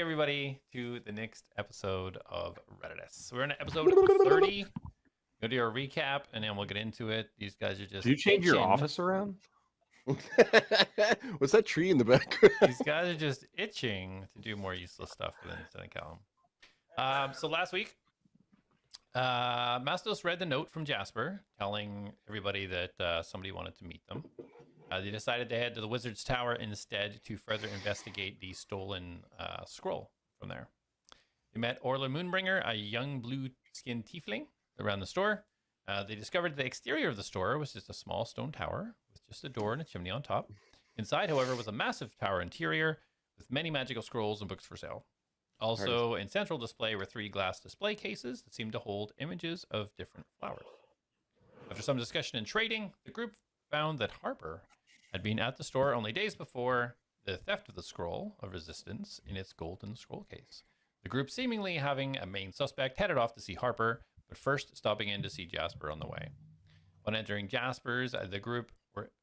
everybody to the next episode of Reditus. We're in episode 30. We'll do our recap and then we'll get into it. These guys are just. Did you change your office around? What's that tree in the background? These guys are just itching to do more useless stuff within Cynicalum. So last week, Mastos read the note from Jasper telling everybody that somebody wanted to meet them. They decided to head to the Wizard's Tower instead to further investigate the stolen scroll from there. They met Orla Moonbringer, a young blue-skinned tiefling, around the store. They discovered the exterior of the store was just a small stone tower with just a door and a chimney on top. Inside, however, was a massive tower interior with many magical scrolls and books for sale. Also, in central display were 3 glass display cases that seemed to hold images of different flowers. After some discussion and trading, the group found that Harper had been at the store only days before the theft of the scroll of resistance in its golden scroll case. The group, seemingly having a main suspect, headed off to see Harper, but first stopping in to see Jasper on the way. When entering Jasper's, the group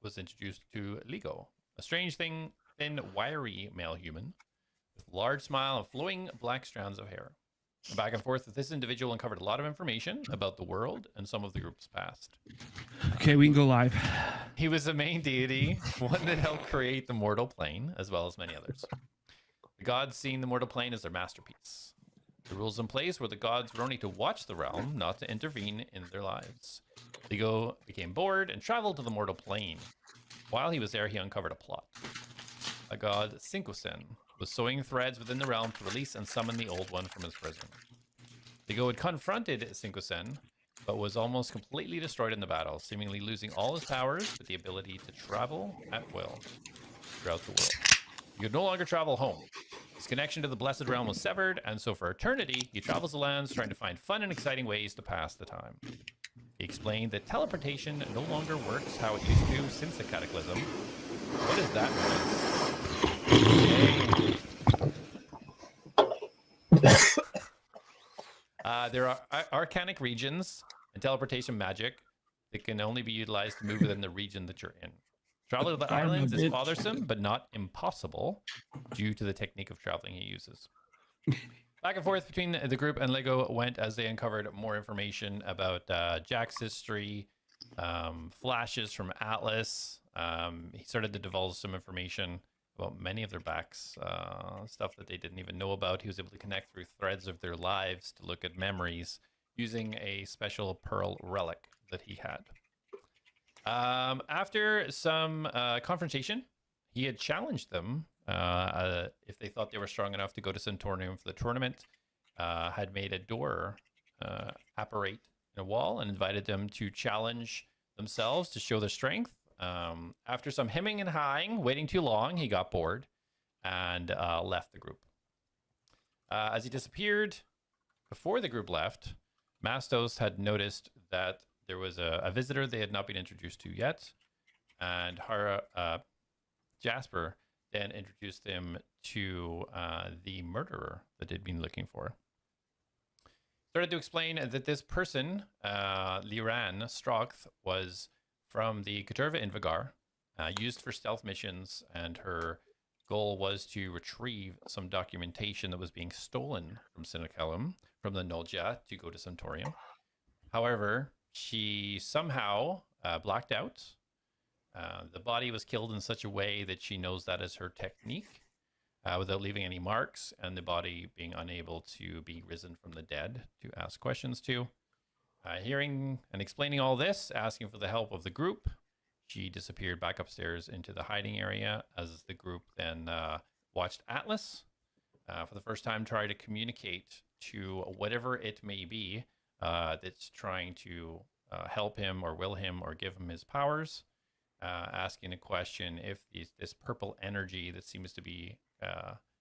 was introduced to Ligo, a strange thin, wiry male human with a large smile and flowing black strands of hair. Back and forth with this individual uncovered a lot of information about the world and some of the group's past. Okay, we can go live. He was a main deity, one that helped create the mortal plane, as well as many others. The gods seen the mortal plane as their masterpiece. The rules in place were the gods were only to watch the realm, not to intervene in their lives. Ligo became bored and traveled to the mortal plane. While he was there, he uncovered a plot. A god, Sinkosen, was sewing threads within the realm to release and summon the old one from his prison. Ligo had confronted Sinkosen, but was almost completely destroyed in the battle, seemingly losing all his powers but the ability to travel at will throughout the world. He could no longer travel home. His connection to the Blessed Realm was severed, and so for eternity, he travels the lands trying to find fun and exciting ways to pass the time. He explained that teleportation no longer works how it used to since the Cataclysm. What is that noise? There are arcanic regions and teleportation magic that can only be utilized to move within the region that you're in. Travel to the islands is bothersome, but not impossible due to the technique of traveling he uses. Back and forth between the group and Ligo went as they uncovered more information about Jak's history, flashes from A.T.L.A.S. He started to divulge some information about many of their backs, stuff that they didn't even know about. He was able to connect through threads of their lives to look at memories using a special pearl relic that he had. After some confrontation, he had challenged them if they thought they were strong enough to go to Centurion for the tournament, had made a door apparate in a wall and invited them to challenge themselves to show their strength. After some hemming and hawing, waiting too long, he got bored and left the group. As he disappeared, before the group left, Mastos had noticed that there was a visitor they had not been introduced to yet, and Jasper then introduced him to the murderer that they'd been looking for. Started to explain that this person, Liran Stroth, was from the Katurva in Vagar, used for stealth missions, and her goal was to retrieve some documentation that was being stolen from Cynicalum, from the Nolja, to go to Centurion. However, she somehow blacked out. The body was killed in such a way that she knows that is her technique, without leaving any marks, and the body being unable to be risen from the dead to ask questions to. Hearing and explaining all this, asking for the help of the group, she disappeared back upstairs into the hiding area as the group then watched A.T.L.A.S. For the first time try to communicate to whatever it may be that's trying to help him or will him or give him his powers, asking a question if this purple energy that seems to be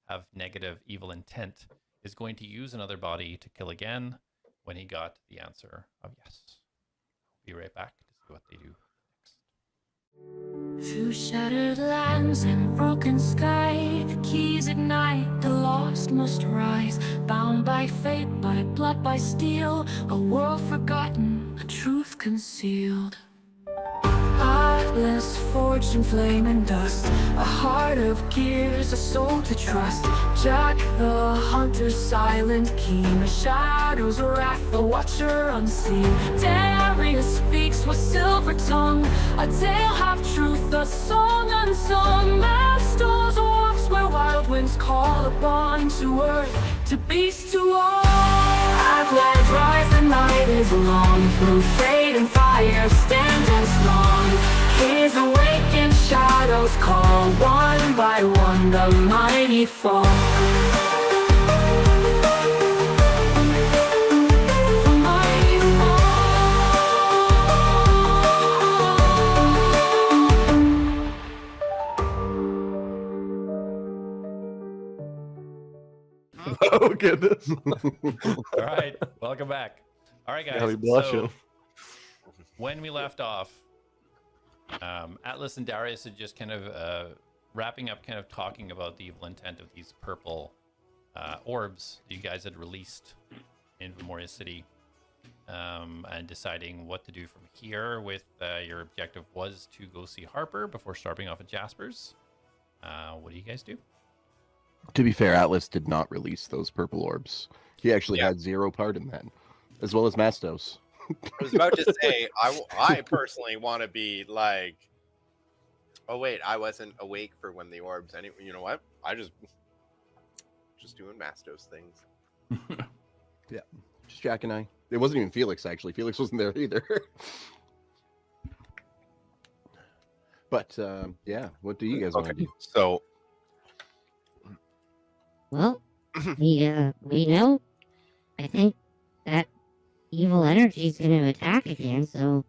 have negative evil intent is going to use another body to kill again, when he got the answer of yes. Be right back to see what they do next. Through shattered lands and broken sky, the keys ignite, the lost must rise. Bound by fate, by blood, by steel, a world forgotten, a truth concealed. I Atlas forged in flame and dust, a heart of gears, a soul to trust. Jak the hunter, silent, keen, the shadows wrath, the watcher unseen. Darius speaks with silver tongue, a tale half truth, a song unsung. Mastos walks where wild winds call upon, to earth, to beast, to all. ATLADS rise, the night is long, through fate and fire stand and strong. His awakened shadows call, one by one the mighty fall. The mighty Oh goodness. All right, welcome back. All right, guys. Yeah, we blush so him. when we left off, Atlas and Darius had just kind of wrapping up, kind of talking about the evil intent of these purple orbs that you guys had released in Memoria City, and deciding what to do from here. With your objective was to go see Harper before starting off at Jasper's. What do you guys do? To be fair, Atlas did not release those purple orbs. He actually had zero part in that, as well as Mastos. I was about to say, I personally want to be like, oh wait, I wasn't awake for when the orbs. Anyway, you know what? I just doing Mastos things. Yeah, just Jak and I. It wasn't even Felix, actually. Felix wasn't there either. But yeah, what do you guys want to do? So Well, we know. I think that evil energy is going to attack again. So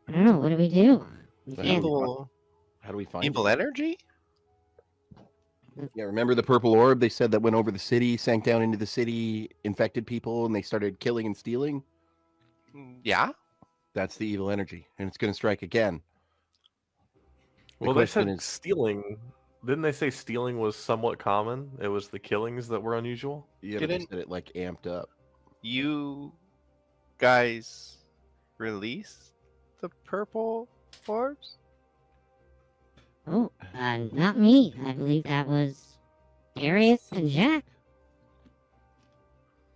I don't know. What do we do? We So can't. how do we find evil it? energy? Yeah, remember the purple orb they said that went over the city, sank down into the city, infected people, and they started killing and stealing? Yeah. That's the evil energy, and it's going to strike again. Well, they question said is- stealing. Didn't they say stealing was somewhat common? It was the killings that were unusual. Yeah, but they Didn't- said it like amped up. You guys release the purple orbs? Oh, not me. I believe that was Darius and Jak.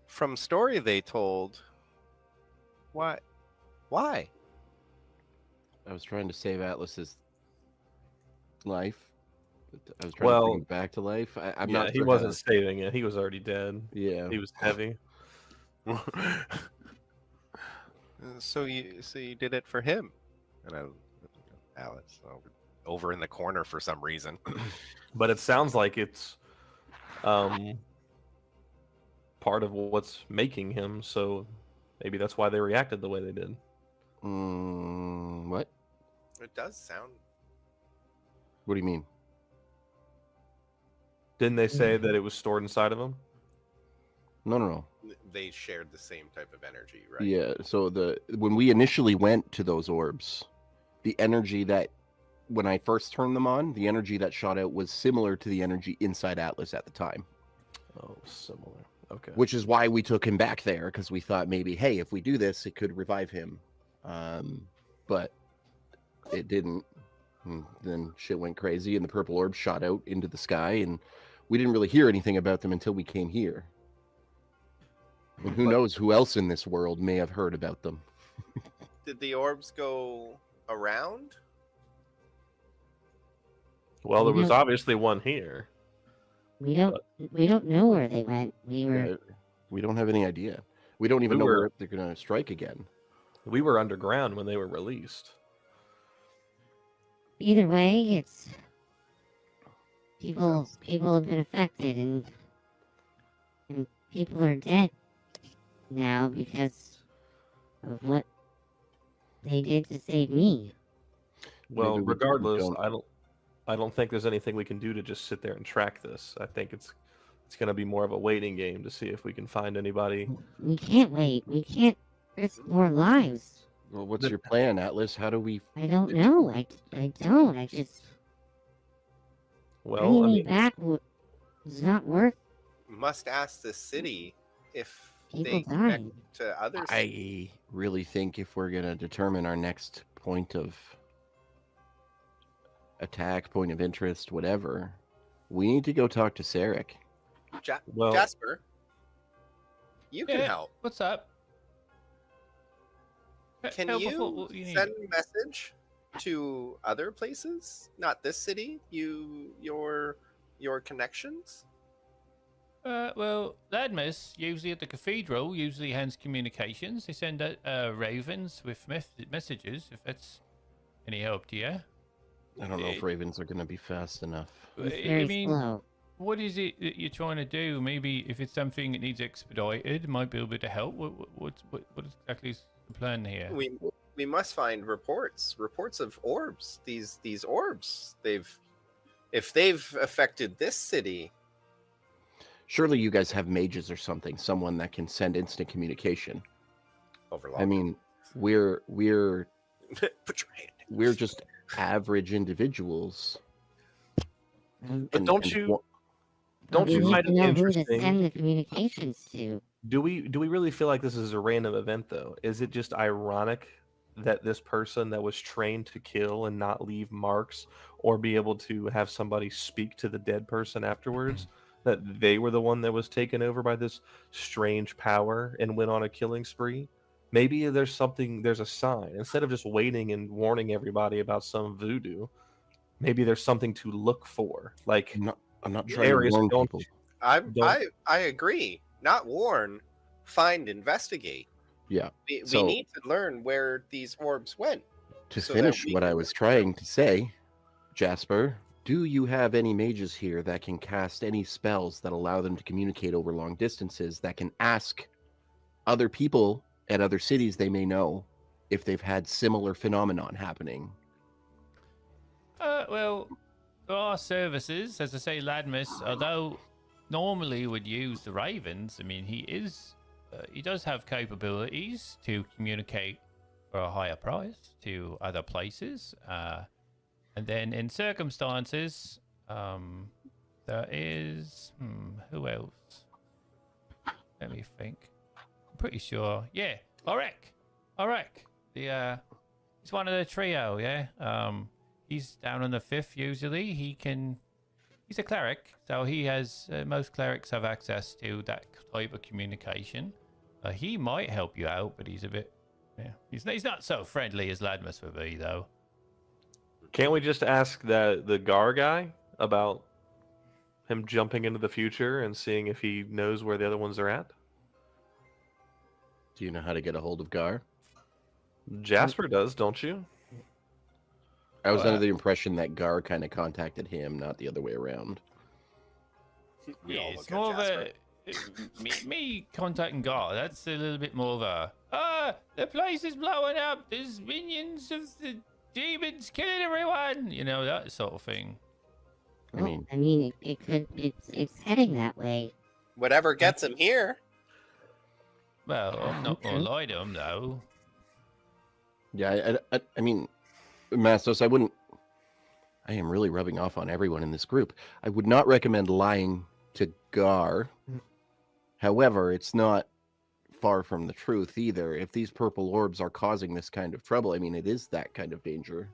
From story they told. Why? Why? I was trying to save Atlas's life. But I was trying to Well, bring him back to life. I'm yeah, not he sure wasn't how- saving it. He was already dead. Yeah. He was heavy. So you did it for him, and Alex over in the corner for some reason. But it sounds like it's part of what's making him. So maybe that's why they reacted the way they did. What? It does sound. What do you mean? Didn't they say that it was stored inside of him? No. They shared the same type of energy, right? Yeah. So when we initially went to those orbs, the energy that when I first turned them on, the energy that shot out was similar to the energy inside Atlas at the time. Oh, similar. Okay. Which is why we took him back there, because we thought maybe, hey, if we do this, it could revive him. But it didn't. And then shit went crazy, and the purple orb shot out into the sky, and we didn't really hear anything about them until we came here. And who knows who else in this world may have heard about them. Did the orbs go around? Well, there was Yeah. obviously one here. We don't know where they went. We were We don't have any idea. We don't even We know were- where they're going to strike again. We were underground when they were released. either way. It's people have been affected, and people are dead now because of what they did to save me. Well, Maybe we regardless, don't- I don't think there's anything we can do to just sit there and track this. I think it's going to be more of a waiting game to see if we can find anybody. We can't wait. We can't risk more lives. Well, what's your plan, Atlas? How do we... I don't know. I don't. I just Well, bringing I me mean, back was not worth. Must ask the city if People they connect died. to others. I really think if we're going to determine our next point of attack, point of interest, whatever, we need to go talk to Sarek. Well, Jasper, you can Yeah. help. What's up? Can Help with you what you need. send a message to other places? Not this city. Your connections. Well, ATLADS, usually at the cathedral, usually hands communications. They send out ravens with messages, if that's any help to you. I don't know if ravens are going to be fast enough. It's I very mean, slow. what is it that you're trying to do? Maybe if it's something that needs expedited, might be able to help. What exactly is the plan here? We must find reports of orbs. These orbs. If they've affected this city. Surely you guys have mages or something, someone that can send instant communication. Overlord. I mean, we're Put your hand. we're just average individuals. but don't you We need find to it know who to interesting? send the communications to. Do we really feel like this is a random event though? Is it just ironic that this person that was trained to kill and not leave marks or be able to have somebody speak to the dead person afterwards, that they were the one that was taken over by this strange power and went on a killing spree? Maybe there's a sign. Instead of just waiting and warning everybody about some voodoo, maybe there's something to look for. Like, I'm not trying to Darius, warn don't- people. I agree. Not warn. Find. Investigate. Yeah. We So- need to learn where these orbs went. To so that finish we what I can- was trying to say, Jasper, do you have any mages here that can cast any spells that allow them to communicate over long distances, that can ask other people at other cities they may know if they've had similar phenomenon happening? Well, there are services, as I say, ATLAS, although normally would use the ravens. I mean, he does have capabilities to communicate for a higher price to other places. And then in circumstances, there is who else? Let me think. I'm pretty sure. Yeah, Aurek. He's one of the trio. Yeah. He's down on the 5th usually. He's a cleric, so he has most clerics have access to that type of communication. He might help you out, but he's a bit. Yeah, he's not so friendly as Ladmus would be, though. can't we just ask the Gar guy about him jumping into the future and seeing if he knows where the other ones are at? Do you know how to get a hold of Gar? Jasper does, don't you? I was under the impression that Gar kind of contacted him, not the other way around. We all It's look at more of Jasper. me contacting God. That's a little bit more of a the place is blowing up. There's minions of the demons killing everyone. You know, that sort of thing. I mean- It's heading that way. Whatever gets him here. Well, I'm not gonna Okay. lie to him though. Yeah, I mean, Mastos, I am really rubbing off on everyone in this group. I would not recommend lying to Gar. However, it's not far from the truth either. If these purple orbs are causing this kind of trouble, I mean, it is that kind of danger.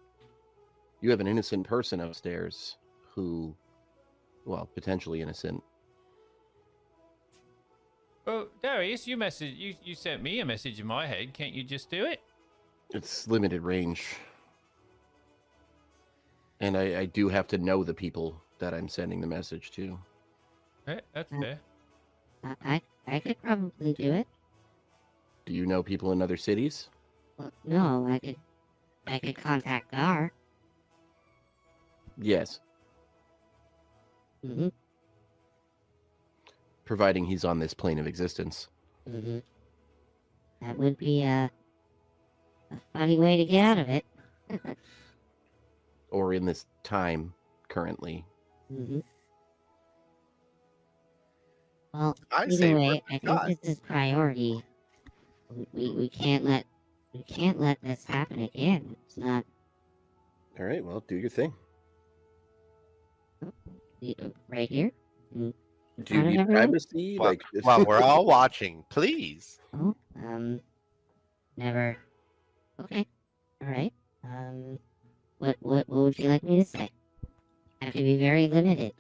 You have an innocent person upstairs who, well, potentially innocent. Well, Darius, you sent me a message in my head. Can't you just do it? It's limited range. And I do have to know the people that I'm sending the message to. Right, that's fair. I could probably do it. Do you know people in other cities? Well, no, I could contact Gar. Yes, Mm-hmm. providing he's on this plane of existence. Mm-hmm. That would be a funny way to get out of it. Or in this time currently. Mm-hmm. Well, I say either way, work I think God. this is priority. We can't let this happen again. It's not All right, well, do your thing. right here. Do you Front of need everyone? privacy? Well, Like, while we're all watching, please. Oh, never. Okay, all right. What would you like me to say? I have to be very limited.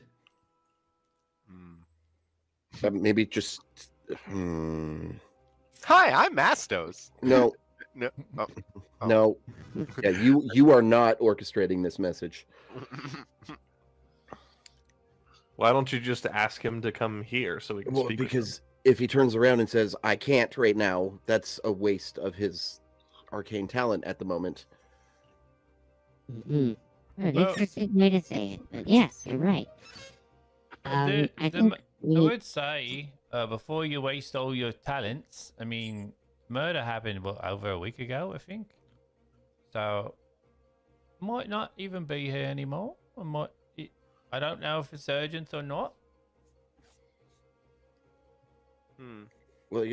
Maybe just. Hi, I'm Mastos. No, No. Oh. Oh. no. Yeah, you are not orchestrating this message. Why don't you just ask him to come here so we can Well, speak with him? because if he turns around and says, I can't right now, that's a waste of his arcane talent at the moment. Mm-hmm. An Well- interesting way to say it, but yes, you're right. I think I we... would say, before you waste all your talents, I mean, murder happened over a week ago, I think. So, might not even be here anymore. I don't know if it's urgent or not. Well,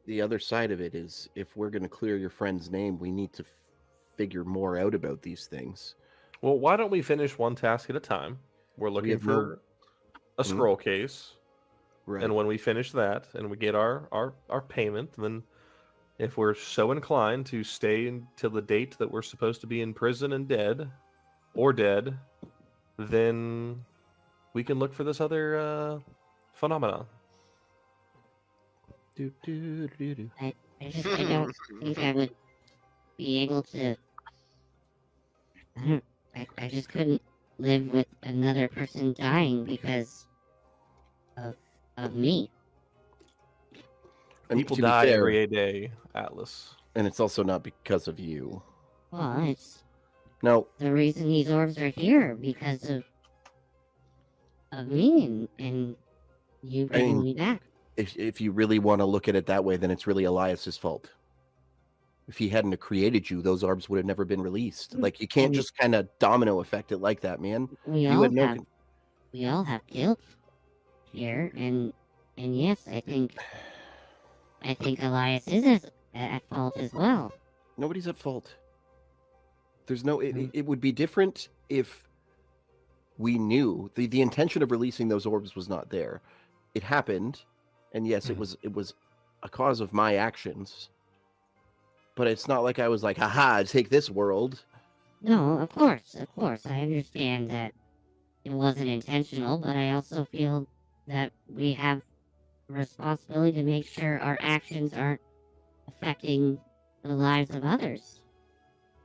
the other side of it is, if we're going to clear your friend's name, we need to figure more out about these things. Well, why don't we finish one task at a time? We're looking have no- for a scroll case, Right. and when we finish that and we get our payment, then if we're so inclined to stay until the date that we're supposed to be in prison and dead, then we can look for this other phenomenon. I don't think I would be able to. I just couldn't live with another person dying because of me. And People to be die fair, every day, Atlas. and it's also not because of you. Well, it's No, the reason these orbs are here because of me and you I mean- bringing me back. if you really want to look at it that way, then it's really Elias's fault. If he hadn't have created you, those orbs would have never been released. Like, you can't And- just kind of domino effect it like that, man. We You all had no have we all have guilt here, and yes, I think Elias is at fault as well. Nobody's at fault. There's no. It would be different if we knew the intention of releasing those orbs was not there. It happened, and yes, it was a cause of my actions. But it's not like I was like, haha, take this world. No, of course, I understand that it wasn't intentional, but I also feel that we have a responsibility to make sure our actions aren't affecting the lives of others.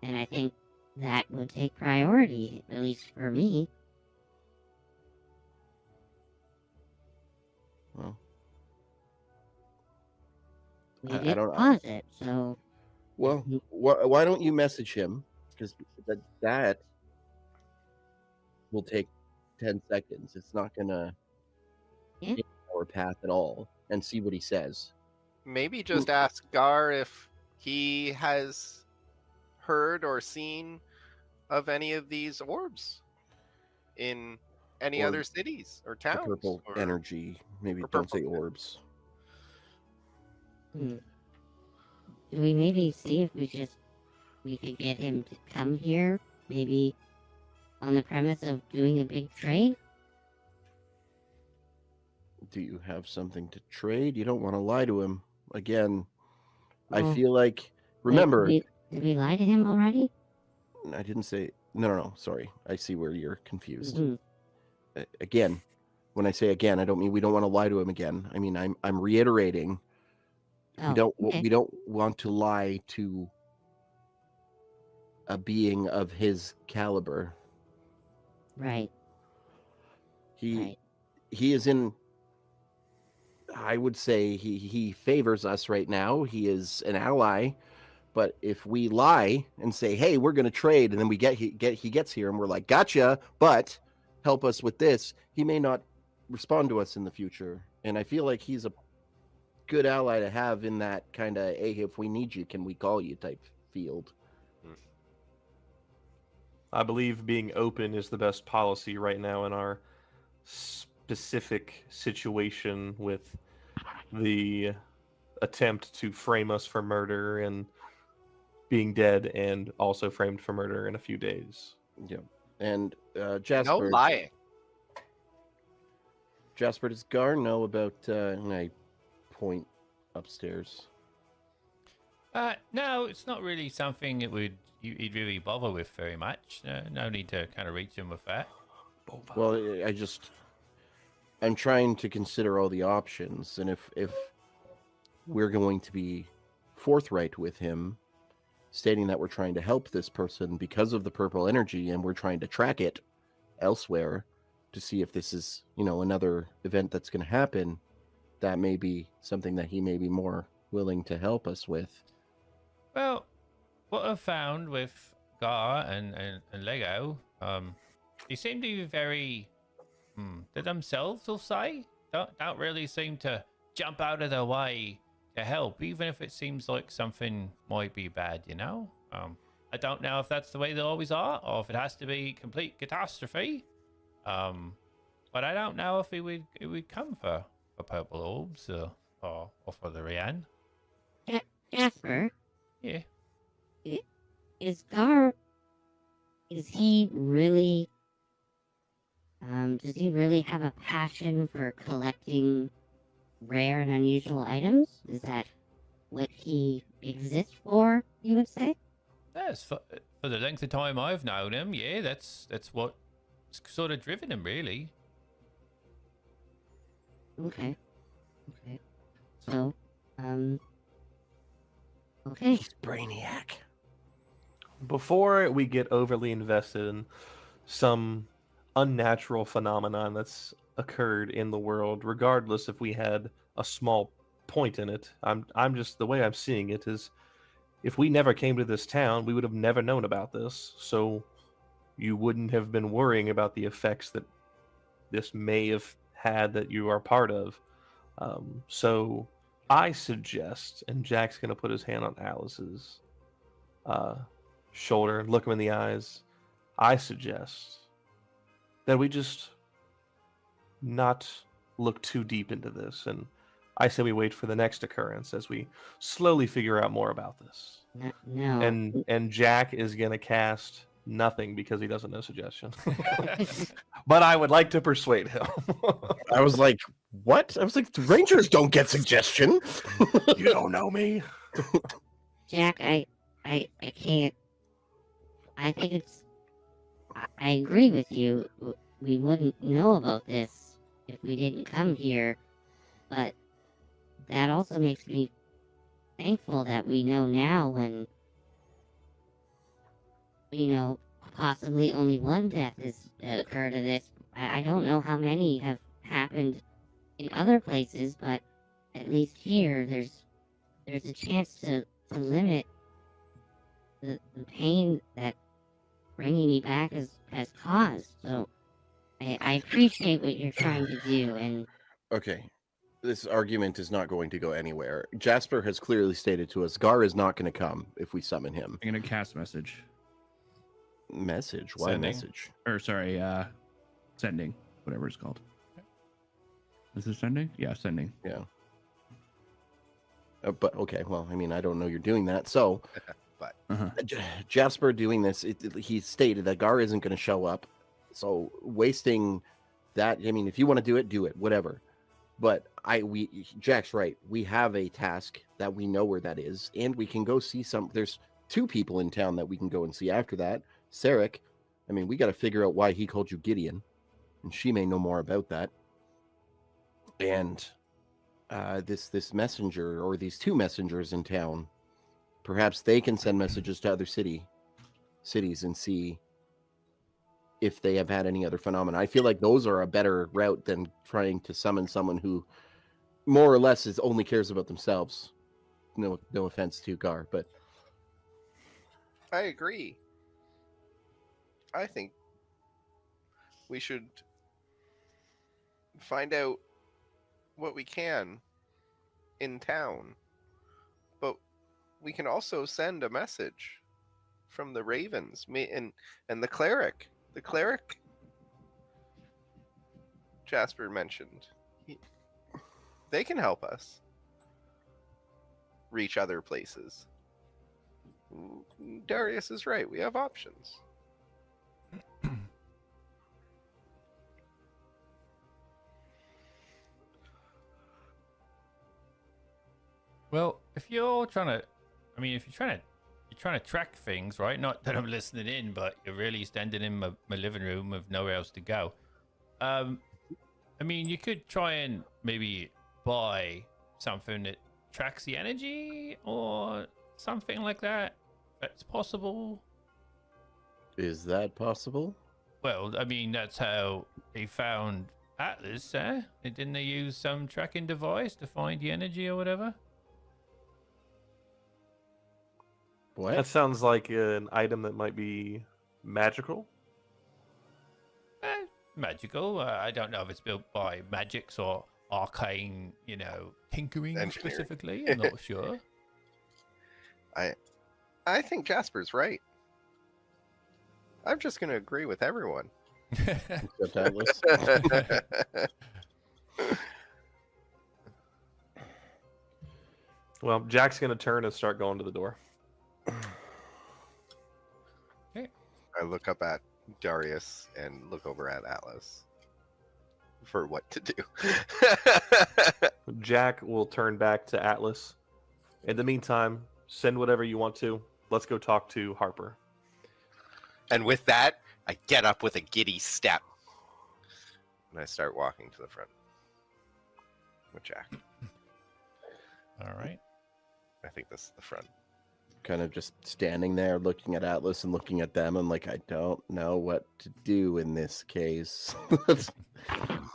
And I think that would take priority, at least for me. Well, We I did don't know. pause it, so Well, why don't you message him? Because that will take 10 seconds. It's not gonna Yeah. take our path at all, and see what he says. Maybe just ask Gar if he has heard or seen of any of these orbs in any Or other cities or The towns. purple or- energy. Maybe or don't purple. say orbs. do we maybe see if we could get him to come here, maybe on the premise of doing a big trade? Do you have something to trade? You don't want to lie to him. Again, I Well, feel like, remember, Did we lie to him already? I didn't say, no, sorry. I see where you're confused. Mhm. Again, when I say again, I don't mean we don't want to lie to him again. I mean, I'm reiterating, Oh, okay. we don't want to lie to a being of his caliber. Right. He is in, I would say he favors us right now. He is an ally. But if we lie and say, "Hey, we're going to trade," and then he gets here and we're like, "Gotcha, but help us with this," he may not respond to us in the future. And I feel like he's a good ally to have in that kind of, "Hey, if we need you, can we call you?" type field. I believe being open is the best policy right now in our specific situation with the attempt to frame us for murder and being dead and also framed for murder in a few days. Yeah. And No Jasper, lying. Jasper, does Gar know about? And I point upstairs. No, it's not really something that you'd really bother with very much. No need to kind of reach him with that. Well, I'm trying to consider all the options, and if we're going to be forthright with him, stating that we're trying to help this person because of the purple energy, and we're trying to track it elsewhere to see if this is, another event that's going to happen, that may be something that he may be more willing to help us with. Well, what I've found with Gar and Lego, they seem to be very to themselves, I'll say. Don't really seem to jump out of their way to help, even if it seems like something might be bad, I don't know if that's the way they always are, or if it has to be complete catastrophe. But I don't know if it would come for purple orbs or for the Rian. Jasper, Yeah. is he really, does he really have a passion for collecting rare and unusual items? Is that what he exists for, you would say? Yes, for the length of time I've known him, yeah, that's what's sort of driven him, really. Okay. So, okay. He's Brainiac. Before we get overly invested in some unnatural phenomenon that's occurred in the world, regardless if we had a small point in it, I'm just, the way I'm seeing it is, if we never came to this town, we would have never known about this. So you wouldn't have been worrying about the effects that this may have had that you are part of. So I suggest, and Jack's going to put his hand on Alice's shoulder and look him in the eyes. I suggest that we just not look too deep into this, and I say we wait for the next occurrence as we slowly figure out more about this. No. And Jack is going to cast nothing because he doesn't know suggestion. But I would like to persuade him. I was like, what? I was like, the Rangers don't get suggestion. You don't know me. Jack, I can't. I think it's. I agree with you. We wouldn't know about this if we didn't come here, but that also makes me thankful that we know now when, possibly only one death has occurred of this. I don't know how many have happened in other places, but at least here there's a chance to limit the pain that bringing me back has caused. So I appreciate what you're trying to do, and Okay. This argument is not going to go anywhere. Jasper has clearly stated to us, Gar is not going to come if we summon him. I'm gonna cast message. Message? Why Sending. message? Or sorry, sending, whatever it's called. Is it sending? Yeah, sending. Yeah. But okay, well, I mean, I don't know you're doing that. So, Uh-huh. Jasper doing this, he stated that Gar isn't going to show up. So wasting that, I mean, if you want to do it, whatever. But Jack's right. We have a task that we know where that is, and we can go see there's 2 people in town that we can go and see after that. Sarek, I mean, we got to figure out why he called you Gideon, and she may know more about that. And this messenger, or these 2 messengers in town, perhaps they can send messages to other cities and see if they have had any other phenomena. I feel like those are a better route than trying to summon someone who more or less only cares about themselves. No offense to Gar, but I agree. I think we should find out what we can in town, but we can also send a message from the Ravens and the cleric. The cleric Jasper mentioned. They can help us reach other places. Darius is right. We have options. Well, if you're trying to I mean, if you're trying to track things, right? Not that I'm listening in, but you're really standing in my living room with nowhere else to go. I mean, you could try and maybe buy something that tracks the energy or something like that. That's possible. Is that possible? Well, I mean, that's how they found Atlas, eh? Didn't they use some tracking device to find the energy or whatever? What? That sounds like an item that might be magical. Magical. I don't know if it's built by magics or arcane, tinkering Engineering. specifically. I'm not sure. I think Jasper's right. I'm just going to agree with everyone. Except Atlas. Well, Jack's gonna turn and start going to the door. I look up at Darius and look over at Atlas for what to do. Jack will turn back to Atlas. In the meantime, send whatever you want to. Let's go talk to Harper. And with that, I get up with a giddy step. And I start walking to the front with Jack. All right. I think this is the front. Kind of just standing there looking at Atlas and looking at them. I'm like, I don't know what to do in this case.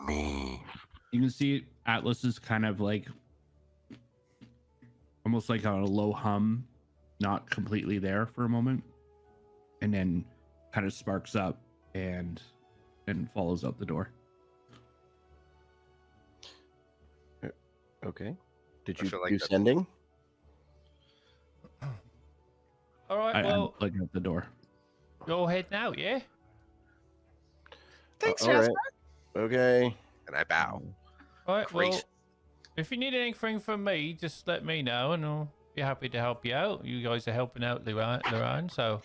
Me. You can see Atlas is kind of like almost like on a low hum, not completely there for a moment, and then kind of sparks up and follows out the door. Okay. Did I you feel like do that's- sending? All right. I'm Well, looking at the door. go ahead now, yeah? Thanks, all right. Jasper. Okay. And I bow. All right. Great. Well, if you need anything from me, just let me know, and I'll be happy to help you out. You guys are helping out Luran, so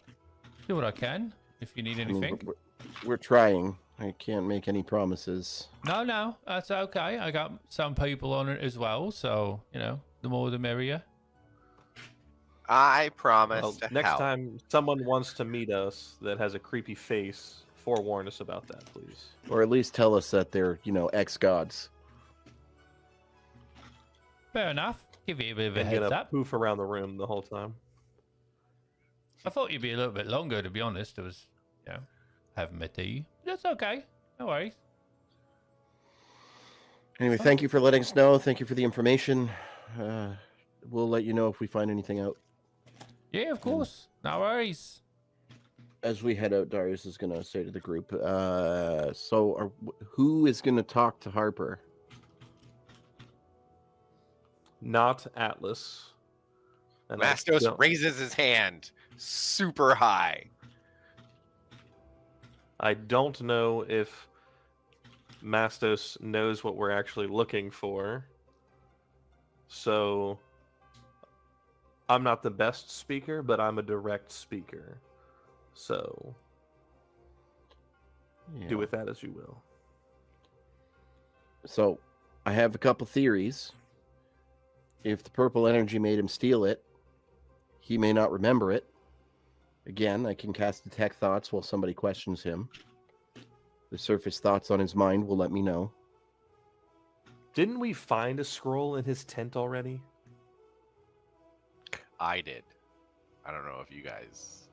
do what I can if you need I mean, anything. we're trying. I can't make any promises. No, that's okay. I got some people on it as well, so the more the merrier. I promise Well, to next help. time someone wants to meet us that has a creepy face, forewarn us about that, please. Or at least tell us that they're, ex-gods. Fair enough. Give you a bit of a And get heads a up. poof around the room the whole time. I thought you'd be a little bit longer, to be honest. It was, haven't met you. That's okay. No worries. Anyway, thank you for letting us know. Thank you for the information. We'll let you know if we find anything out. Yeah, of course. No worries. As we head out, Darius is going to say to the group, who is going to talk to Harper? Not Atlas. And I Mastos don't- raises his hand super high. I don't know if Mastos knows what we're actually looking for. So I'm not the best speaker, but I'm a direct speaker. So do with that as you will. So I have a couple theories. If the purple energy made him steal it, he may not remember it. Again, I can cast Detect Thoughts while somebody questions him. The surface thoughts on his mind will let me know. Didn't we find a scroll in his tent already? I did. I don't know if you guys.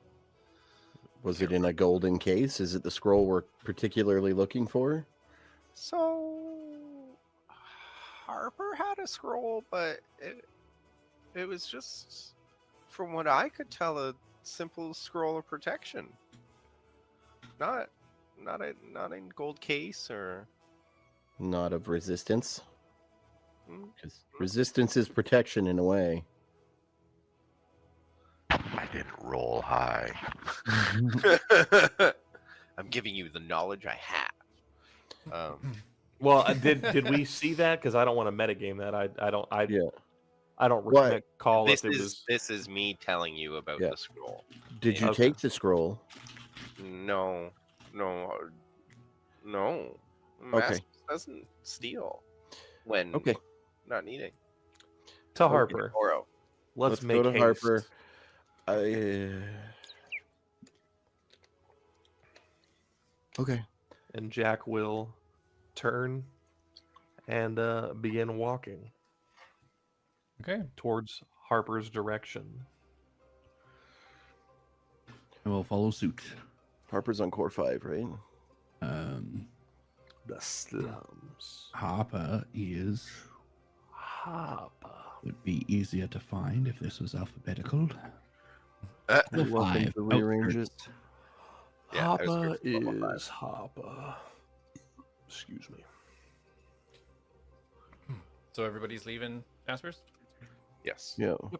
Was it in a golden case? Is it the scroll we're particularly looking for? So Harper had a scroll, but it was just, from what I could tell, a simple scroll of protection. Not in gold case or. Not of resistance? Hmm? Because resistance is protection in a way. I didn't roll high. I'm giving you the knowledge I have. Well, did we see that? Because I don't want to metagame that. I don't What? recall This if it is was. this is me telling you about Yeah. the scroll. Did you Okay. take the scroll? No. Okay. Mastos doesn't steal when Okay. not needing. To Or Harper. Oro. Let's go make to haste. Harper. Okay. And Jak will turn and begin walking Okay. towards Harper's direction. I will follow suit. Harper's on core 5, right? The slums. Harper is Harper. would be easier to find if this was alphabetical. You're welcome to rearrange it. Yeah, Harper outskirts of level is Harper. Excuse me. So everybody's leaving Jasper's? Yes. Yeah. All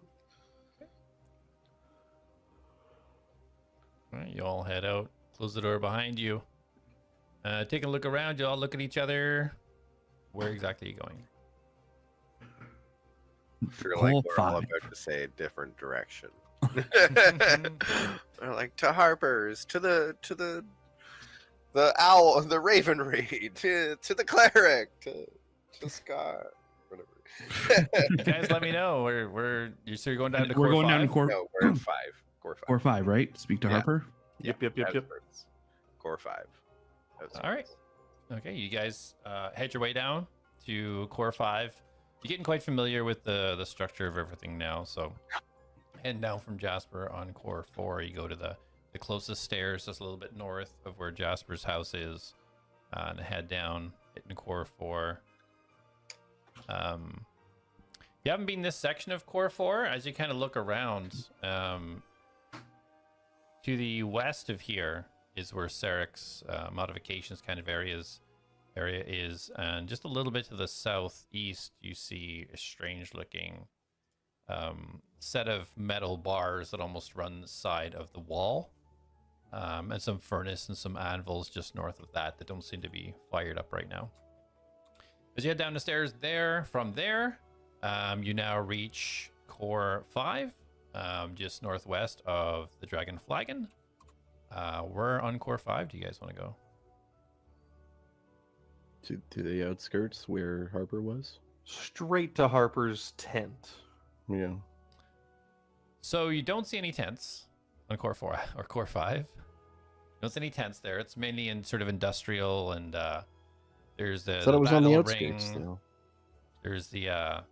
right, you all head out. Close the door behind you. Take a look around. You all look at each other. Where exactly are you going? I feel like Core we're all 5. about to say a different direction. They're like to Harper's, to the owl, the Raven Raid, to the cleric, to Scott, whatever. You guys, let me know. So you're going down to We're core going down to 5? core No, we're at 5. Core 5. core 5, right? Speak to Yeah. Harper. Yep. Outskirts. Core 5. All right. Okay, you guys head your way down to core 5. You're getting quite familiar with the structure of everything now. So heading down from Jasper on core 4, you go to the closest stairs just a little bit north of where Jasper's house is, and head down, hitting core 4. You haven't been this section of core 4. As you kind of look around, to the west of here is where Sarek's modifications kind of area is, and just a little bit to the southeast you see a strange looking set of metal bars that almost run the side of the wall, and some furnace and some anvils just north of that don't seem to be fired up right now. As you head down the stairs there, from there you now reach core 5, just northwest of the Dragon Flagon. We're on core 5. Do you guys want to go? To the outskirts where Harper was. Straight to Harper's tent. Yeah. So you don't see any tents on core 4 or core 5. You don't see any tents there. It's mainly in sort of industrial, and there's the I thought it was on the battle outskirts, ring. though. There's the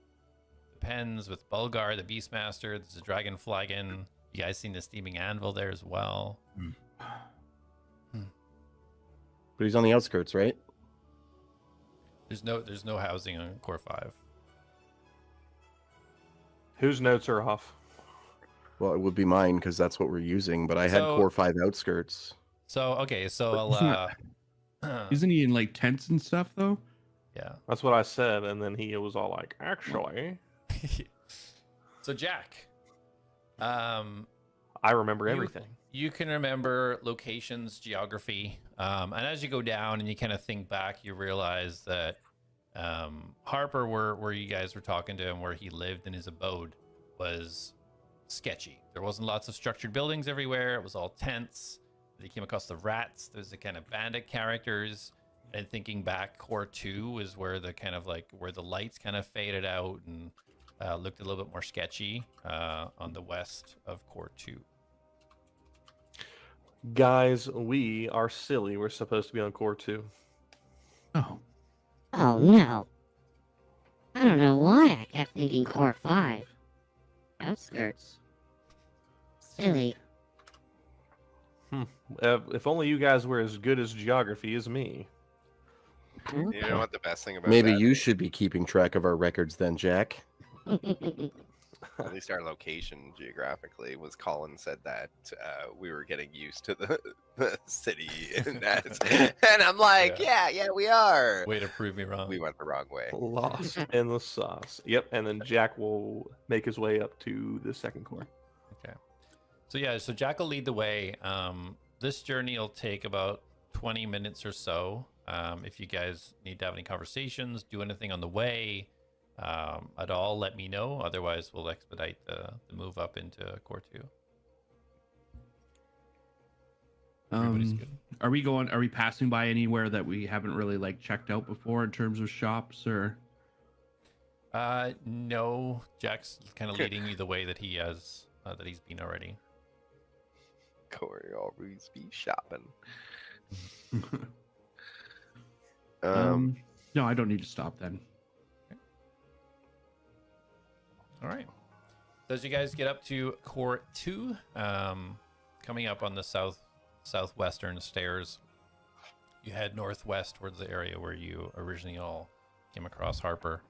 pens with Bulgar, the Beastmaster. There's a Dragon Flagon. You guys seen the steaming anvil there as well. But he's on the outskirts, right? There's no housing on core 5. Whose notes are off? Well, it would be mine because that's what we're using. But I had So- core 5 outskirts. So okay, so I'll Isn't he in like tents and stuff though? yeah. That's what I said, and then he was all like, actually, So Jak, I remember You- everything. you can remember locations, geography, and as you go down and you kind of think back, you realize that Harper, where you guys were talking to him, where he lived in his abode, was sketchy. There wasn't lots of structured buildings everywhere. It was all tents. They came across the rats. There's the kind of bandit characters. And thinking back, core 2 is where the kind of like where the lights kind of faded out and looked a little bit more sketchy on the west of core 2. Guys, we are silly. We're supposed to be on core 2. Oh, Oh no. I don't know why I kept thinking core 5. Outskirts. Silly. If only you guys were as good as geography as me. Huh? You know what the best thing about Maybe that you is? should be keeping track of our records then, Jak. At least our location geographically was Colin said that we were getting used to the city and I'm like, yeah, we are. Way to prove me wrong. We went the wrong way. Lost in the sauce. Yep, and then Jak will make his way up to the second core. So yeah, so Jak will lead the way. This journey will take about 20 minutes or so. If you guys need to have any conversations, do anything on the way at all, let me know. Otherwise, we'll expedite the move up into core 2. Everybody's good. Are we passing by anywhere that we haven't really like checked out before in terms of shops or? No. Jack's kind of leading you the way that he has that he's been already. Corey always be shopping. No, I don't need to stop then. All right. So as you guys get up to Core 2, coming up on the southwestern stairs, you head northwest towards the area where you originally all came across Harper.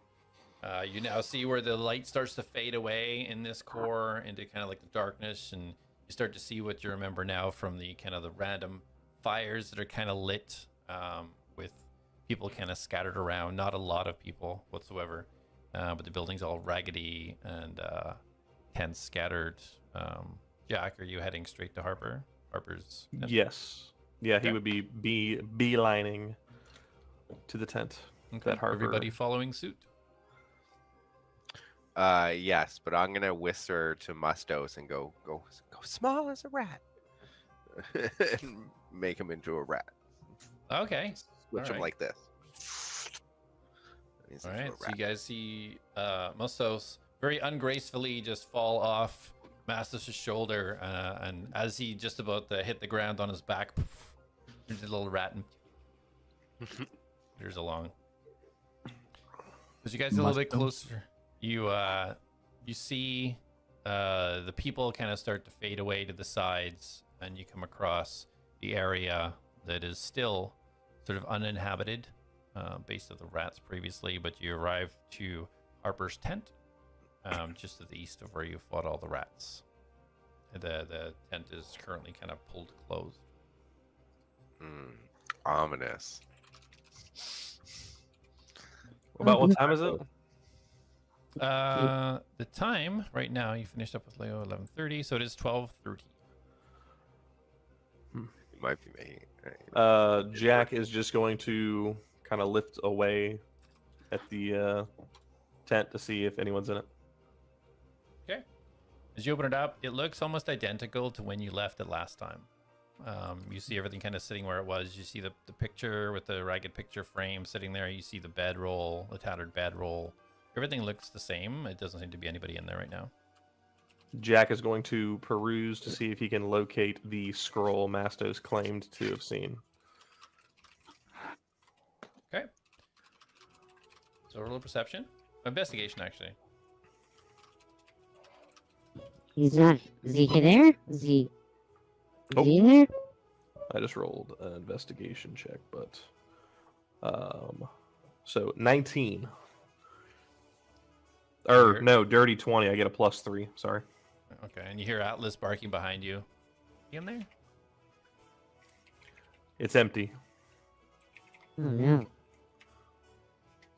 You now see where the light starts to fade away in this core into kind of like the darkness, and you start to see what you remember now from the kind of the random fires that are kind of lit with people kind of scattered around. Not a lot of people whatsoever, but the building's all raggedy and tents scattered. Jak, are you heading straight to Harper's tent? Yes. Yeah, he Okay. would be beelining to the tent. Okay. That Harper. Everybody following suit. Yes, but I'm gonna whisper to Mastos and go small as a rat, and make him into a rat. Okay. Switch him Alright. like this. He's All into a right, so you rat. guys see Mastos very ungracefully just fall off Mastos' shoulder, and as he just about to hit the ground on his back, there's a little rat and there's along. As you guys get a little bit Mastos? closer, you see the people kind of start to fade away to the sides, and you come across the area that is still sort of uninhabited. Based of the rats previously, but you arrive to Harper's tent, just to the east of where you fought all the rats. The tent is currently kind of pulled closed. Ominous. About what time is it? The time right now, you finished up with Leo 11:30, so it is 12:30. You might be making. Jak is just going to kind of lift away at the tent to see if anyone's in it. Okay. As you open it up, it looks almost identical to when you left it last time. You see everything kind of sitting where it was. You see the picture with the ragged picture frame sitting there. You see the bedroll, the tattered bedroll. Everything looks the same. It doesn't seem to be anybody in there right now. Jak is going to peruse to see if he can locate the scroll Mastos claimed to have seen. Okay. So roll a perception. Investigation, actually. He's not. Is he there? Is he? Oh. Is he there? I just rolled an investigation check, but so 19. Or Here. no, dirty 20. I get a +3. Sorry. Okay, and you hear Atlas barking behind you. You in there? It's empty. Oh no.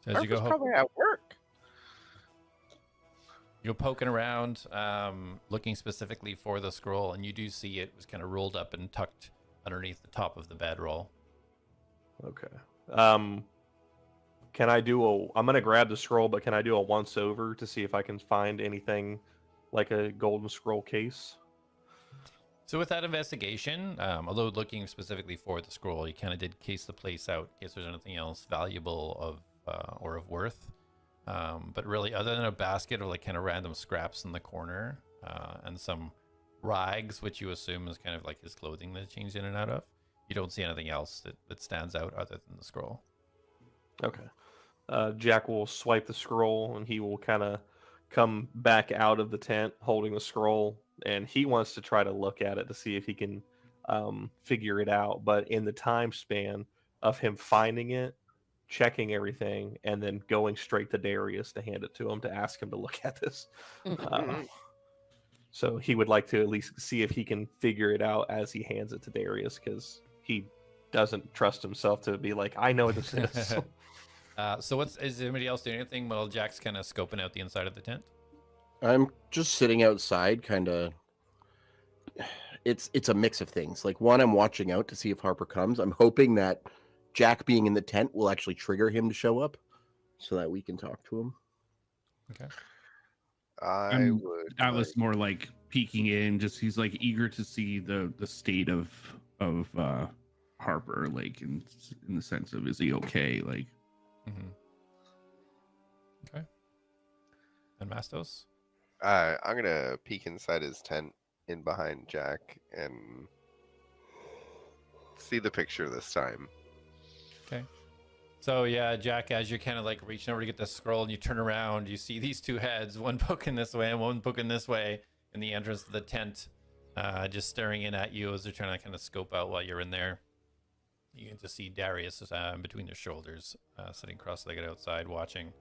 So as you go, probably at work. you're poking around, looking specifically for the scroll, and you do see it was kind of rolled up and tucked underneath the top of the bedroll. Okay. Can I do a? I'm gonna grab the scroll, but can I do a once over to see if I can find anything like a golden scroll case? So with that investigation, although looking specifically for the scroll, you kind of did case the place out in case there's anything else valuable of or of worth. But really, other than a basket of like kind of random scraps in the corner and some rags, which you assume is kind of like his clothing that he changed in and out of, you don't see anything else that stands out other than the scroll. Okay. Jak will swipe the scroll, and he will kind of come back out of the tent holding the scroll, and he wants to try to look at it to see if he can figure it out. But in the time span of him finding it, checking everything, and then going straight to Darius to hand it to him to ask him to look at this. So he would like to at least see if he can figure it out as he hands it to Darius, because he doesn't trust himself to be like, I know what this is. So is anybody else doing anything while Jack's kind of scoping out the inside of the tent? I'm just sitting outside, kind of. It's a mix of things. Like, one, I'm watching out to see if Harper comes. I'm hoping that Jak being in the tent will actually trigger him to show up, so that we can talk to him. Okay. I would. Atlas more like peeking in, just he's like eager to see the state of Harper, like in the sense of, is he okay? Like, Mm-hmm. Okay. And Mastos? I'm gonna peek inside his tent in behind Jak and see the picture this time. Okay. So yeah, Jak, as you're kind of like reaching over to get the scroll and you turn around, you see these two heads, one poking this way and one poking this way in the entrance to the tent, just staring in at you as they're trying to kind of scope out while you're in there. You can just see Darius between their shoulders, sitting cross-legged outside watching.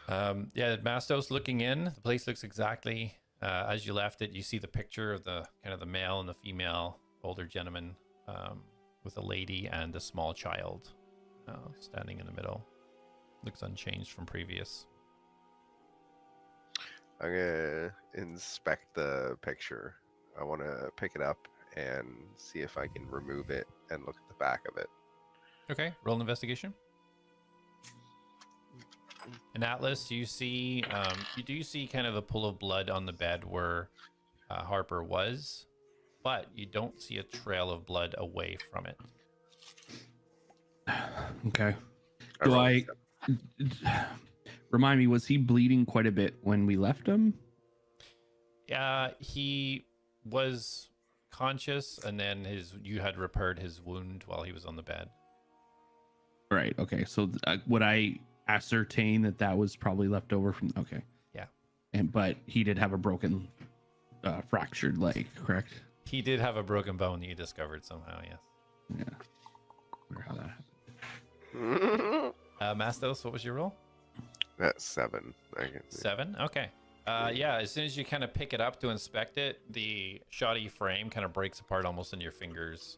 Yeah, Mastos looking in. The place looks exactly as you left it. You see the picture of the kind of the male and the female older gentleman with a lady and a small child standing in the middle. Looks unchanged from previous. I'm gonna inspect the picture. I want to pick it up and see if I can remove it and look at the back of it. Okay, roll an investigation. In Atlas, you see, you do see kind of a pool of blood on the bed where Harper was, but you don't see a trail of blood away from it. Okay. Do I remind me? Was he bleeding quite a bit when we left him? Yeah, he was conscious, and then you had repaired his wound while he was on the bed. Right. Okay. So would I ascertain that was probably left over from? Okay. Yeah. But he did have a broken, fractured leg, correct? He did have a broken bone that you discovered somehow. Yes. Yeah. Wonder how that happened. Mastos, what was your roll? That's 7. I can see. 7. Okay. Yeah. As soon as you kind of pick it up to inspect it, the shoddy frame kind of breaks apart almost in your fingers.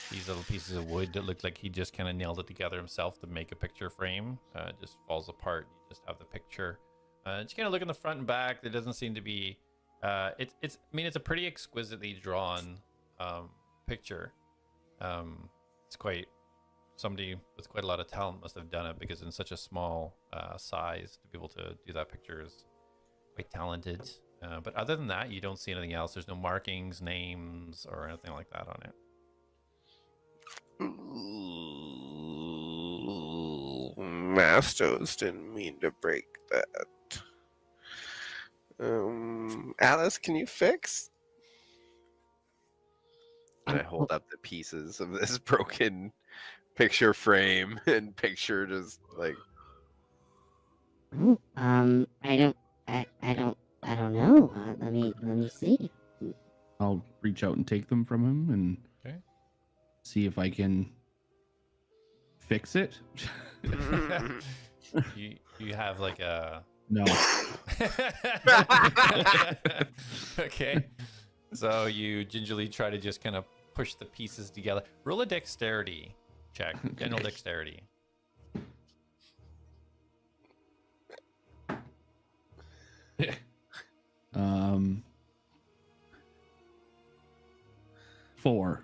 These little pieces of wood that look like he just kind of nailed it together himself to make a picture frame just falls apart. You just have the picture. Just kind of look in the front and back. There doesn't seem to be. It's. I mean, it's a pretty exquisitely drawn picture. It's quite. Somebody with quite a lot of talent must have done it, because in such a small size to be able to do that picture is quite talented. But other than that, you don't see anything else. There's no markings, names, or anything like that on it. Mastos didn't mean to break that. Alice, can you fix? And I hold up the pieces of this broken picture frame and picture just like. I don't know. Let me see. I'll reach out and take them from him and see if I can fix it. You have like a No. Okay. So you gingerly try to just kind of push the pieces together. Roll a dexterity check. General dexterity. Four.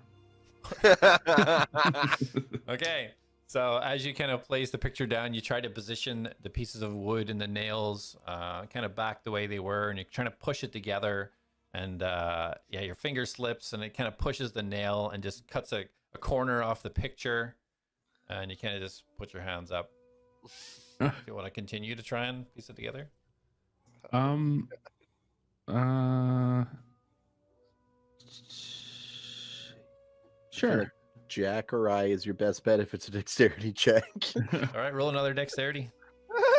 Okay. So as you kind of place the picture down, you try to position the pieces of wood and the nails kind of back the way they were, and you're trying to push it together. And yeah, your finger slips and it kind of pushes the nail and just cuts a corner off the picture. And you kind of just put your hands up. Do you want to continue to try and piece it together? Sure. Jak or I is your best bet if it's a dexterity check. All right, roll another dexterity.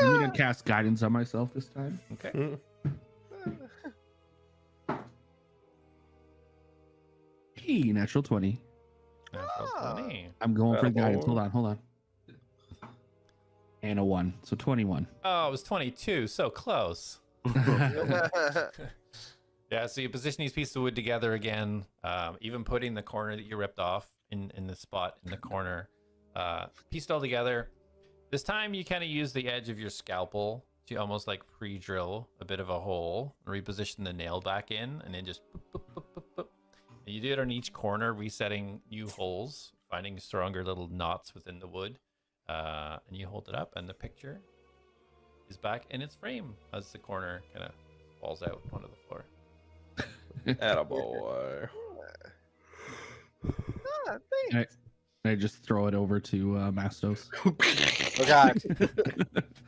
I'm gonna cast guidance on myself this time. Okay. Hey, natural 20. Natural 20. I'm going for guidance. Hold on. And a 1, so 21. Oh, it was 22. So close. Yeah, so you position these pieces of wood together again, even putting the corner that you ripped off in the spot in the corner. Piece it all together. This time you kind of use the edge of your scalpel to almost like pre-drill a bit of a hole, and reposition the nail back in, and then just boop, boop, boop, boop, boop. And you do it on each corner, resetting new holes, finding stronger little knots within the wood. And you hold it up, and the picture is back in its frame as the corner kind of falls out onto the floor. Attaboy. I just throw it over to Mastos. Oh God.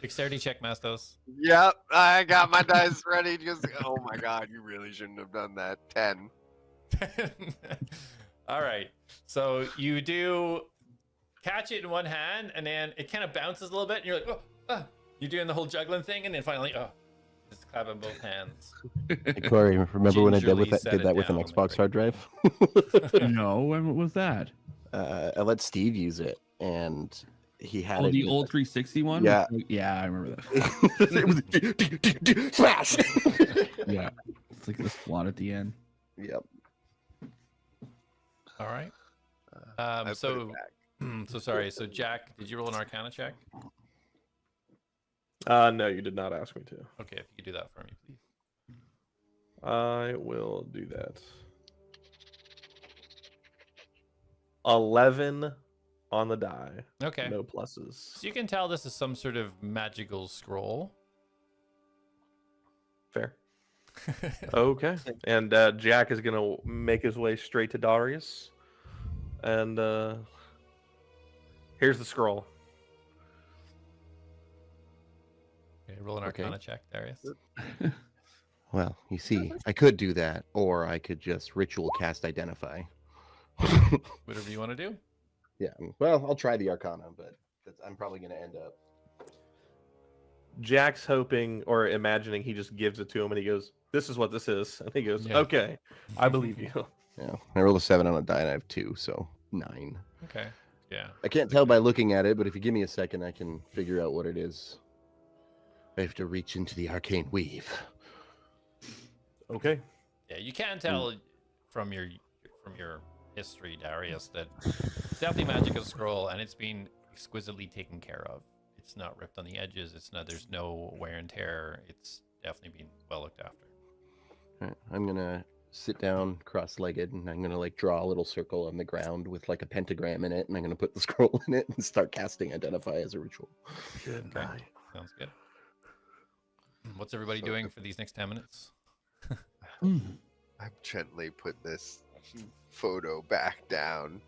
Dexterity check, Mastos. Yep, I got my dice ready. Just oh my god, you really shouldn't have done that. 10. All right. So you do catch it in one hand, and then it kind of bounces a little bit, and you're like, oh, ah. You're doing the whole juggling thing, and then finally, oh, just clapping both hands. Hey, Corey, remember when I Gingerly set did it that with an down Xbox and hard drive? No, when was that? I let Steve use it, and he had Oh, it. the old 360 one? Yeah. Yeah, I remember that. It was smash. Yeah. It's like the squat at the end. Yep. All right. I put So, it back. so sorry. So, Jak, did you roll an Arcana check? No, you did not ask me to. Okay, if you could do that for me, please. I will do that. 11 on the die. Okay. No pluses. So you can tell this is some sort of magical scroll. Fair. Okay. And Jak is gonna make his way straight to Darius. And here's the scroll. Okay, roll an Okay. Arcana check, Darius. Well, you see, I could do that, or I could just ritual cast identify. Whatever you want to do. Yeah. Well, I'll try the Arcana, but I'm probably going to end up. Jack's hoping or imagining he just gives it to him and he goes, "This is what this is." And he goes, Yeah. "Okay, I believe you." Yeah. I rolled a 7 on a die, and I have 2, so 9. Okay. Yeah. I can't tell by looking at it, but if you give me a second, I can figure out what it is. I have to reach into the arcane weave. Okay. Yeah, you can tell from your history, Darius, that it's definitely a magical scroll, and it's been exquisitely taken care of. It's not ripped on the edges. It's not. There's no wear and tear. It's definitely been well looked after. All right, I'm gonna sit down cross-legged, and I'm gonna like draw a little circle on the ground with like a pentagram in it, and I'm gonna put the scroll in it and start casting identify as a ritual. Good Okay. night. Sounds good. What's everybody doing for these next 10 minutes? I've gently put this photo back down,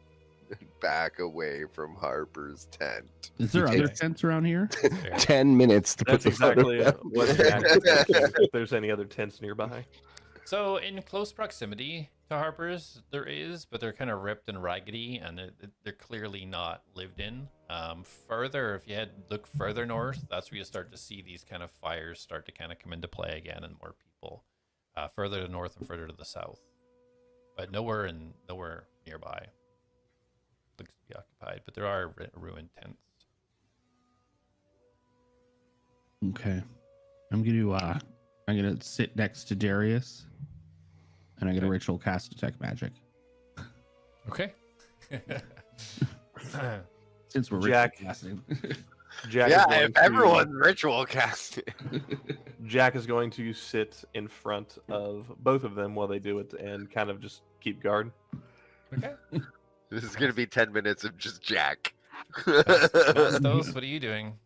back away from Harper's tent. Is there Okay. other tents around here? Fair. 10 minutes to That's put the photo exactly down. what Jack is thinking, if there's any other tents nearby. So in close proximity to Harper's, there is, but they're kind of ripped and raggedy, and they're clearly not lived in. Further, if you look further north, that's where you start to see these kind of fires start to kind of come into play again, and more people. Further to the north and further to the south, but nowhere nearby. Looks to be occupied, but there are ruined tents. Okay. I'm gonna sit next to Darius, and I'm gonna Okay. ritual cast detect magic. Okay. Since we're Jack. ritual casting. Jack Yeah, is going if to- everyone's ritual casting. Jack is going to sit in front of both of them while they do it and kind of just keep guard. Okay. This is gonna be 10 minutes of just Jak. Mastos, what are you doing?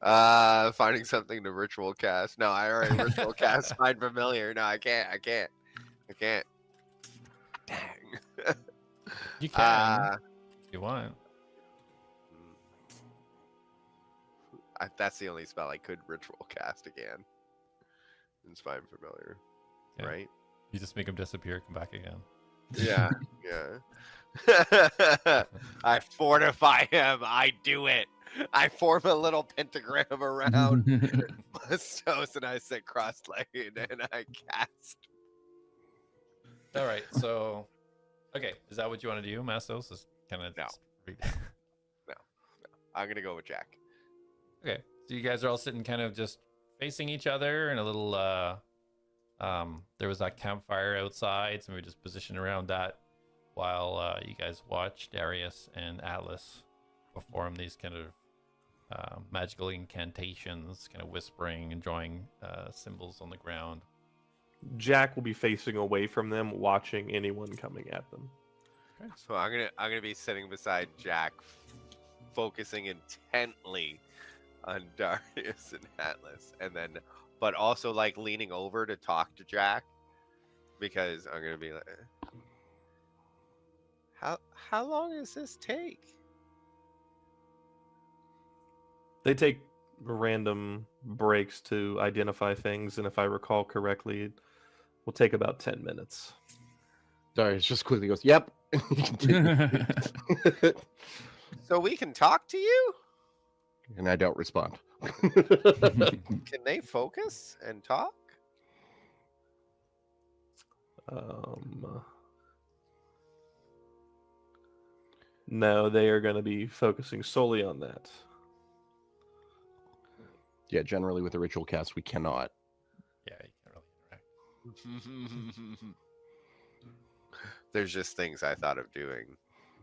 Finding something to ritual cast. No, I already ritual cast Find Familiar. No, I can't. Dang. You can if you want. That's the only spell I could ritual cast again. It's Find Familiar, Yeah. right? You just make him disappear, come back again. Yeah, yeah. I fortify him. I do it. I form a little pentagram around Mastos and I sit cross-legged and I cast. All right. So, okay, is that what you want to do, Mastos? Is kind of No. I'm gonna go with Jak. Okay, so you guys are all sitting kind of just facing each other in a little there was that campfire outside, so we just positioned around that while you guys watch Darius and Atlas perform these kind of magical incantations, kind of whispering and drawing symbols on the ground. Jack will be facing away from them, watching anyone coming at them. So I'm gonna be sitting beside Jak, focusing intently on Darius and Atlas, and then, but also like leaning over to talk to Jak, because I'm gonna be like, how long does this take? They take random breaks to identify things, and if I recall correctly, it will take about 10 minutes. Darius just quickly goes, "Yep." So we can talk to you? And I don't respond. Can they focus and talk? No, they are going to be focusing solely on that. Yeah, generally with a ritual cast, we cannot. Yeah, you can't really interact. There's just things I thought of doing.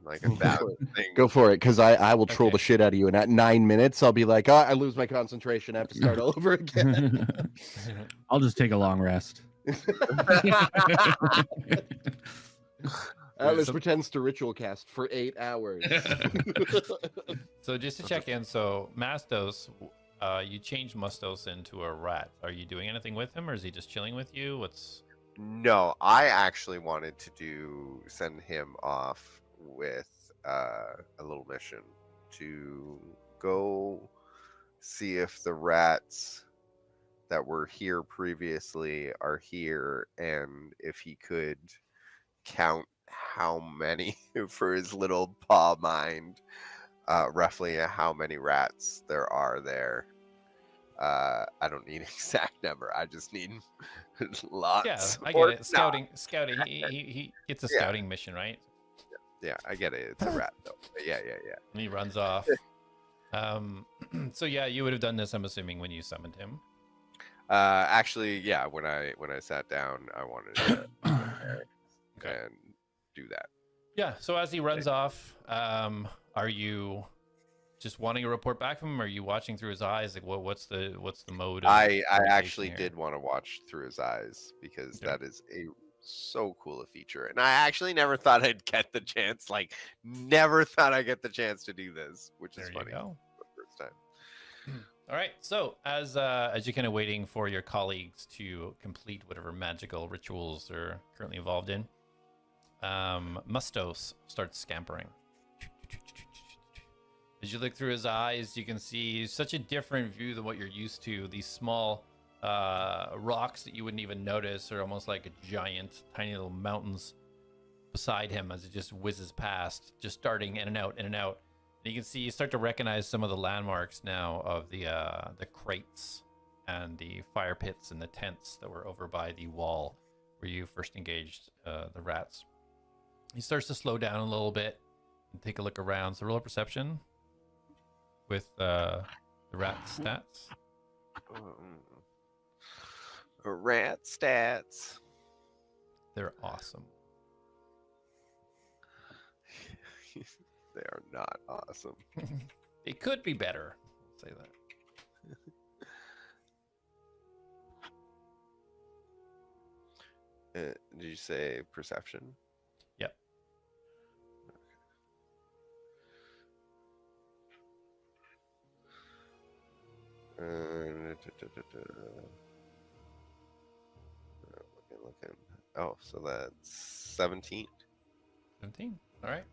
Like 1,000 things. Go for it, because I will troll Okay. the shit out of you, and at 9 minutes, I'll be like, oh, I lose my concentration. I have to start all over again. I'll just take a long rest. Atlas pretends to ritual cast for 8 hours. So just to check in, so Mastos, you changed Mastos into a rat. Are you doing anything with him, or is he just chilling with you? What's... No, I actually wanted to send him off with a little mission to go see if the rats that were here previously are here, and if he could count how many for his little paw mind, roughly how many rats there are there. I don't need an exact number. I just need lots. Yeah, I or get it. Scouting. He gets a Yeah. scouting mission, right? Yeah, I get it. It's a rat though. But yeah. And he runs off. So yeah, you would have done this, I'm assuming, when you summoned him. Actually, yeah. When I sat down, I wanted to Okay. and do that. Yeah. So as he runs off, are you just wanting a report back from him? Or are you watching through his eyes? Like, what's the mode? Of I conversation actually here? did want to watch through his eyes because Okay. that is so cool a feature, and I actually never thought I'd get the chance. Like, never thought I'd get the chance to do this, which is There you funny. go. For the first time. All right. So as you're kind of waiting for your colleagues to complete whatever magical rituals they're currently involved in, Mastos starts scampering. As you look through his eyes, you can see such a different view than what you're used to. These small rocks that you wouldn't even notice are almost like a giant, tiny little mountains beside him as it just whizzes past, just darting in and out, in and out. And you can see, you start to recognize some of the landmarks now of the crates and the fire pits and the tents that were over by the wall where you first engaged the rats. He starts to slow down a little bit and take a look around. So roll a perception with the rat stats. Rat stats. They're awesome. They are not awesome. It could be better. I'll say that. Did you say perception? Yep. Looking. Oh, so that's 17. 17. All right.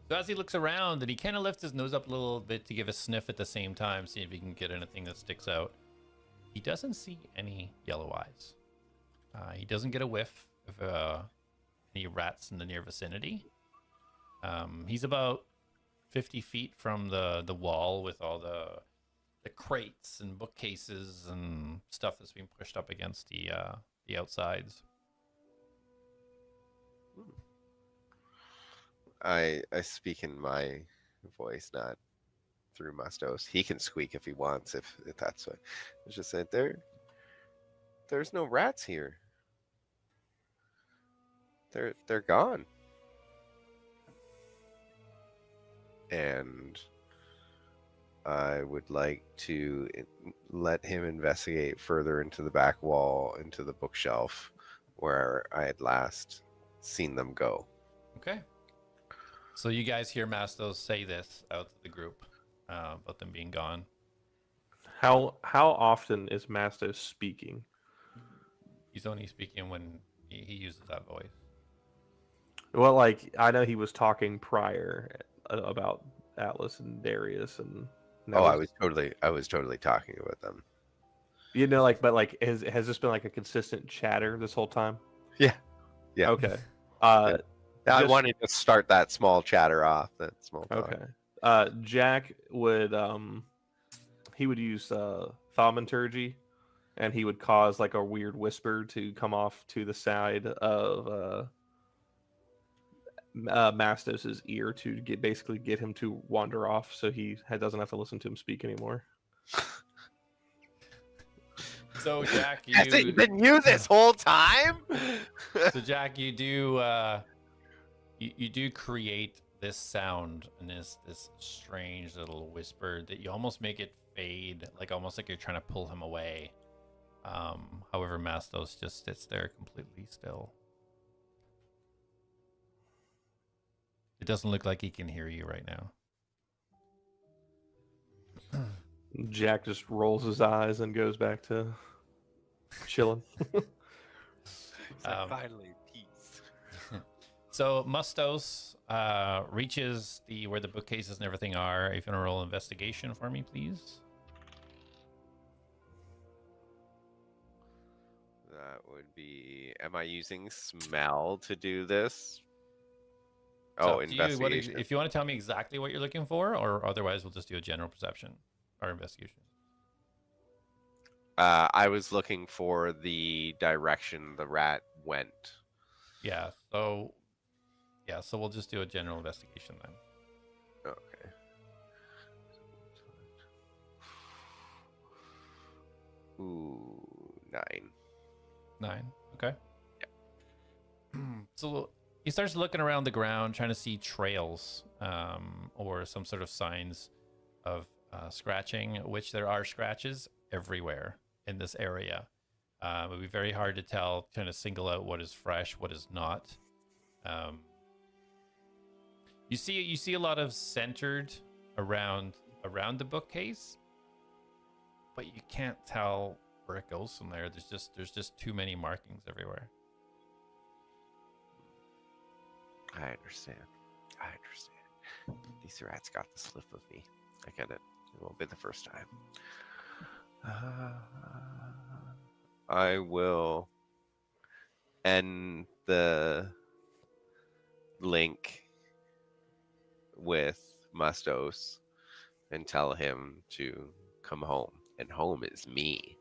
So as he looks around, and he kind of lifts his nose up a little bit to give a sniff at the same time, see if he can get anything that sticks out. He doesn't see any yellow eyes. He doesn't get a whiff of any rats in the near vicinity. He's about 50 feet from the wall with all the crates and bookcases and stuff that's being pushed up against the outsides. I speak in my voice, not through Mastos. He can squeak if he wants, if that's what. It's just that there's no rats here. They're gone. And I would like to let him investigate further into the back wall, into the bookshelf where I had last seen them go. Okay. So you guys hear Mastos say this out to the group about them being gone. How often is Mastos speaking? He's only speaking when he uses that voice. Well, like, I know he was talking prior about A.T.L.A.S and Darius and No, Oh, I was totally talking about them. You know, but has this been like a consistent chatter this whole time? Yeah. Yeah. Okay. I Just- wanted to start that small chatter off. That small talk. Okay. Jak would he would use thaumaturgy, and he would cause like a weird whisper to come off to the side of Mastos's ear to basically get him to wander off, so he doesn't have to listen to him speak anymore. So Jak, Has it been you this whole time? so Jak, you do you do create this sound and this strange little whisper that you almost make it fade, like almost like you're trying to pull him away. However, Mastos just sits there completely still. It doesn't look like he can hear you right now. Jak just rolls his eyes and goes back to chilling. Finally, peace. So Mastos reaches where the bookcases and everything are. If you want to roll investigation for me, please. That would be. Am I using smell to do this? Oh, It's up to you. investigation. If you want to tell me exactly what you're looking for, or otherwise we'll just do a general perception or investigation. I was looking for the direction the rat went. Yeah. So we'll just do a general investigation then. Okay. Ooh, 9. 9. Okay. So he starts looking around the ground, trying to see trails or some sort of signs of scratching, which there are scratches everywhere in this area. It would be very hard to tell, trying to single out what is fresh, what is not. You see a lot of centered around the bookcase, but you can't tell where it goes from there. There's just too many markings everywhere. I understand. These rats got the slip of me. I get it. It won't be the first time. I will end the link with Mastos and tell him to come home. And home is me.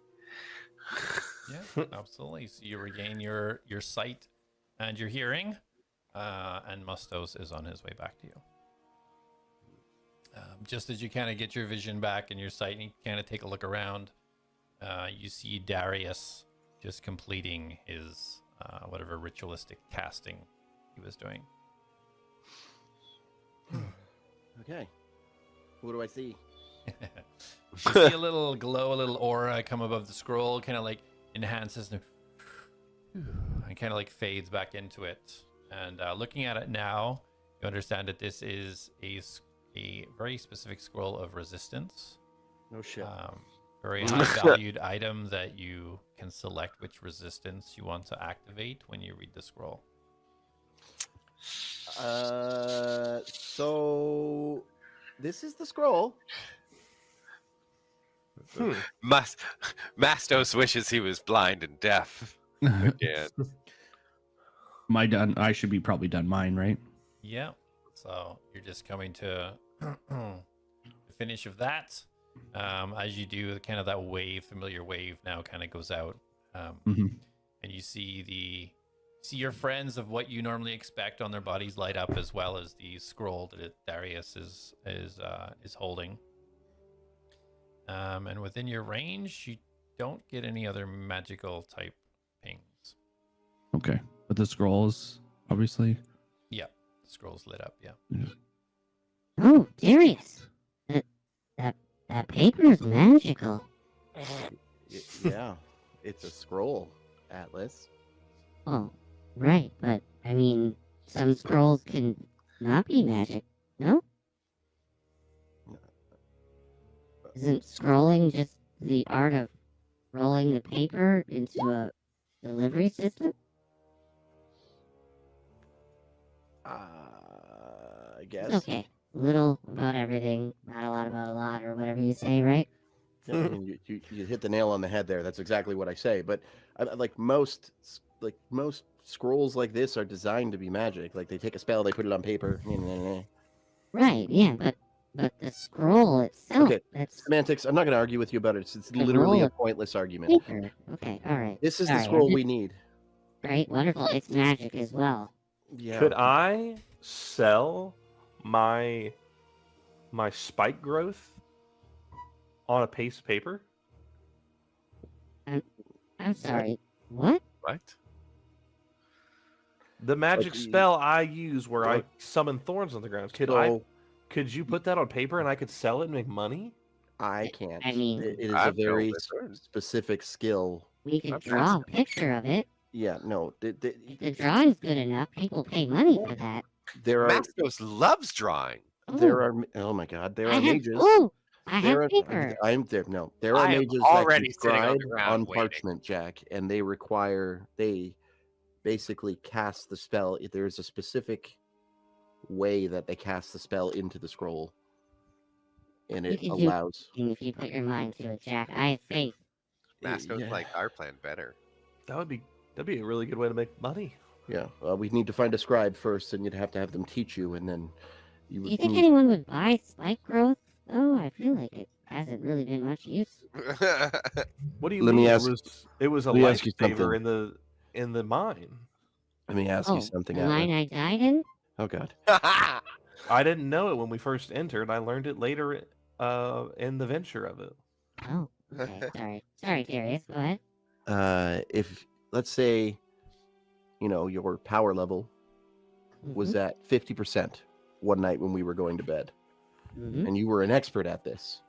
Yeah, absolutely. So you regain your sight and your hearing, and Mastos is on his way back to you. Just as you kind of get your vision back and your sight, and you kind of take a look around, you see Darius just completing his whatever ritualistic casting he was doing. Okay. What do I see? You see a little glow, a little aura come above the scroll, kind of like enhances and kind of like fades back into it. And looking at it now, you understand that this is a very specific scroll of resistance. No shit. Very high valued item that you can select which resistance you want to activate when you read the scroll. So this is the scroll. Mastos wishes he was blind and deaf. Again. I should be probably done mine, right? Yeah. So you're just coming to the finish of that. As you do, kind of that familiar wave now kind of goes out. And you see your friends of what you normally expect on their bodies light up, as well as the scroll that Darius is holding. And within your range, you don't get any other magical type pings. Okay. But the scrolls, obviously. Yeah, the scroll's lit up. Yeah. Oh, Darius. That paper is magical. Yeah, it's a scroll, Atlas. Oh, right, but I mean, some scrolls can not be magic, no? Isn't scrolling just the art of rolling the paper into a delivery system? I guess. Okay, little about everything, not a lot about a lot, or whatever you say, right? Yeah, I mean, you hit the nail on the head there. That's exactly what I say. But like most scrolls like this are designed to be magic. Like they take a spell, they put it on paper. Right, yeah, but the scroll itself, Okay, that's semantics. I'm not going to argue with you about it. It's The literally roll a of pointless argument. paper. Okay, alright. This is Sorry, the I'm scroll just- we need. Right, wonderful. It's magic as well. Yeah. Could I sell my spike growth on a piece of paper? I'm sorry. What? What? The magic Like, spell I use where I Look. summon thorns on the ground. So Could you put that on paper and I could sell it and make money? I can't. I mean, it is I a have no very wizard. specific skill. We could I'm draw a picture of it. Yeah, no. If the drawing's good enough, people pay money for that. There are Mastos loves drawing. there Ooh, are oh my god, there I are have, mages. ooh, I There have are paper. I'm there. No, there are I am mages already that sitting can on the scribe ground on waiting. parchment, Jack, and they basically cast the spell. There's a specific way that they cast the spell into the scroll, and You it can do- allows. And if you put your mind to it, Jack, I have faith. Mastos Yeah. like our plan better. That'd be a really good way to make money. Yeah, we need to find a scribe first, and you'd have to have them teach you, and then you Do would you think need- anyone would buy spike growth? Oh, I feel like it hasn't really been much use. What do you Let mean? me ask- It was a let me ask you lifesaver something. in the mine. Let me ask Oh, you something, the Alan. line I died in? Oh god. I didn't know it when we first entered. I learned it later in the venture of it. Oh, okay, sorry. Sorry, Darius, go ahead. If let's say, your power level was Mm-hmm. at 50% one night when we were going to bed, Mhm. and you were an expert at this,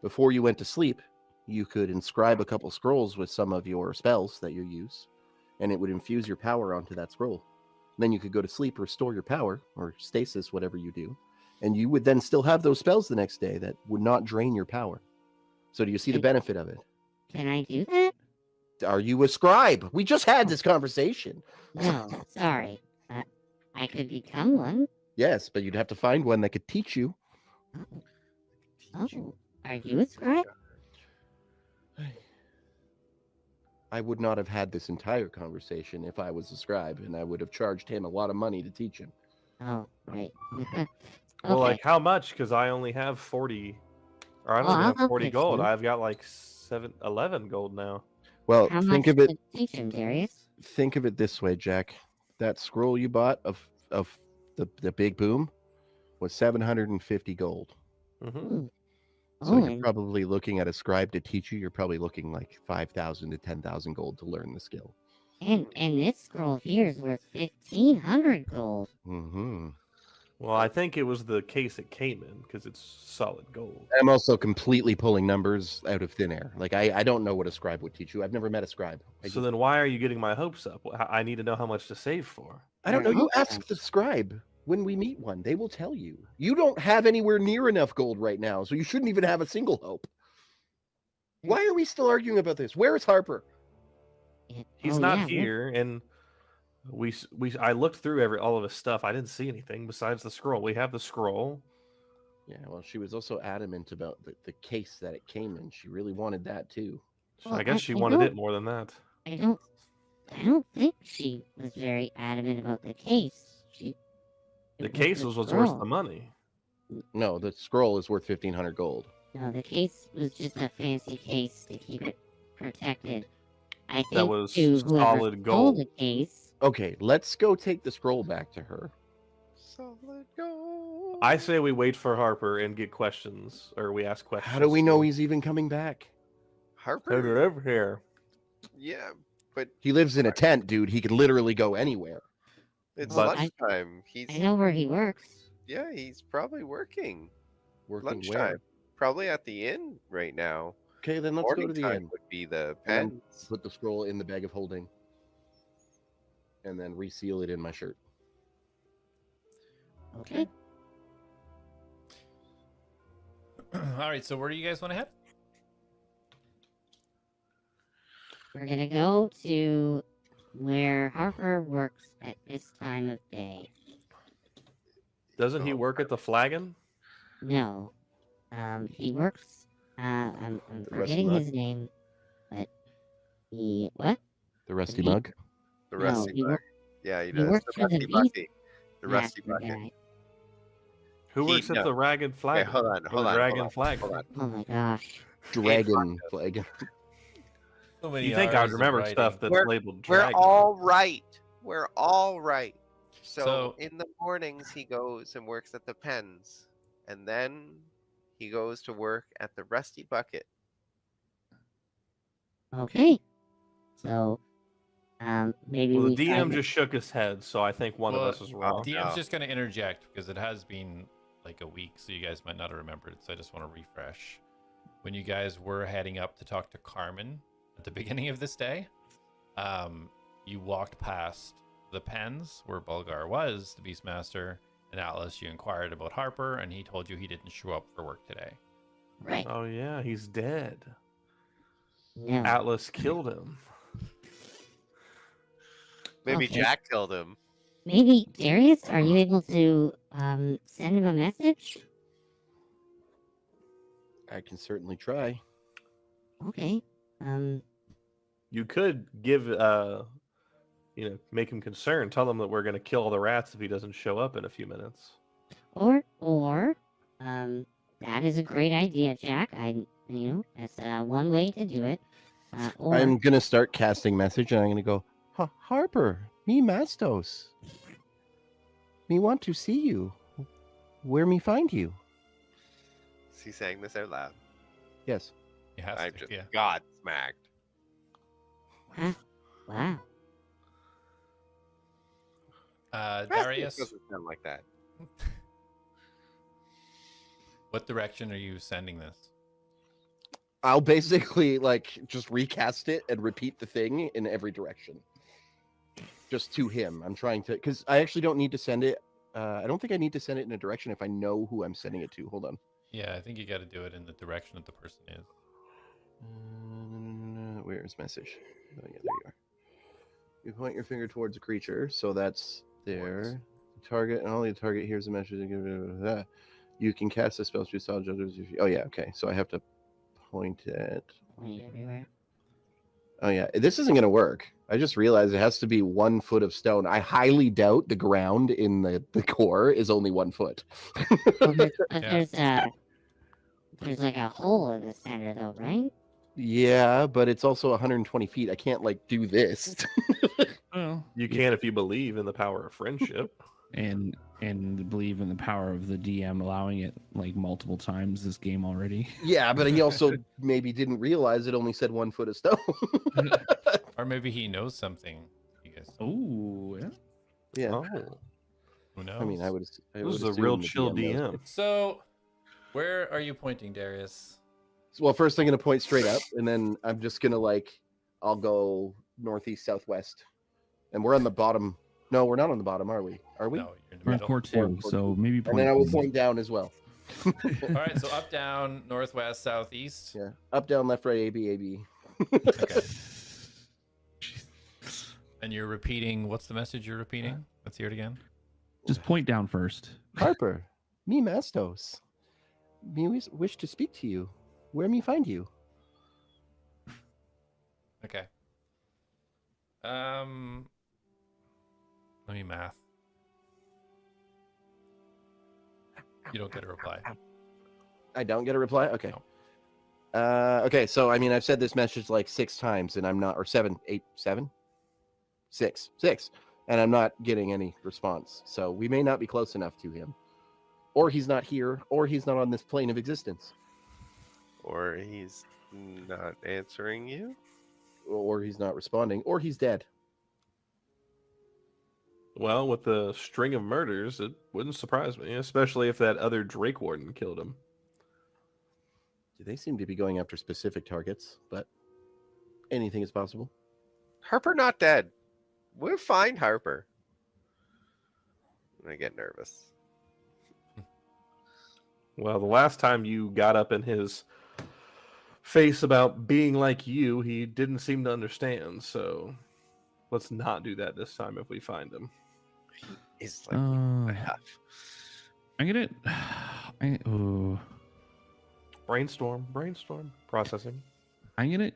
before you went to sleep, you could inscribe a couple scrolls with some of your spells that you use, and it would infuse your power onto that scroll. Then you could go to sleep, restore your power, or stasis, whatever you do, and you would then still have those spells the next day that would not drain your power. So do you see the And- benefit of it? Can I do that? Are you a scribe? We just had this conversation. No, sorry. I could become one. Yes, but you'd have to find one that could teach you. Oh, are you a scribe? I would not have had this entire conversation if I was a scribe, and I would have charged him a lot of money to teach him. Oh, right. Well, Okay. like how much? Because I only have 40, or I don't Well, even I'll have help 40 teach gold. you. I've got like 11 gold now. Well, How think much of it. to teach him, Darius? Think of it this way, Jack. That scroll you bought of the big boom was 750 gold. Hmm. Ooh. So Oh, you're and probably looking at a scribe to teach you. You're probably looking like 5,000 to 10,000 gold to learn the skill. and this scroll here is worth 1,500 gold. Mm-hmm. Well, I think it was the case it came in because it's solid gold. I'm also completely pulling numbers out of thin air. Like I don't know what a scribe would teach you. I've never met a scribe. So then why are you getting my hopes up? I need to know how much to save for. I don't know. You Okay. ask the scribe when we meet one. They will tell you. You don't have anywhere near enough gold right now, so you shouldn't even have a single hope. Why are we still arguing about this? Where is Harper? He's Oh, not yeah, here, and I looked through all of his stuff. I didn't see anything besides the scroll. We have the scroll. Yeah, well, she was also adamant about the case that it came in. She really wanted that too. Well, I guess I- she I wanted don't- it more than that. I don't think she was very adamant about the case. The It case the was what's worth the scroll. money. No, the scroll is worth 1,500 gold. No, the case was just a fancy case to keep it protected. I think That was to whoever solid stole gold. the case. Okay, let's go take the scroll back to her. Solid gold. I say we wait for Harper and get questions, or we ask questions. How do we know to- he's even coming back? Harper. They're over here? Yeah, but He lives in a tent, dude. He could literally go anywhere. it's Well, lunchtime. He's I know where he works. yeah, he's probably working. Working Lunchtime. where? Probably at the inn right now. Okay, then let's go Morning to the time inn. would be the And pen. put the scroll in the bag of holding, and then reseal it in my shirt. Okay. All right, so where do you guys want to head? We're gonna go to where Harper works at this time of day. Doesn't he work at the Flagon? No. He works. I'm The rusty forgetting mug? his name, but he what? The rusty he- mug. The No, rusty he bucket. works. Yeah, he he does. works The for the rusty beast bucket. The rusty Master bucket. guy. Who He- works at no. the Ragged Okay, Flag? hold on, or hold the on, Dragon hold on, Flag? hold on. Oh my gosh. Dragon flag. So many You think I'd R's of remember writing. stuff that's We're- labeled We're Dragon? all right. We're all right. So So- in the mornings, he goes and works at the pens, and then he goes to work at the rusty bucket. Okay. So, maybe Well, we the try DM to- just shook his head, so I think one of Well, us is wrong. DM's no. just going to interject because it has been like a week, so you guys might not have remembered it. So I just want to refresh. When you guys were heading up to talk to Carmen at the beginning of this day, you walked past the pens where Bulgar was, the Beastmaster, and Atlas. You inquired about Harper, and he told you he didn't show up for work today. Right. Oh yeah, he's dead. No. Atlas killed him. Maybe Okay. Jack killed him. Maybe Darius, are you able to send him a message? I can certainly try. Okay. You could give, make him concerned. Tell him that we're gonna kill all the rats if he doesn't show up in a few minutes. Or that is a great idea, Jack. That's one way to do it. Or I'm gonna start casting message, and I'm gonna go, Harper, me Mastos. Me want to see you. Where me find you? Is he saying this out loud? Yes. He has I to, just yeah. got smacked. wow. Darius, doesn't sound like that. what direction are you sending this? I'll basically just recast it and repeat the thing in every direction. Just to him. I'm trying to, because I actually don't need to send it. I don't think I need to send it in a direction if I know who I'm sending it to. Hold on. Yeah, I think you got to do it in the direction that the person is. Where's message? Oh, yeah, there you are. You point your finger towards a creature, so that's there. Target, and only the target hears a message. You can cast a spell through solid judges. Oh, yeah, okay. So I have to point at. Point everywhere. Oh, yeah. This isn't going to work. I just realized it has to be 1 foot of stone. I highly doubt the ground in the core is only 1 foot. Well, there's like a hole in the center, though, right? Yeah, but it's also 120 feet. I can't do this. Well, You can if you believe in the power of friendship. and believe in the power of the DM allowing it multiple times this game already. Yeah, but he also maybe didn't realize it only said 1 foot of stone. Or maybe he knows something. You guys, Oh, yeah. Yeah. Oh, who knows? I mean, I would. this is a real chill DM. So, where are you pointing, Darius? Well, first I'm going to point straight up, and then I'm just going to I'll go northeast, southwest, and we're on the bottom. No, we're not on the bottom, are we? Are we? No, you're in the Or middle. core two, so maybe And then I will from- point down as well. All right, so up, down, northwest, southeast. Yeah, up, down, left, right, A, B, A, B. Okay. And you're repeating. What's the message you're repeating? Let's hear it again. Just point down first. Harper, me Mastos. Me wish to speak to you. Where me find you? Okay. Let me math. You don't get a reply. I don't get a reply? Okay. No. Okay, so I mean, I've said this message 6 times, and I'm not, or 7, 8, 7? 6, and I'm not getting any response. So we may not be close enough to him. Or he's not here, or he's not on this plane of existence. Or he's not answering you. Or he's not responding, or he's dead. Well, with the string of murders, it wouldn't surprise me, especially if that other Drake Warden killed him. They seem to be going after specific targets, but anything is possible. Harper not dead. We'll find Harper. I get nervous. Well, the last time you got up in his face about being like you, he didn't seem to understand. So let's not do that this time if we find him. He's like Uh, I have. I'm gonna. Ooh. Brainstorm. Processing. I'm gonna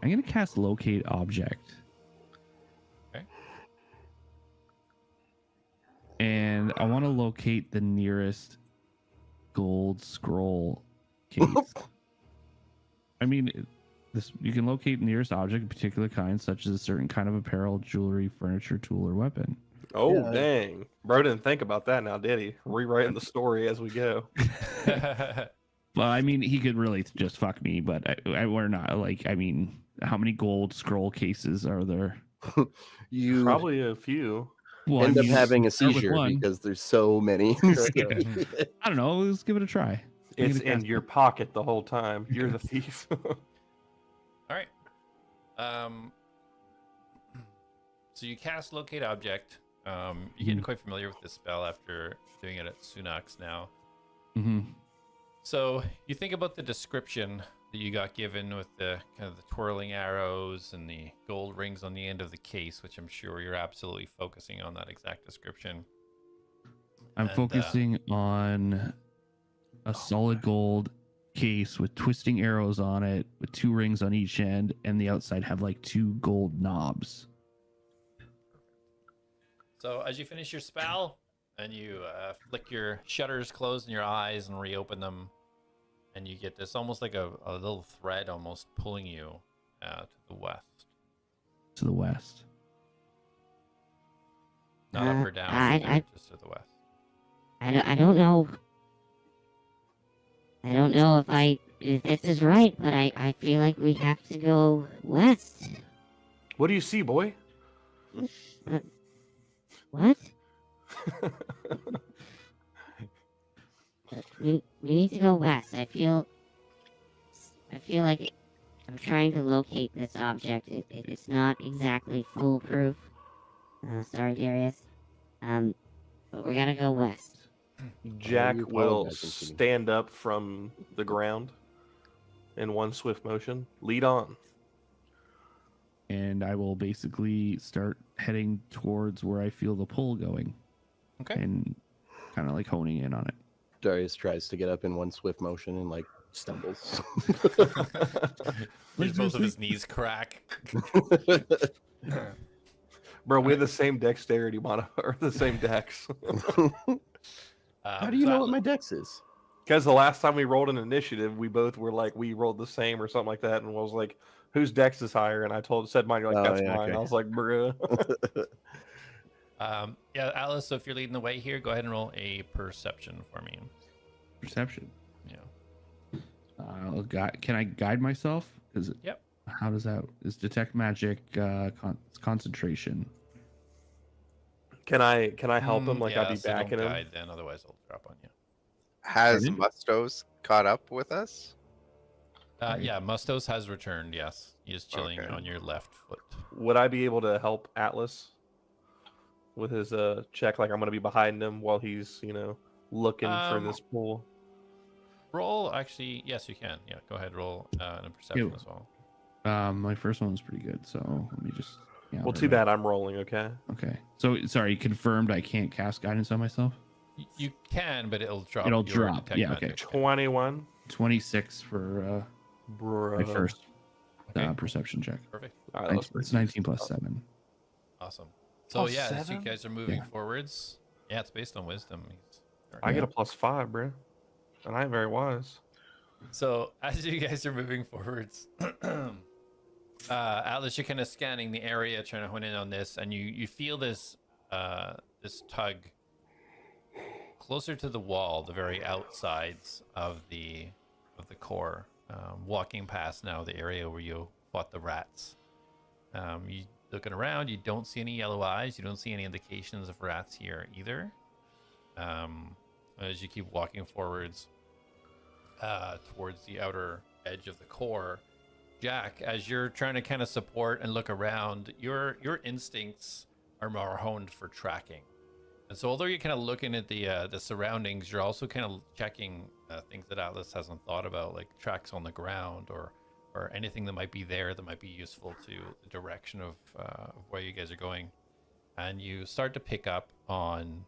I'm gonna cast locate object. Okay. And I want to locate the nearest gold scroll case. I mean, this you can locate the nearest object of particular kind, such as a certain kind of apparel, jewelry, furniture, tool, or weapon. Oh, Yeah. dang. Bro didn't think about that now, did he? Rewriting the story as we go. Well, I mean, he could really just fuck me, but we're not. Like, I mean, how many gold scroll cases are there? You Probably a few. Well, end I up mean, having a start with seizure one. because there's so many. Yeah. I don't know. Let's give it a try. I'm It's gonna in cast your it. pocket the whole time. You're the thief. All right. So you cast locate object. You're getting quite familiar with this spell after doing it at Sunax now. Mhm. So you think about the description that you got given with the kind of the twirling arrows and the gold rings on the end of the case, which I'm sure you're absolutely focusing on that exact description. I'm And, focusing on a solid gold case with twisting arrows on it, with 2 rings on each end, and the outside have like 2 gold knobs. So as you finish your spell and you flick your shutters closed in your eyes and reopen them, and you get this almost like a little thread almost pulling you to the west. To the west. Not up or down, I just to the west. I don't know. I don't know if this is right, but I feel like we have to go west. What do you see, boy? What? We need to go west. I feel like I'm trying to locate this object. It's not exactly foolproof. Sorry, Darius. But we gotta go west. Jack you will apologizing to me? stand up from the ground in one swift motion. Lead on. And I will basically start heading towards where I feel the pull going. Okay. And kind of like honing in on it. Darius tries to get up in one swift motion and like stumbles. Both of his knees crack. Bro, we have the same dexterity or the same dex. How do you know what my dex is? Because the last time we rolled an initiative, we both were like, we rolled the same or something like that, and was like, whose dex is higher? And I said mine. You're like, Oh, that's yeah, mine. okay. I was like, bruh. Yeah, Alice, so if you're leading the way here, go ahead and roll a perception for me. Perception. Yeah. Can I guide myself? Yep. How does that? Is detect magic concentration? Can I help him? Like, I'd be so backing don't him. guide then, otherwise I'll drop on you. Has Pardon? Mastos caught up with us? Yeah, Mastos has returned, yes. He is chilling Okay. on your left foot. Would I be able to help Atlas with his check? Like, I'm going to be behind him while he's, looking for this pool. Roll, actually, yes, you can. Yeah, go ahead, roll a perception Yeah. as well. My first one was pretty good, so let me just. Yeah, Well, too bad I'm rolling, okay? Okay. So sorry, confirmed. I can't cast guidance on myself. You can, but it'll drop. It'll your drop, detect yeah, okay. magic. 21. 26 for Bro. my first Okay. perception check. Perfect. All right, that was It's pretty 19 plus 7. Awesome. So Plus yeah, as you 7? guys are moving Yeah. forwards, yeah, it's based on wisdom. I get a +5, bro. And I am very wise. So as you guys are moving forwards, Atlas, you're kind of scanning the area, trying to hone in on this, and you feel this this tug closer to the wall, the very outsides of the core, walking past now the area where you fought the rats. You looking around, you don't see any yellow eyes, you don't see any indications of rats here either. As you keep walking forwards towards the outer edge of the core, Jak, as you're trying to kind of support and look around, your instincts are more honed for tracking. And so although you're kind of looking at the surroundings, you're also kind of checking things that Atlas hasn't thought about, like tracks on the ground or anything that might be there that might be useful to the direction of where you guys are going. And you start to pick up on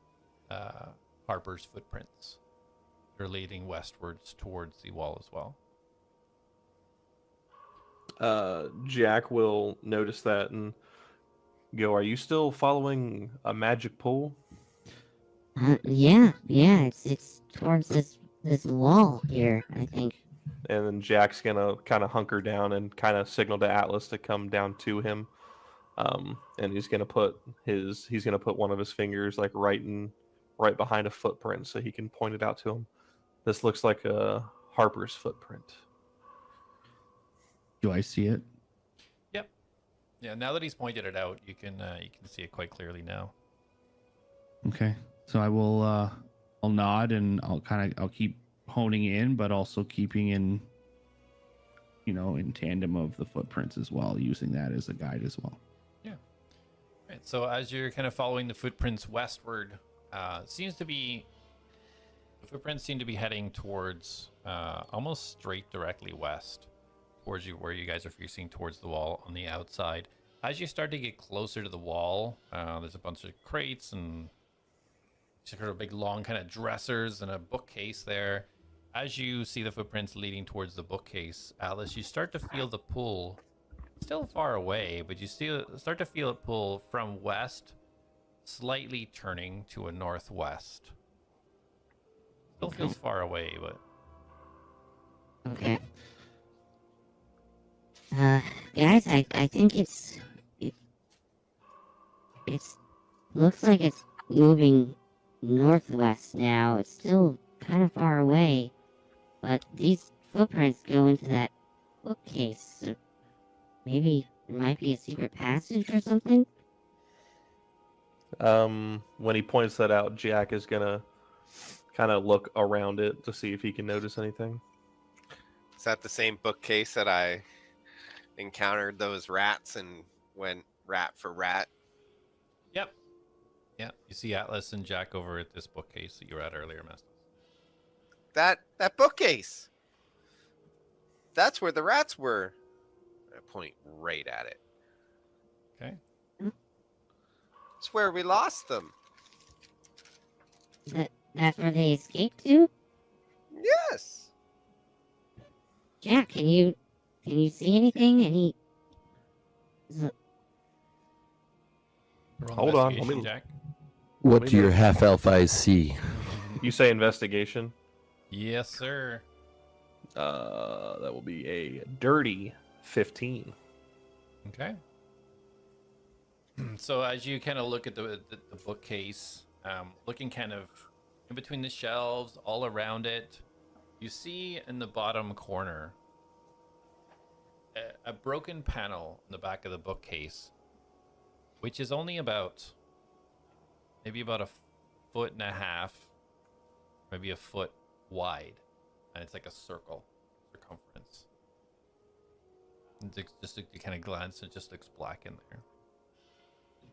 Harper's footprints. They're leading westwards towards the wall as well. Jack will notice that and go, "Are you still following a magic pool?" Yeah, it's towards this wall here, I think. And then Jack's gonna kind of hunker down and kind of signal to Atlas to come down to him. And he's gonna put one of his fingers like right behind a footprint so he can point it out to him. This looks like a Harper's footprint. Do I see it? Yep. Yeah. Now that he's pointed it out, you can see it quite clearly now. Okay. So I will I'll nod and I'll keep honing in, but also keeping in in tandem of the footprints as well, using that as a guide as well. Yeah. Right. So as you're kind of following the footprints westward, the footprints seem to be heading towards almost straight directly west towards where you guys are facing towards the wall on the outside. As you start to get closer to the wall, there's a bunch of crates and sort of big long kind of dressers and a bookcase there. As you see the footprints leading towards the bookcase, Atlas, you start to feel the pull, still far away, but you start to feel it pull from west, slightly turning to a northwest. Still feels far away, but... Okay. Guys, I think it looks like it's moving northwest now. It's still kind of far away, but these footprints go into that bookcase. So maybe there might be a secret passage or something? When he points that out, Jack is gonna kind of look around it to see if he can notice anything. Is that the same bookcase that I encountered those rats and went rat for rat? Yep. Yeah, you see Atlas and Jack over at this bookcase that you were at earlier, Mastos. That bookcase. That's where the rats were. I point right at it. Okay. It's where we lost them. That's where they escaped to? Yes. Jack, can you see anything? Any? Roll Hold on, investigation, let me- Jack. What me do your look. half-elf eyes see? You say investigation? Yes, sir. That will be a dirty 15. Okay. So as you kind of look at the bookcase, looking kind of in between the shelves, all around it, you see in the bottom corner a broken panel in the back of the bookcase, which is only maybe about a foot and a half, maybe a foot wide, and it's like a circle circumference. And just you kind of glance, it just looks black in there.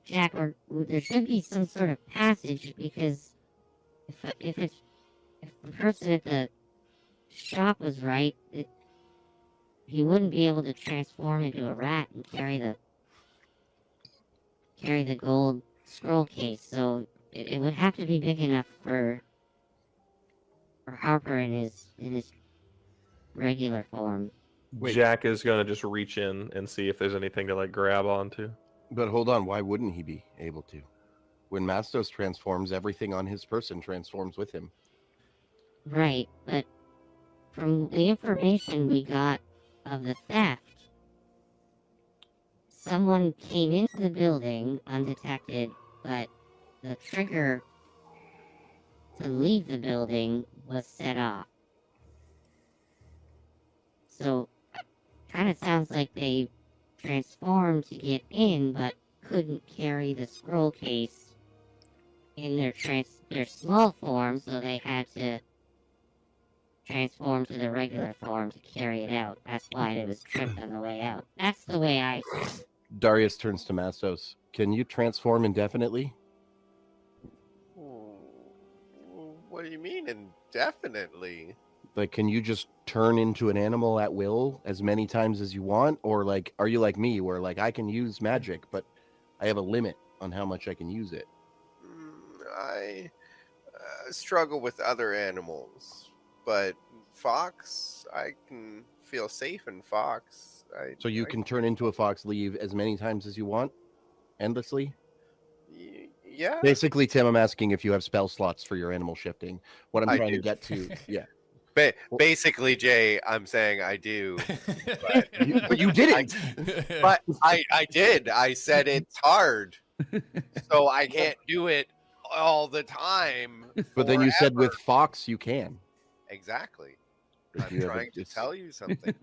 Jack, there should be some sort of passage, because if the person at the shop was right, he wouldn't be able to transform into a rat and carry the gold scroll case. So it would have to be big enough for Harper in his regular form. Wait. Jack is gonna just reach in and see if there's anything to like grab onto. But hold on, why wouldn't he be able to? When Mastos transforms, everything on his person transforms with him. Right, but from the information we got of the theft, someone came into the building undetected, but the trigger to leave the building was set off. So, kind of sounds like they transformed to get in, but couldn't carry the scroll case in their small form, so they had to transform to the regular form to carry it out. That's why it was tripped on the way out. That's the way I see it. Darius turns to Mastos. Can you transform indefinitely? What do you mean indefinitely? Like, can you just turn into an animal at will as many times as you want? Or, like, are you like me, where, like, I can use magic, but I have a limit on how much I can use it? struggle with other animals, but fox, I can feel safe in fox. So you can turn into a fox, leave as many times as you want, endlessly. Yeah. Basically, Tim, I'm asking if you have spell slots for your animal shifting. What I'm I trying to do. get to, yeah. Basically, Jay, I'm saying I do. But you didn't. But I did. I said it's hard, so I can't do it all the time. But then you said with forever. fox you can. Exactly. If I'm you have trying to it's- tell you something.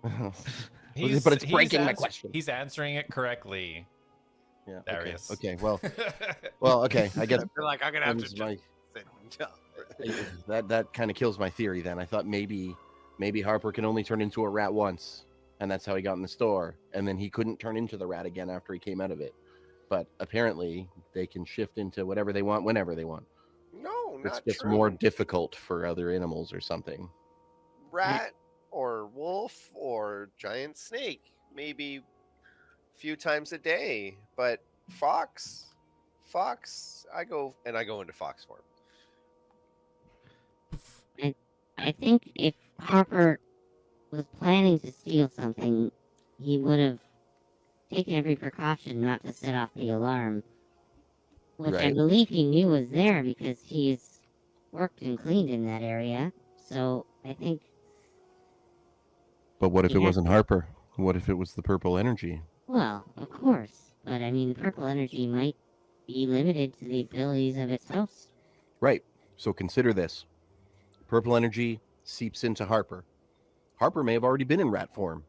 But it's breaking my question. He's answering it correctly, Yeah. Darius. Okay. Well. Okay. I guess I feel like I'm gonna have to that's just my- sit down. that kind of kills my theory. Then I thought maybe Harper can only turn into a rat once, and that's how he got in the store. And then he couldn't turn into the rat again after he came out of it. But apparently they can shift into whatever they want whenever they want. No, It's not just true. more difficult for other animals or something. Rat or wolf or giant snake, maybe a few times a day. But fox, I go into fox form. I think if Harper was planning to steal something, he would have taken every precaution not to set off the alarm. Which I Right. believe he knew was there because he's worked and cleaned in that area. So I think, But what if it Yeah. wasn't Harper? What if it was the purple energy? well, of course. But I mean, purple energy might be limited to the abilities of its host. Right. So consider this. Purple energy seeps into Harper. Harper may have already been in rat form.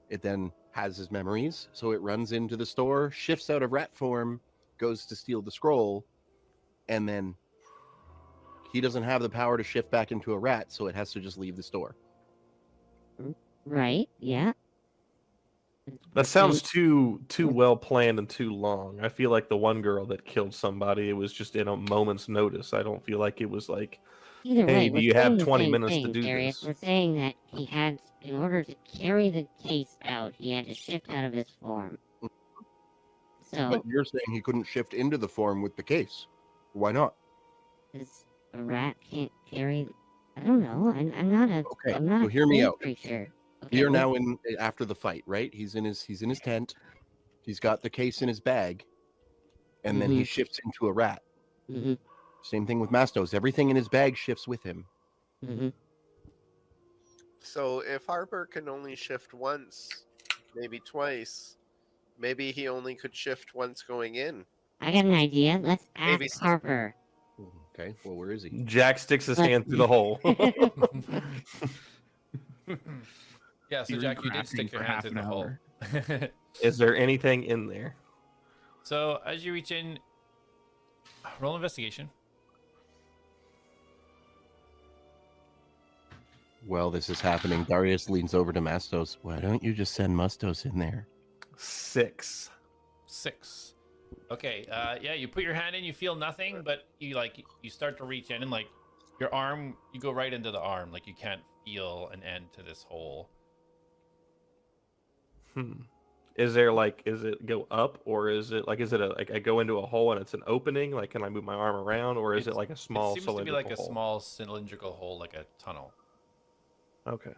It then has his memories, so it runs into the store, shifts out of rat form, goes to steal the scroll, and then he doesn't have the power to shift back into a rat, so it has to just leave the store. Right? Yeah. That sounds too well planned and too long. I feel like the one girl that killed somebody, it was just in a moment's notice. I don't feel like it was like, Either Hey, way, do we're you have saying the 20 same minutes to thing, do Darius. this? We're saying that he had, in order to carry the case out, he had to shift out of his form. So, But you're saying he couldn't shift into the form with the case. Why not? because a rat can't carry. I don't know. I'm not a. Okay, I'm not so a hear me cave out. creature. We are what- now in after the fight, right? He's in his tent. He's got the case in his bag, and then he shifts into a rat. Mhm. Same thing with Mastos. Everything in his bag shifts with him. Mhm. So if Harper can only shift once, maybe twice, maybe he only could shift once going in. I got an idea. Let's ask Maybe- Harper. Okay, well, where is he? Jack sticks his Let- hand through the hole. Yeah, so You were Jack, you did crafting stick your for hand half in an the hole. hour. Is there anything in there? So as you reach in, roll investigation. Well, this is happening. Darius leans over to Mastos. Why don't you just send Mastos in there? 6. 6. Okay, yeah, you put your hand in, you feel nothing, but you start to reach in and like your arm, you go right into the arm, like you can't feel an end to this hole. Is there is it go up, or is it like I go into a hole and it's an opening? Like, can I move my arm around, or is it like a small It seems to be cylindrical like a hole? small cylindrical hole, like a tunnel. Okay.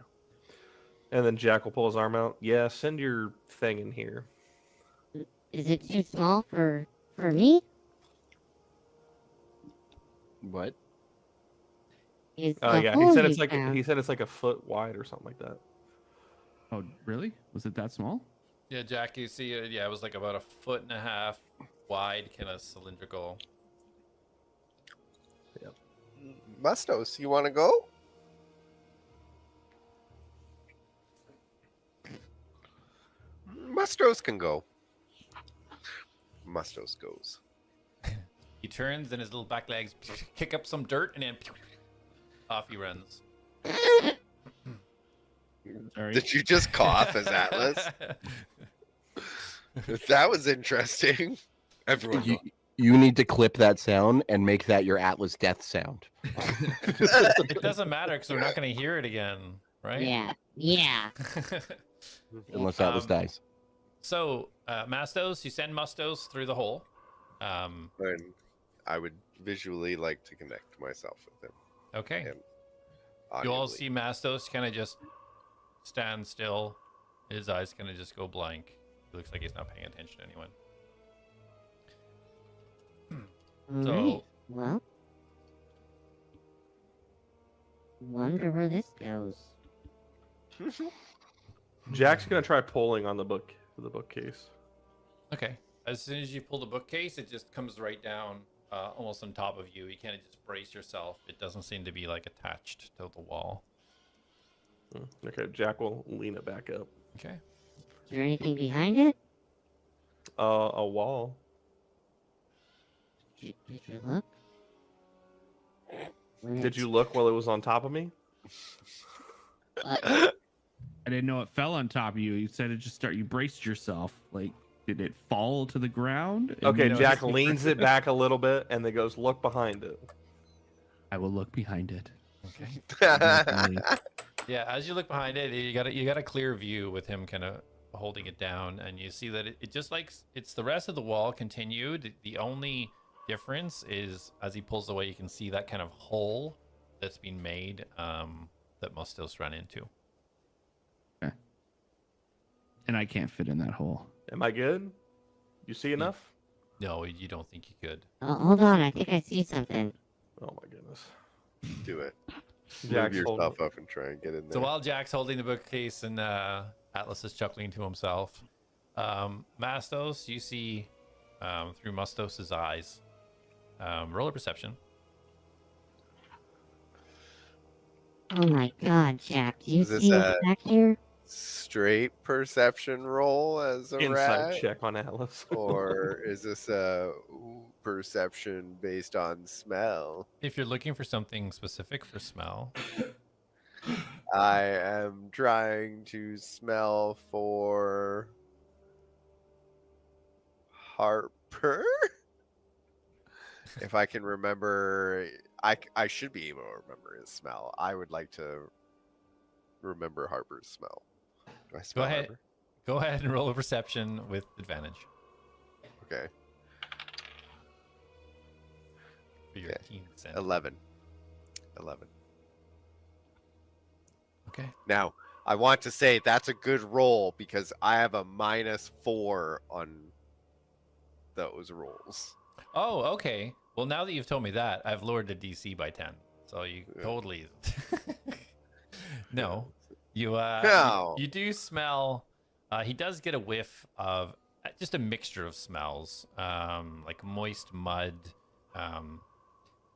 And then Jack will pull his arm out. Yeah, send your thing in here. Is it too small for me? What? Is Oh the yeah, hole he said you it's like found- he said it's like a foot wide or something like that. Oh, really? Was it that small? Yeah, Jack, you see, yeah, it was like about 1.5 feet wide, kind of cylindrical. Mastos, you want to go? Mastos can go. Mastos goes. He turns and his little back legs kick up some dirt and then off he runs. Sorry. Did you just cough as Atlas? That was interesting. Everyone go. You need to clip that sound and make that your Atlas death sound. It doesn't matter because we're not going to hear it again, right? Yeah. Yeah. Unless Atlas dies. So, Mastos, you send Mastos through the hole. And I would visually like to connect myself with him. Okay. And You all audibly. see Mastos kind of just stand still. His eyes kind of just go blank. He looks like he's not paying attention to anyone. So- Alright, well. Wonder where this goes. Jack's gonna try pulling on the bookcase. Okay. As soon as you pull the bookcase, it just comes right down, almost on top of you. You kind of just brace yourself. It doesn't seem to be like attached to the wall. Okay, Jack will lean it back up. Okay. Is there anything behind it? A wall. Did you look? Did you look while it was on top of me? What? I didn't know it fell on top of you. You said it just start. You braced yourself. Like, did it fall to the ground? And Okay, you Jack noticed- leans it back a little bit and then goes, look behind it. I will look behind it. Yeah, as you look behind it, you got a clear view with him kind of holding it down, and you see that it just like it's the rest of the wall continued. The only difference is as he pulls away, you can see that kind of hole that's been made that Mastos ran into. And I can't fit in that hole. Am I good? You see enough? No, you don't think you could. Oh, hold on, I think I see something. Oh my goodness. Do it. Jack's Move holding yourself up and try and get in there. So while Jack's holding the bookcase and Atlas is chuckling to himself, Mastos, you see through Mastos's eyes. Roll a perception. Oh my god, Jack, do you Is this see what's back here? Straight perception roll as a insight rat, check on Atlas. or is this a perception based on smell? If you're looking for something specific for smell, I am trying to smell for Harper. If I can remember, I should be able to remember his smell. I would like to remember Harper's smell. Do I smell ahead. Harper? go ahead and roll a perception with advantage Okay, for your Okay. keen scent. 11. Okay. Now, I want to say that's a good roll because I have a -4 on those rolls. Oh, okay. Well, now that you've told me that, I've lowered the DC by 10. So you Yeah. totally No. You No. you do smell he does get a whiff of just a mixture of smells. Like moist mud,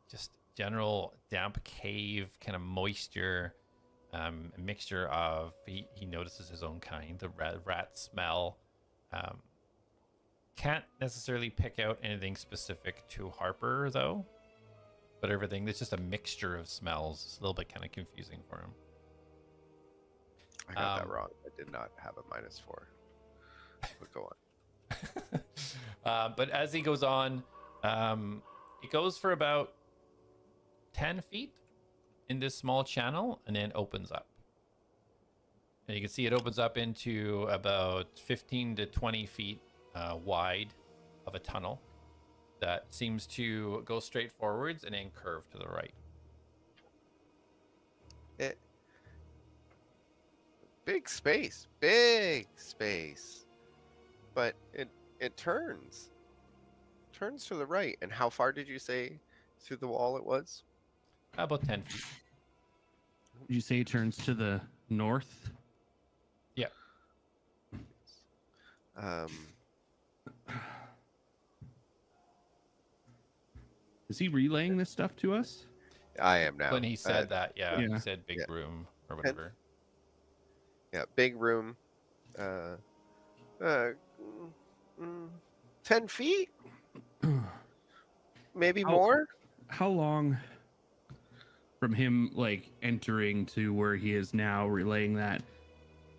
just general damp cave kind of moisture, a mixture of he notices his own kind, the rat smell. Can't necessarily pick out anything specific to Harper though, but everything, it's just a mixture of smells. It's a little bit kind of confusing for him. I got that Um, wrong. I did not have a -4. But go on. But as he goes on, it goes for about 10 feet in this small channel and then opens up. And you can see it opens up into about 15 to 20 feet wide of a tunnel that seems to go straight forwards and then curve to the right. Big space, but it turns to the right. And how far did you say through the wall it was? About 10 feet. Did you say it turns to the north? Is he relaying this stuff to us? I am now. When he said that, Yeah. he said big Yeah. room or whatever. Yeah, big room. 10 feet, maybe How- more. How long from him like entering to where he is now relaying that?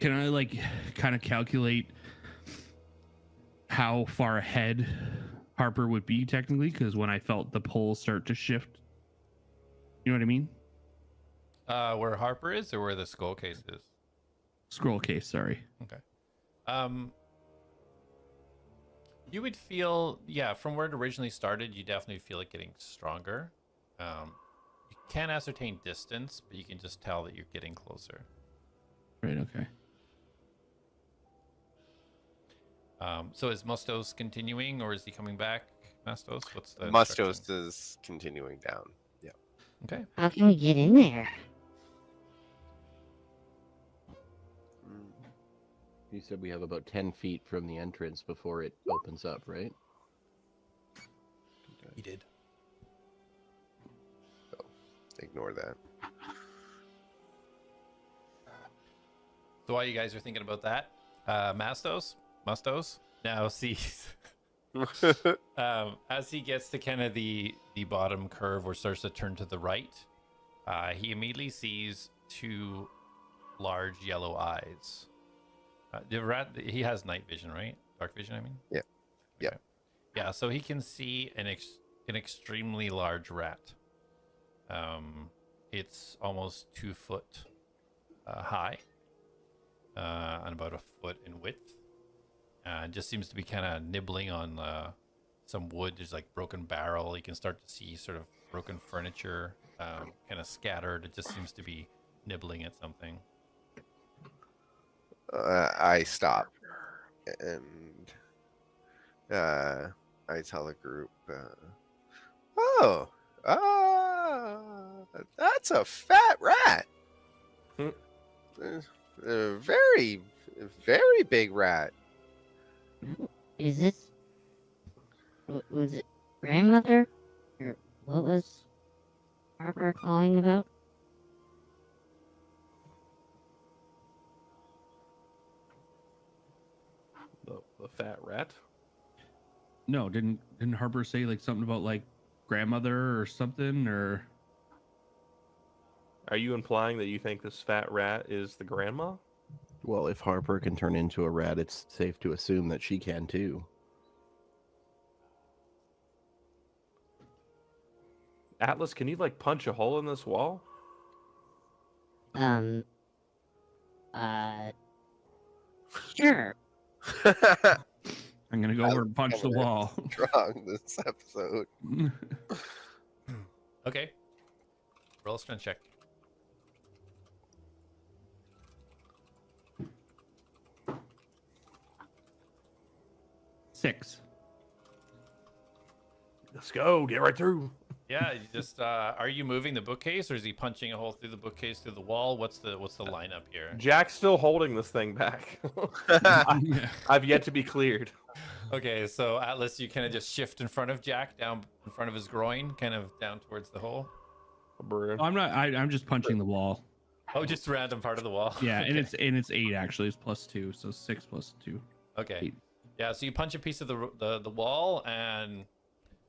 Can I like kind of calculate how far ahead Harper would be technically? Because when I felt the pole start to shift, you know what I mean? Where Harper is or where the skull case is? You would feel, yeah, from where it originally started, you definitely feel it getting stronger. You can't ascertain distance, but you can just tell that you're getting closer. Right. Okay. So is Mastos continuing, or is he coming back? Mastos, what's the Mastos instruction? is continuing down. Yeah. Okay. How can we get in there? You said we have about 10 feet from the entrance before it opens up, right? He did. Ignore that. So while you guys are thinking about that, Mastos now sees as he gets to kind of the bottom curve or starts to turn to the right, he immediately sees two large yellow eyes. The rat, he has night vision, right? Dark vision, I mean. Yeah. Yeah. Okay. Yeah. So he can see an extremely large rat. It's almost 2 foot high, and about a foot in width. It just seems to be kind of nibbling on some wood. There's like broken barrel. You can start to see sort of broken furniture, kind of scattered. It just seems to be nibbling at something. I stop and I tell the group, that's a fat rat. A very, very big rat. Is this... Was it grandmother? Or what was Harper calling about? The fat rat. No, didn't Harper say like something about like grandmother or something, or Are you implying that you think this fat rat is the grandma? Well, if Harper can turn into a rat, it's safe to assume that she can too. Atlas, can you like punch a hole in this wall? Sure. I'm gonna go over and punch the Coming in wall. Strong this episode. Okay. Roll a strength check. Six. Let's go. Get right through. Yeah, you just are you moving the bookcase, or is he punching a hole through the bookcase through the wall? What's the lineup here? Jack's still holding this thing back. Yeah. I've yet to be cleared. Okay, so Atlas, you kind of just shift in front of Jack, down in front of his groin, kind of down towards the hole. I'm not. I'm just punching the wall. Oh, just random part of the wall. Yeah, Okay. and it's 8 actually. It's +2, so 6 + 2. Okay. 8. Yeah, so you punch a piece of the wall, and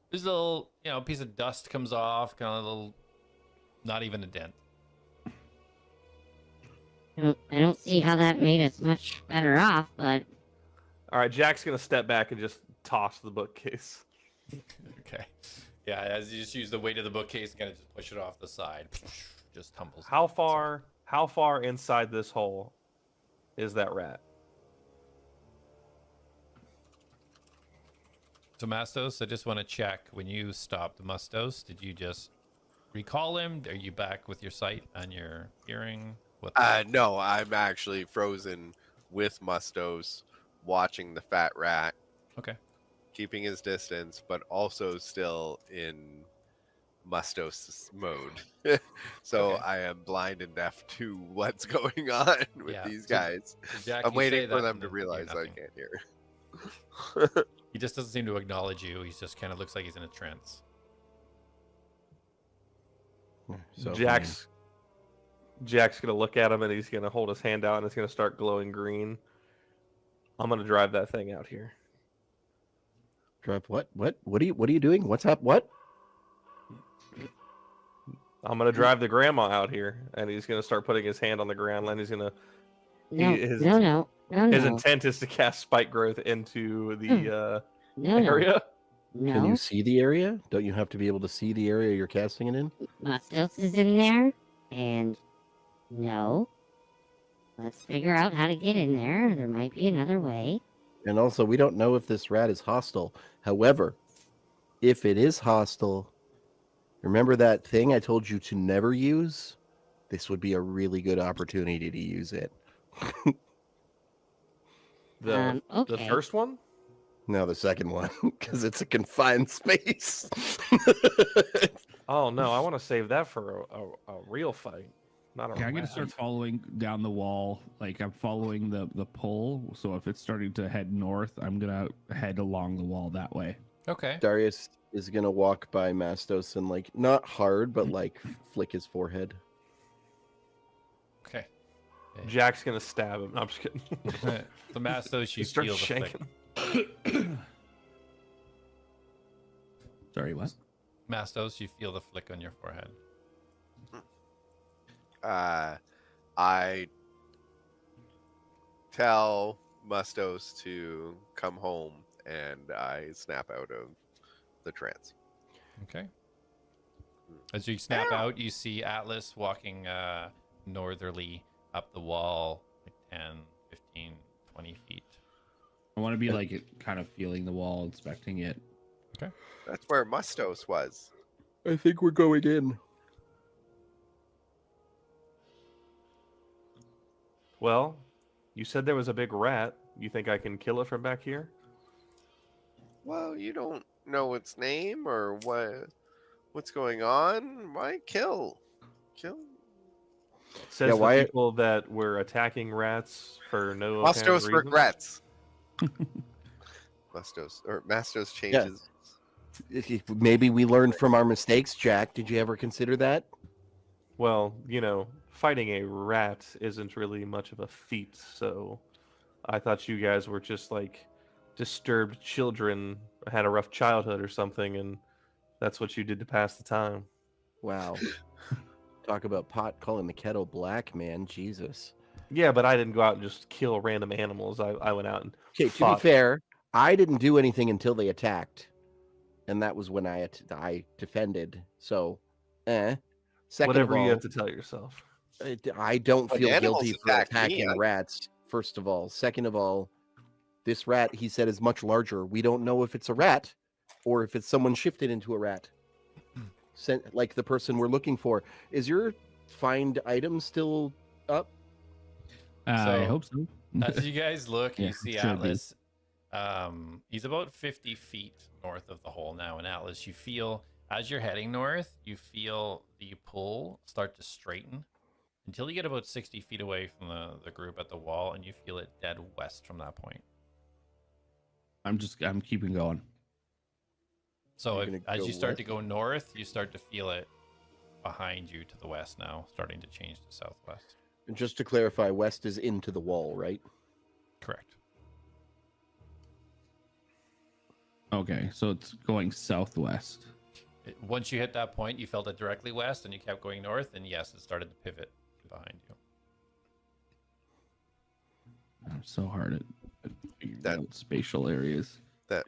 there's a little, piece of dust comes off, kind of a little, not even a dent. I don't see how that made us much better off, but All right, Jack's gonna step back and just toss the bookcase. Okay. Yeah, as you just use the weight of the bookcase, kind of just push it off the side, just tumbles. How far inside this hole is that rat? So Mastos, I just want to check, when you stopped Mastos, did you just recall him? Are you back with your sight and your hearing? What? No, I'm actually frozen with Mastos, watching the fat rat. Okay. Keeping his distance, but also still in Mastos mode. So Okay. I am blind and deaf to what's going on with Yeah, these so- guys. Jack, I'm you waiting say for that them and to then hear realize I nothing. can't hear. He just doesn't seem to acknowledge you. He just kind of looks like he's in a trance. So Jack's gonna look at him and he's gonna hold his hand out and it's gonna start glowing green. I'm gonna drive that thing out here. Drop what? What are you doing? What's up? What? I'm gonna drive the grandma out here, and he's gonna start putting his hand on the ground, and he's gonna. no, his- no. His intent is to cast spike growth into the No. area. Can No. you see the area? Don't you have to be able to see the area you're casting it in? Mastos is in there, and no. Let's figure out how to get in there. There might be another way. And also, we don't know if this rat is hostile. However, if it is hostile, remember that thing I told you to never use? This would be a really good opportunity to use it. The Okay. first one? No, the second one, because it's a confined space. Oh no, I want to save that for a real fight, not a. Okay, I'm gonna rat. start following down the wall. Like I'm following the pole. So if it's starting to head north, I'm gonna head along the wall that way. Okay. Darius is gonna walk by Mastos and like not hard, but like flick his forehead. Okay. Jack's gonna stab him. No, I'm just kidding. The Mastos, you Start feel the flick. shaking. Sorry, what? Mastos, you feel the flick on your forehead. I tell Mastos to come home, and I snap out of the trance. Okay. As you snap out, you see Atlas walking northerly up the wall, like 10, 15, 20 feet. I want to be like kind of feeling the wall, inspecting it. That's where Mastos was. I think we're going in. Well, you said there was a big rat. You think I can kill it from back here? Well, you don't know its name or what's going on. Why kill? Kill. Says Yeah, the why- people that were attacking rats for no apparent Mastos reason. regrets. Mastos changes. Maybe we learned from our mistakes, Jack. Did you ever consider that? Well, you know, fighting a rat isn't really much of a feat, so I thought you guys were just like disturbed children, had a rough childhood or something, and that's what you did to pass the time. Wow. Talk about pot calling the kettle black, man. Jesus. Yeah, but I didn't go out and just kill random animals. I went out and Okay, to be fought. fair, I didn't do anything until they attacked, and that was when I defended. So, Second whatever of all, you have to tell yourself. I don't But feel animals guilty for attacked me, attacking rats. First of all, second of all, this rat he said is much larger. We don't know if it's a rat or if it's someone shifted into a rat. Like the person we're looking for. Is your find item still up? I So- hope so. As you guys look, Yeah, you see should be. Atlas. He's about 50 feet north of the hole now. And Atlas, you feel, as you're heading north, you feel the pull start to straighten until you get about 60 feet away from the group at the wall, and you feel it dead west from that point. I'm keeping going. So You're gonna as go you start to west? go north, you start to feel it behind you to the west now, starting to change to southwest. And just to clarify, west is into the wall, right? Correct. Okay, so it's going southwest. Once you hit that point, you felt it directly west, and you kept going north, and yes, it started to pivot behind you. I'm so hard at figuring That- out spatial areas.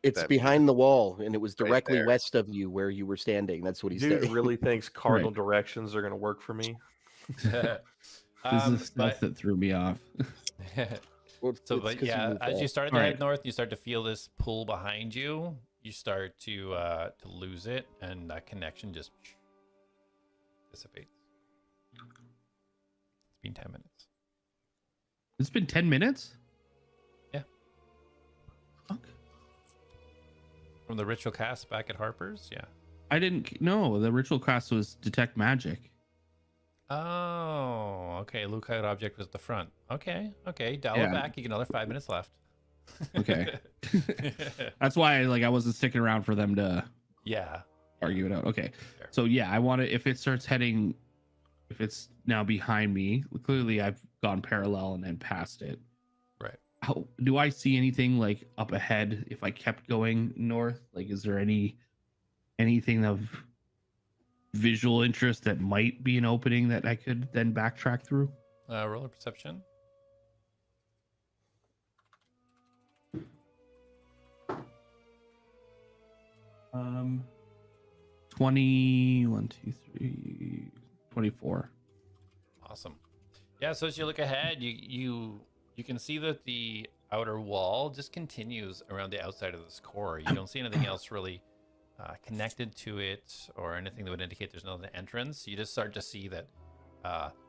It's That- behind the wall, and it was Right directly there. west of you where you were standing. That's what he Dude said. really thinks cardinal directions are going to work for me. This is the stuff that threw me off. Well, So, it's but 'cause yeah, moved as you fast. started to All head right. north, you start to feel this pull behind you. You start to lose it, and that connection just dissipates. It's been 10 minutes. It's been 10 minutes? Yeah. Fuck. From the ritual cast back at Harper's, yeah. I didn't know the ritual class was detect magic. Oh, okay. Lookout object was the front. Okay, dial Yeah. it back. You get another 5 minutes left. Okay. That's why I wasn't sticking around for them to Yeah. argue it out. Okay. Fair. So yeah, I want to, if it starts heading, if it's now behind me, clearly I've gone parallel and then past it. Right. How do I see anything like up ahead if I kept going north? Like, is there anything of visual interest that might be an opening that I could then backtrack through? Roll a perception. Um, 21, 2, 3, 24. Awesome. Yeah, so as you look ahead, you can see that the outer wall just continues around the outside of this core. You don't see anything else really connected to it or anything that would indicate there's another entrance. You just start to see that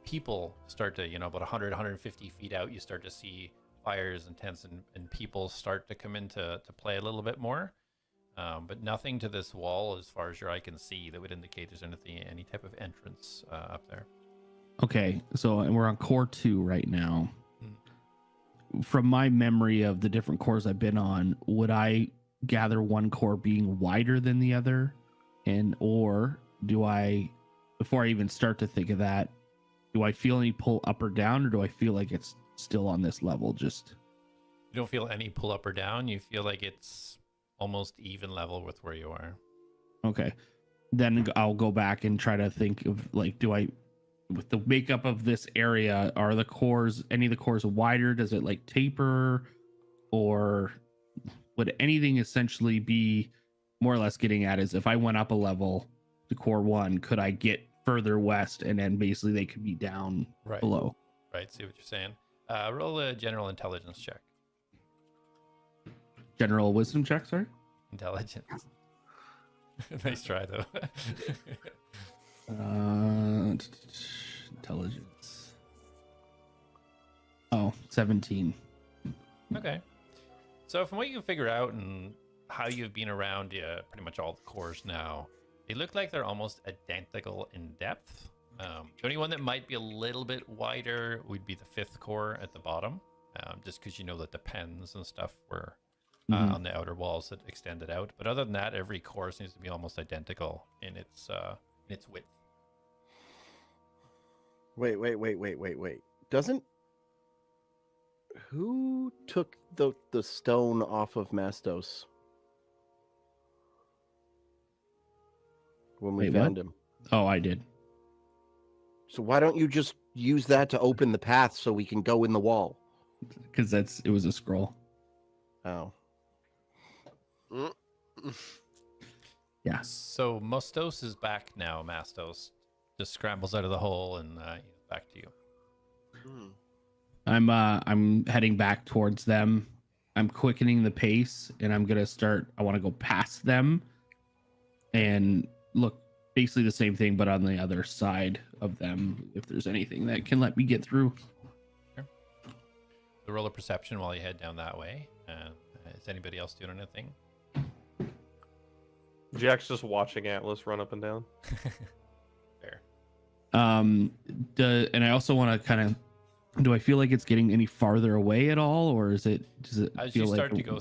people start to, about 100, 150 feet out, you start to see fires and tents and people start to come into play a little bit more. But nothing to this wall as far as your eye can see that would indicate there's any type of entrance up there. Okay, so and we're on core 2 right now. From my memory of the different cores I've been on, would I gather one core being wider than the other? Or do I, before I even start to think of that, do I feel any pull up or down, or do I feel like it's still on this level? Just You don't feel any pull up or down. You feel like it's almost even level with where you are. okay. Then I'll go back and try to think of like, do I, with the makeup of this area, are the cores, any of the cores wider? Does it like taper, or would anything essentially be more or less getting at is if I went up a level to core 1, could I get further west and then basically they could be down Right. below? Right. See what you're saying. Roll a general intelligence check. General wisdom check, sorry? Intelligence. Nice try though. Intelligence. Oh, 17. Okay. So from what you can figure out and how you've been around pretty much all the cores now, they look like they're almost identical in depth. The only one that might be a little bit wider would be the 5th core at the bottom, just because you know that the pens and stuff were on the outer walls that extended out. But other than that, every core seems to be almost identical in its width. Wait. Doesn't who took the stone off of Mastos when we Wait, what? found him? Oh, I did. So why don't you just use that to open the path so we can go in the wall? Because it was a scroll. Oh. Mm. Yeah. So Mastos is back now. Mastos just scrambles out of the hole and back to you. Hmm. I'm heading back towards them. I'm quickening the pace and I want to go past them and look basically the same thing, but on the other side of them, if there's anything that can let me get through. Sure. So roll a perception while you head down that way. Is anybody else doing anything? Jack's just watching Atlas run up and down. Fair. And I also want to kind of, do I feel like it's getting any farther away at all, or does it As feel you like start to go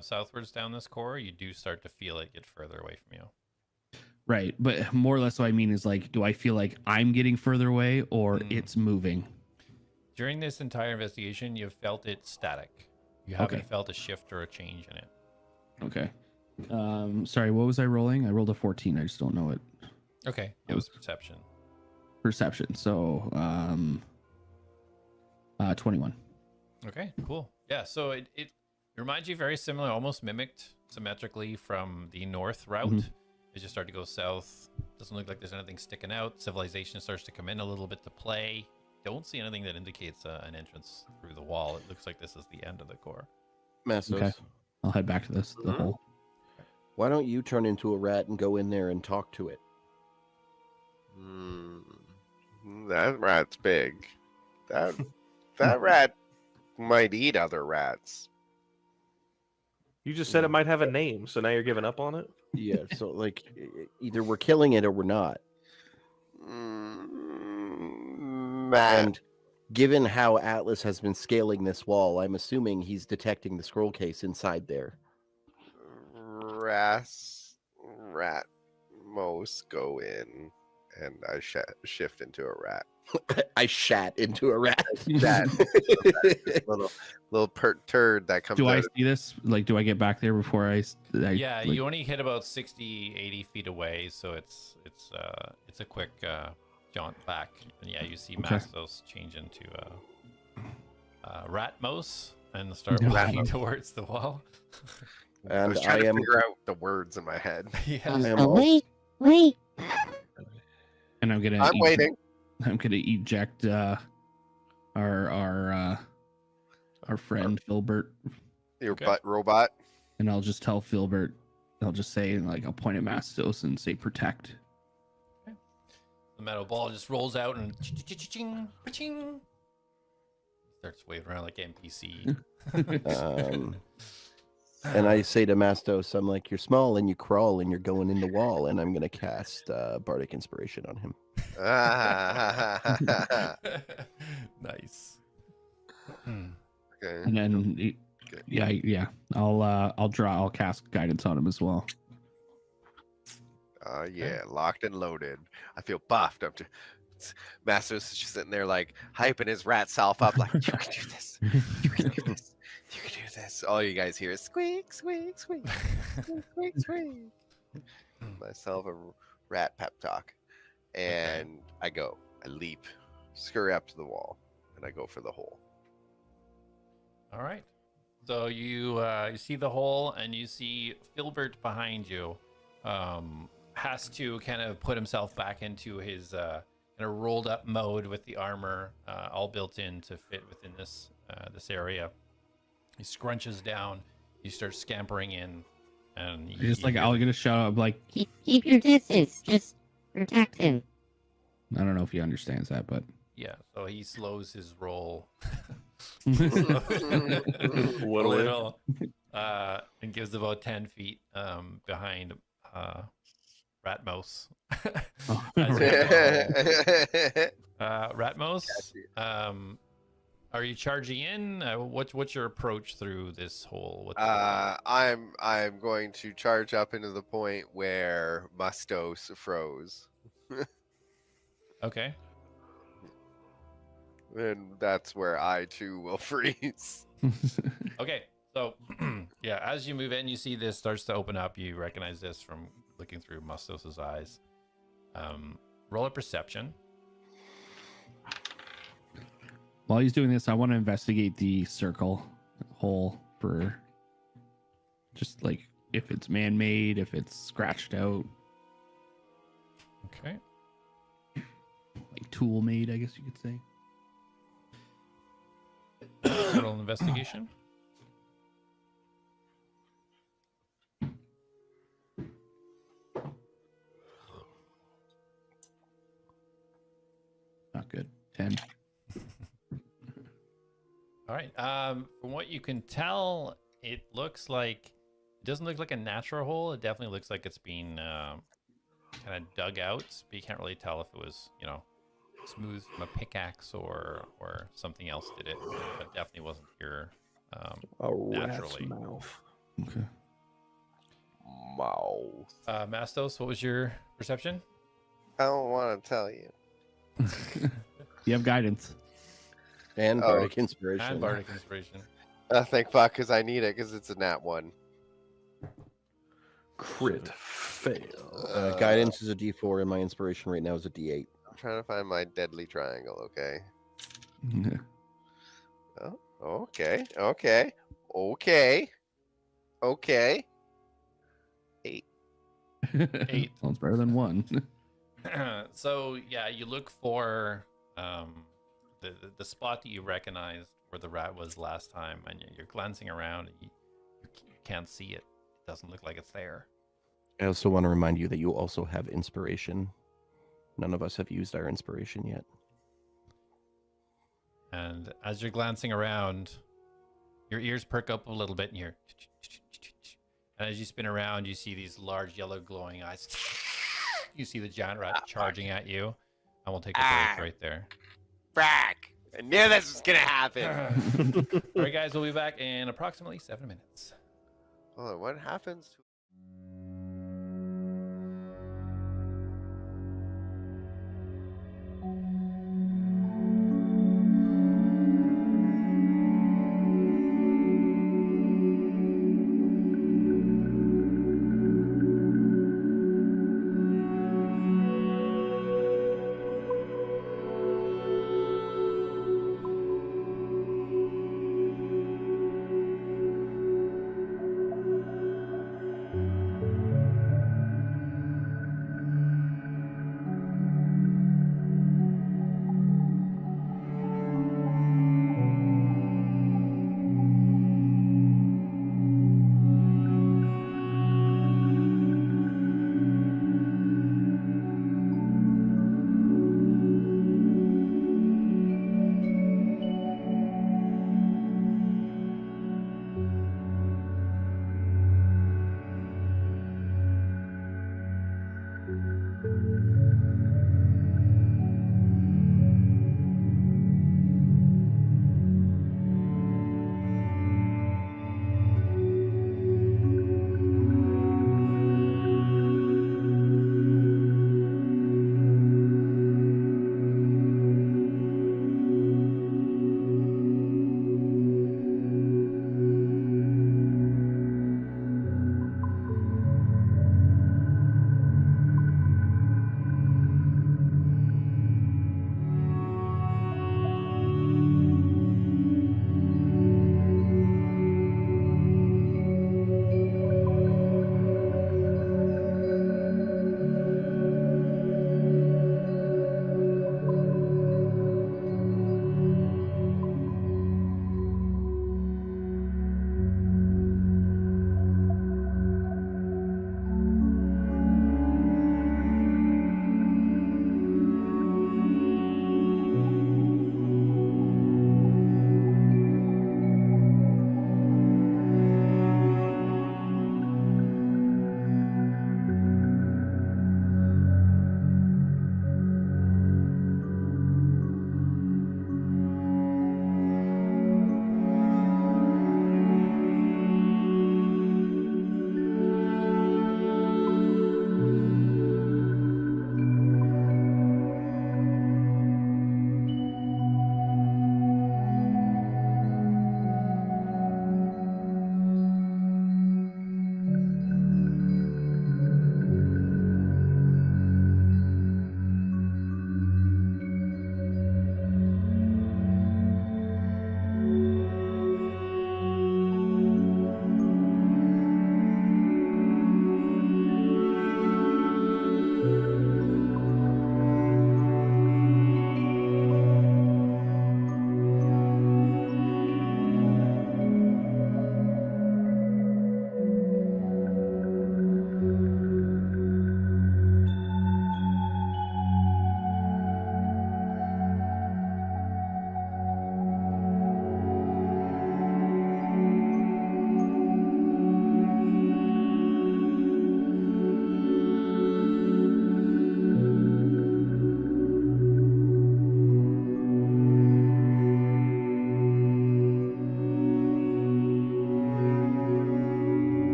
southwards down this core, you do start to feel it get further away from you. right? But more or less, what I mean is like, do I feel like I'm getting further away, or it's moving? During this entire investigation, you've felt it static. You haven't Okay. felt a shift or a change in it. Okay. Sorry, what was I rolling? I rolled a 14. I just don't know it. Okay, it was perception. Perception. So 21. Okay, cool. Yeah, so it reminds you very similar, almost mimicked symmetrically from the north route. As you start to go south, doesn't look like there's anything sticking out. Civilization starts to come in a little bit to play. Don't see anything that indicates an entrance through the wall. It looks like this is the end of the core. Mastos, Okay. I'll head back to the hole. why don't you turn into a rat and go in there and talk to it? That rat's big. That rat might eat other rats. You just said it might have a name, so now you're giving up on it? Yeah, so like either we're killing it or we're not. And given how Atlas has been scaling this wall, I'm assuming he's detecting the scroll case inside there. Rat most go in, and I shift into a rat. I shat into a rat. That little turd that comes Do I out. see this? Like, do I get back there before Yeah, like, you only hit about 60, 80 feet away, so it's a quick jaunt back. And yeah, you see Okay. Mastos change into rat mouse and start No. walking towards the wall. I And was I trying to am figure out the words in my head. Yeah. I am Oh, also- wait. and I'm gonna I'm waiting. I'm gonna eject our our friend Filbert, Your Okay. butt robot. and I'll just tell Filbert. I'll just say like I'll point at Mastos and say protect. The metal ball just rolls out and starts waving around like NPC. And I say to Mastos, I'm like, you're small and you crawl and you're going in the wall, and I'm gonna cast Bardic Inspiration on him. Nice. Okay. And then yeah, I'll cast guidance on him as well. Yeah, locked and loaded. I feel buffed up to. Mastos is just sitting there like hyping his rat self up, like you can do this, you can do this, you can do this. All you guys hear is squeak, squeak, squeak, squeak, squeak, squeak. Myself a rat pep talk, and I leap, scurry up to the wall, and I go for the hole. All right. So you see the hole, and you see Filbert behind you. Has to kind of put himself back into his kind of rolled up mode with the armor all built in to fit within this area. He scrunches down. He starts scampering in, and I'll get a shout out like, Keep your distance. Just protect him. I don't know if he understands that, but yeah. So he slows his roll a What a way. little, and gives about 10 feet behind Ratmos. Ratmos, are you charging in? What's your approach through this hole? I'm going to charge up into the point where Mastos froze, Okay. and that's where I too will freeze. Okay. So yeah, as you move in, you see this starts to open up. You recognize this from looking through Mastos's eyes. Roll a perception. while he's doing this, I want to investigate the circle hole for just like if it's man-made, if it's scratched out, Okay. like tool-made, I guess you could say. Roll an investigation. Not good. 10. All right. From what you can tell, it doesn't look like a natural hole. It definitely looks like it's been kind of dug out, but you can't really tell if it was, smooth from a pickaxe or something else did it. But definitely wasn't here A rat's naturally. mouth. Okay. Mouth. Mastos, what was your perception? I don't want to tell you. You have guidance. And Oh, Bardic Inspiration. And Bardic Inspiration. Thank fuck, because I need it, because it's a nat 1. Crit fail. Guidance is a D4, and my inspiration right now is a D8. I'm trying to find my deadly triangle, okay? Oh, okay. 8. 8. Sounds better than 1. So yeah, you look for the spot that you recognized where the rat was last time, and you're glancing around, and you can't see it. It doesn't look like it's there. I also want to remind you that you also have inspiration. None of us have used our inspiration yet. And as you're glancing around, your ears perk up a little bit, and you're. And as you spin around, you see these large yellow glowing eyes. You see the giant rat charging at you, and we'll take a break right there. Frack! I knew this was gonna happen. All right, guys, we'll be back in approximately 7 minutes. Hold on, what happens to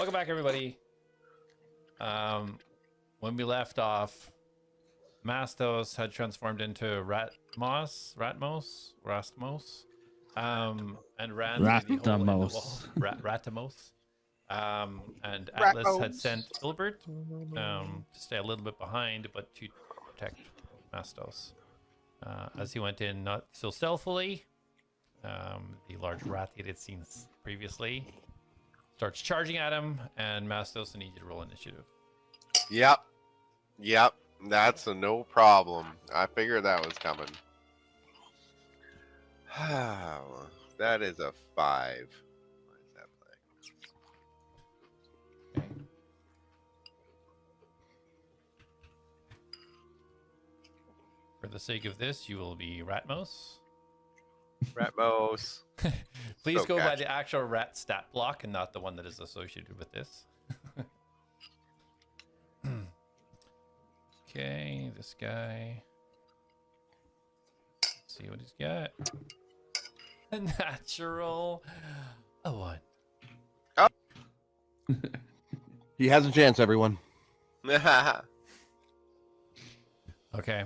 welcome back, everybody. When we left off, Mastos had transformed into Rastmos, and ran through the hole in the wall. Ratamos. And A.T.L.A.S had sent Filbert to stay a little bit behind, but to protect Mastos. As he went in, not so stealthily, the large rat he had seen previously starts charging at him, and Mastos, I need you to roll initiative. Yep. That's a no problem. I figured that was coming. That is a 5. Why is that playing? Okay. For the sake of this, you will be Ratmos. Ratmos. Please So go by catchy. the actual rat stat block and not the one that is associated with this. Okay, this guy. Let's see what he's got. A natural. A 1. He has a chance, everyone. Okay.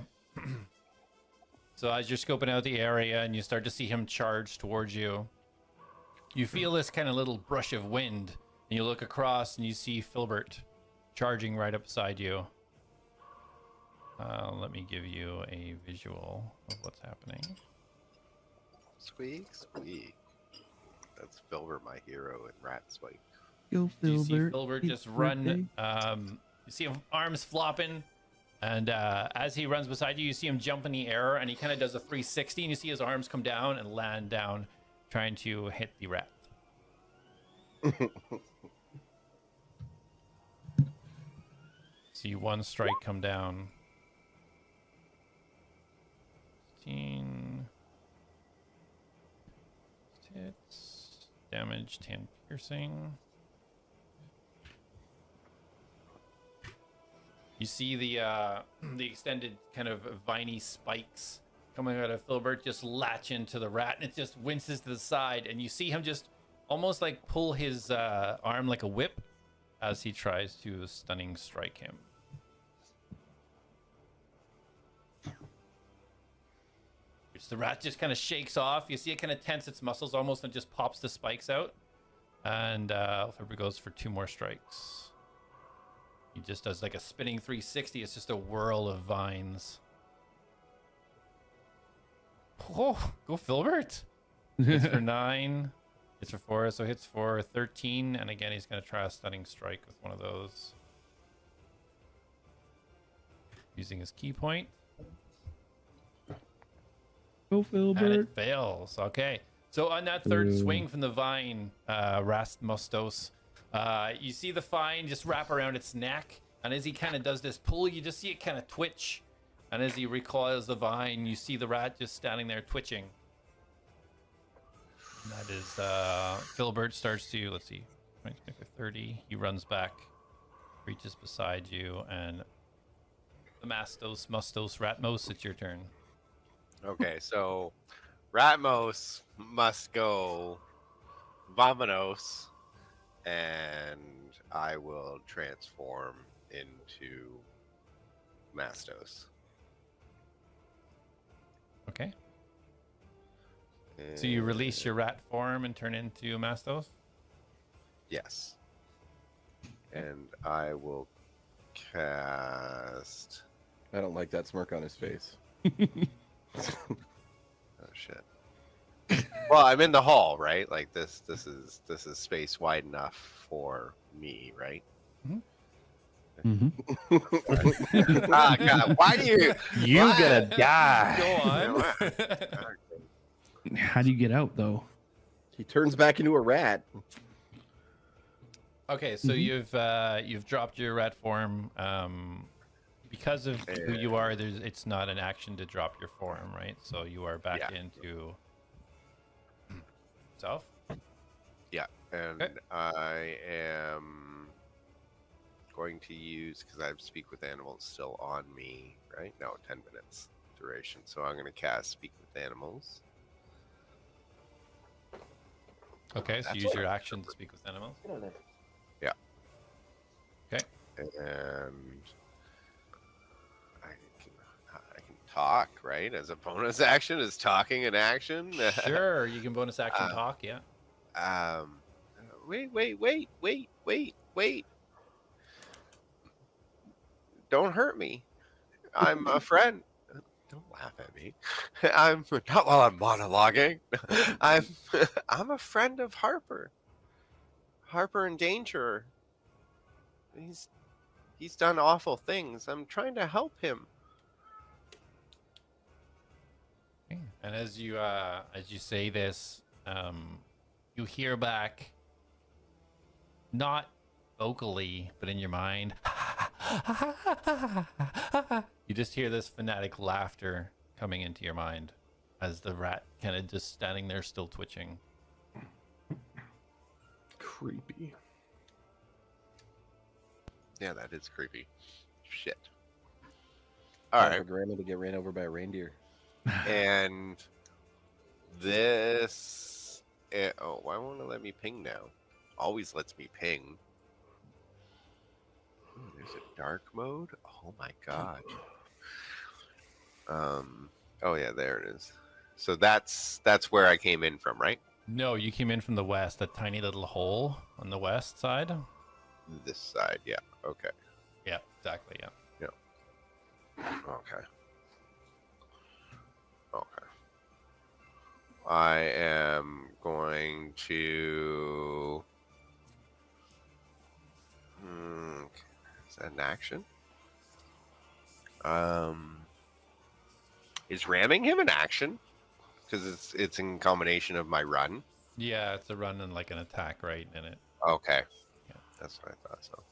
So as you're scoping out the area and you start to see him charge towards you, you feel this kind of little brush of wind, and you look across and you see Filbert charging right up beside you. Let me give you a visual of what's happening. Squeak. That's Filbert, my hero, and Rat Swipe. Go, Do you see Filbert. Filbert It's just run? birthday. You see him arms flopping, and as he runs beside you, you see him jump in the air, and he kind of does a 360, and you see his arms come down and land down, trying to hit the rat. See one strike come down. 15 hits, damage 10 piercing. You see the extended kind of viney spikes coming out of Filbert just latch into the rat, and it just winces to the side, and you see him just almost like pull his arm like a whip as he tries to stunning strike him. Which the rat just kind of shakes off. You see it kind of tense its muscles almost and just pops the spikes out. And Filbert goes for 2 more strikes. He just does like a spinning 360. It's just a whirl of vines. Oh, go Filbert. Hits for 9. Hits for 4, so hits for 13. And again, he's going to try a stunning strike with one of those. Using his key point. Go, And Filbert. it fails. Okay. So on that third Ooh. swing from the vine, Mastos, you see the vine just wrap around its neck. And as he kind of does this pull, you just see it kind of twitch. And as he recoils the vine, you see the rat just standing there twitching. And that is, Filbert starts to, let's see, 30. He runs back, reaches beside you, and the Mastos, Ratmos, it's your turn. Okay, so Ratmos must go Vamonos, and I will transform into Mastos. Okay. So you release your rat form and turn into Mastos? Yes. And I will cast. I don't like that smirk on his face. Oh shit. Well, I'm in the hall, right? Like this is space wide enough for me, right? Mm-hmm. Ah, God, why do you? You Why? gonna die. Go on. How do you get out, though? He turns back into a rat. Okay, so you've dropped your rat form. Because of who you are, it's not an action to drop your form, right? So you are back into self. Yeah, and Okay. I am going to use, because I have Speak with Animals still on me, right? No, 10 minutes duration. So I'm going to cast Speak with Animals. Okay, so use your action to speak with animals. And I can talk, right? As a bonus action, is talking an action? Sure, you can bonus action Uh, talk. Yeah. Wait. Don't hurt me. I'm a friend. Don't laugh at me. I'm not while I'm monologuing. I'm a friend of Harper. Harper in danger. He's done awful things. I'm trying to help him. And as you say this, you hear back, not vocally, but in your mind. You just hear this fanatic laughter coming into your mind as the rat kind of just standing there still twitching. Creepy. Yeah, that is creepy. Shit. All Time right. for Grandma to get ran over by a reindeer. And this. Oh, why won't it let me ping now? Always lets me ping. Ooh, there's a dark mode. Oh my god. Oh yeah, there it is. So that's where I came in from, right? No, you came in from the west, that tiny little hole on the west side. This side, yeah. Okay. Yeah, exactly. Yeah. Okay. I am going to. Is that an action? Is ramming him an action? Because it's in combination of my run. Yeah, it's a run and like an attack, right? In it. Okay. Yeah. That's what I thought so.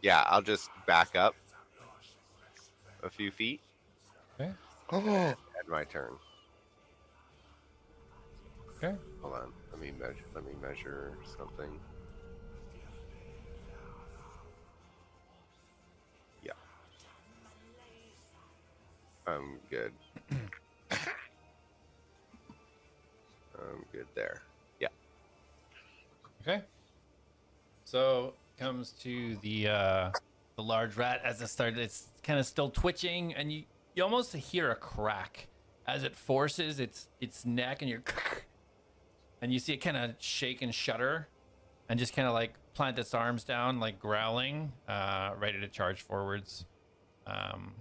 Yeah, I'll just back up a few feet. Okay. End my turn. Okay. Hold on. Let me measure something. Yeah. I'm good. I'm good there. Yeah. Okay. So comes to the large rat as it started. It's kind of still twitching, and you almost hear a crack as it forces its neck, and and you see it kind of shake and shudder, and just kind of like plant its arms down, like growling, ready to charge forwards. And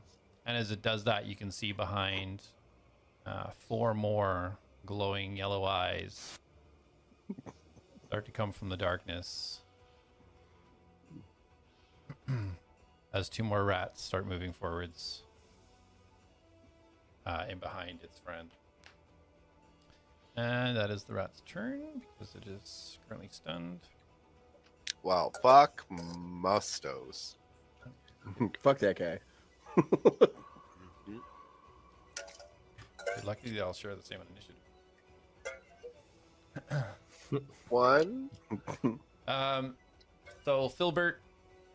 as it does that, you can see behind 4 more glowing yellow eyes start to come from the darkness as 2 more rats start moving forwards in behind its friend. And that is the rat's turn because it is currently stunned. Well, fuck Mastos. Fuck that guy. Luckily, they all share the same initiative. 1. So Filbert,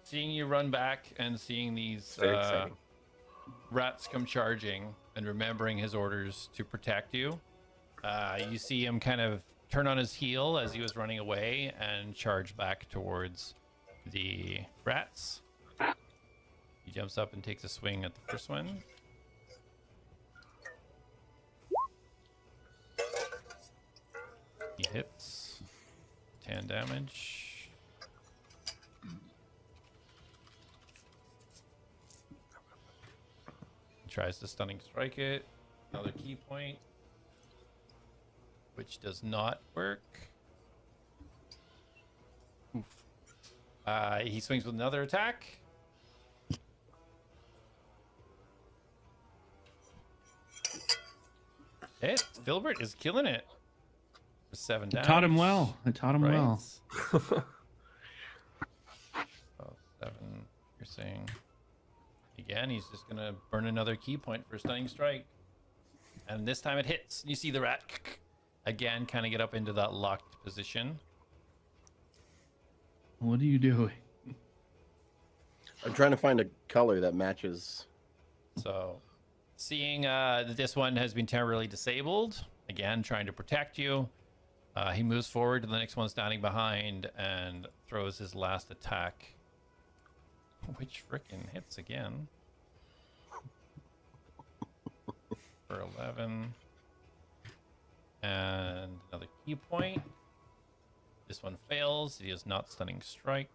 seeing you run back and seeing these Very exciting. rats come charging and remembering his orders to protect you, you see him kind of turn on his heel as he was running away and charge back towards the rats. He jumps up and takes a swing at the first one. He hits 10 damage. He tries to stunning strike it. Another key point, which does not work. Oof. He swings with another attack. Filbert is killing it. For 7 damage. Taught him well. I taught him well. Oh, 7. You're saying again, he's just gonna burn another key point for a stunning strike, and this time it hits. You see the rat again, kind of get up into that locked position. What are you doing? I'm trying to find a color that matches. So, seeing that this one has been temporarily disabled, again trying to protect you, he moves forward to the next one standing behind and throws his last attack which frickin' hits again. For 11. And another key point. This one fails. He is not stunning striked.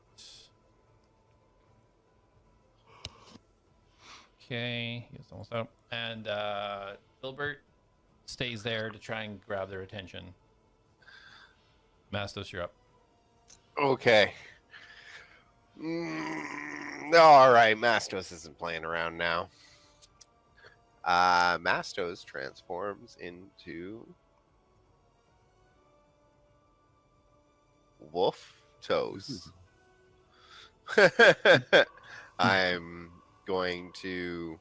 Okay, he was almost out. And Filbert stays there to try and grab their attention. Mastos, you're up. Okay. All right, Mastos isn't playing around now. Mastos transforms into Wolf Toes. I'm going to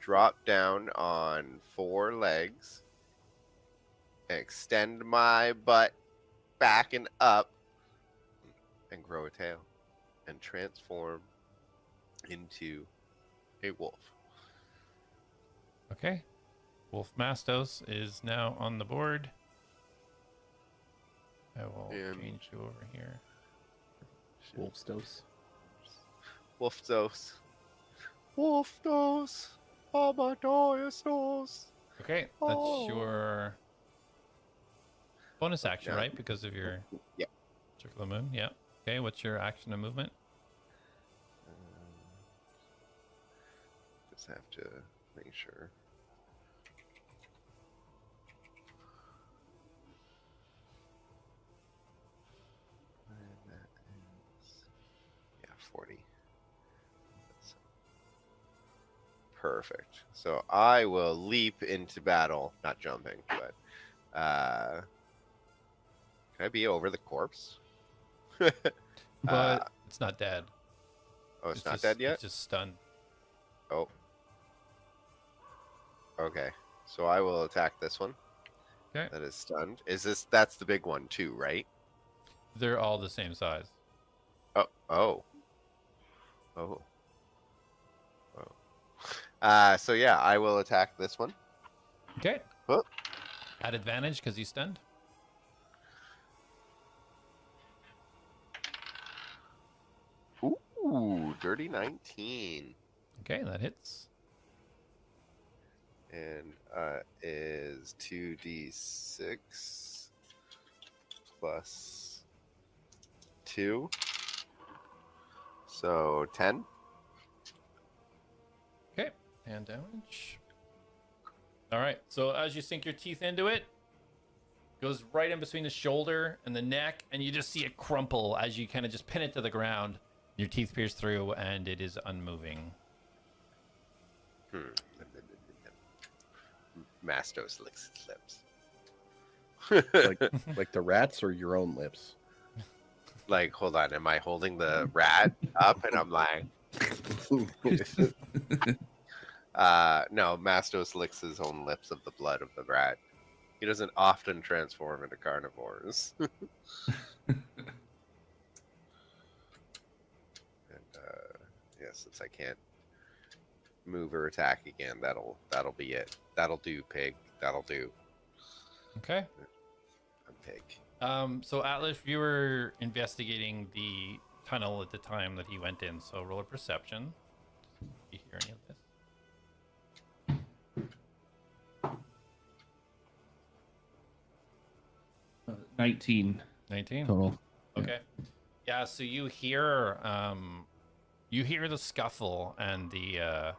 drop down on 4 legs, extend my butt back and up, and grow a tail, and transform into a wolf. Okay. Wolf Mastos is now on the board. I will change you over here. Wolfstos. Wolfstos. Wolfstos. Amadeustos. Okay, that's your bonus action, right? Because of your Circle of the Moon. Yeah. Okay, what's your action and movement? Just have to make sure. And that is 40. That's perfect. So I will leap into battle, not jumping, but can I be over the corpse? But it's not dead. Oh, it's not just, dead yet? It's just stunned. Oh. Okay. So I will attack this one. Okay. That is stunned. That's the big one too, right? They're all the same size. Oh. So yeah, I will attack this one. Okay. Oh. At advantage because he's stunned. Ooh, dirty 19. Okay, that hits. And is 2d6 plus 2. So 10. Okay, and damage. All right, so as you sink your teeth into it, goes right in between the shoulder and the neck, and you just see it crumple as you kind of just pin it to the ground. Your teeth pierce through, and it is unmoving. Mastos licks his lips. like the rats or your own lips? Like, hold on, am I holding the rat up? And I'm like, no, Mastos licks his own lips of the blood of the rat. He doesn't often transform into carnivores. Since I can't move or attack again, that'll be it. That'll do, pig. That'll do. Okay. I'm pig. So Atlas, you were investigating the tunnel at the time that he went in, so roll a perception. Do you hear any of this? 19 19 total. Okay. Yeah, so you hear the scuffle and the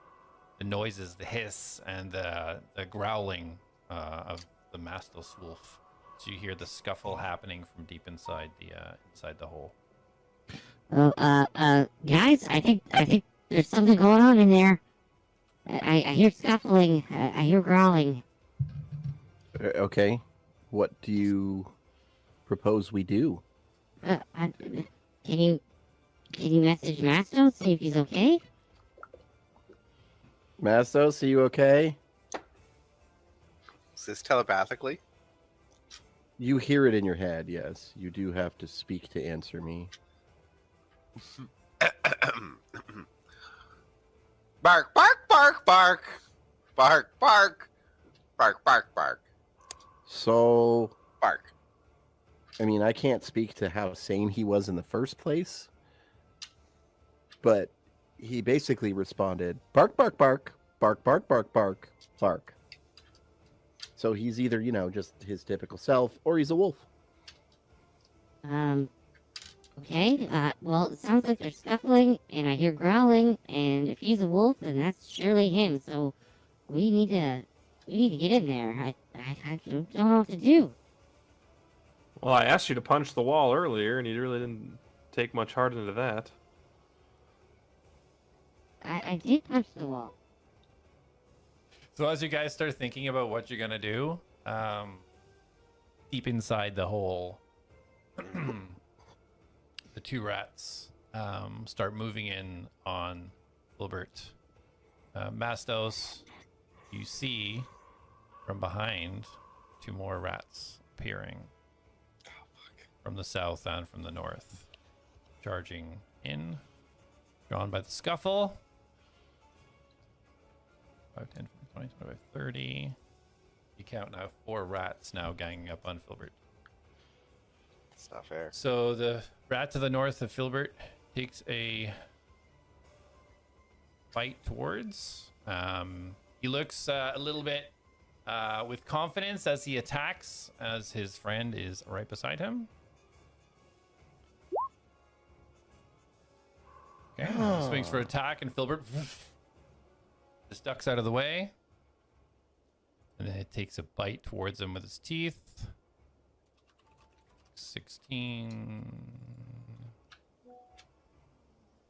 noises, the hiss and the growling of the Mastos wolf. So you hear the scuffle happening from deep inside the hole. Oh, guys, I think there's something going on in there. I hear scuffling. I hear growling. Okay. What do you propose we do? Can you message Mastos, see if he's okay? Mastos, are you okay? Is this telepathically? You hear it in your head, yes. You do have to speak to answer me. Bark, bark, bark, bark. Bark, bark. Bark, bark, bark. So, Bark. I mean, I can't speak to how sane he was in the first place. but he basically responded, bark, bark, bark, bark, bark, bark, bark, bark. So he's either, you know, just his typical self, or he's a wolf. Okay, well, it sounds like they're scuffling, and I hear growling, and if he's a wolf, then that's surely him, so we need to get in there. I don't know what to do. Well, I asked you to punch the wall earlier, and you really didn't take much heart into that. I did punch the wall. So as you guys start thinking about what you're gonna do, deep inside the hole, the two rats start moving in on Filbert. Mastos, you see from behind two more rats appearing from the south and from the north, charging in, drawn by the scuffle. 5, 10, 20, 25, 30. You count now 4 rats now ganging up on Filbert. It's not fair. So the rat to the north of Filbert takes a bite towards. He looks a little bit with confidence as he attacks, as his friend is right beside him. Okay, swings for attack, and Filbert just ducks out of the way. And then it takes a bite towards him with its teeth. 16.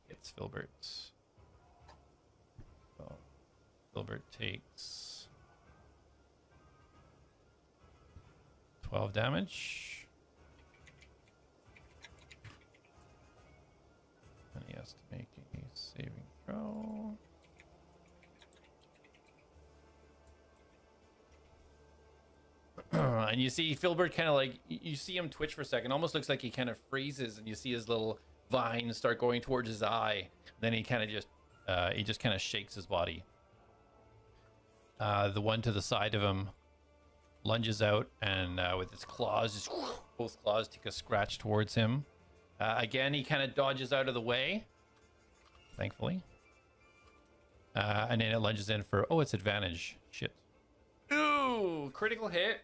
It's Filbert. So Filbert takes 12 damage. And he has to make a saving throw. And you see Filbert kind of like, you see him twitch for a second. Almost looks like he kind of freezes, and you see his little vines start going towards his eye. Then he kind of just kind of shakes his body. The one to the side of him lunges out, and with its claws, just both claws take a scratch towards him. Again, he kind of dodges out of the way, thankfully. And then it lunges in for, it's advantage. Shit. Ooh, critical hit.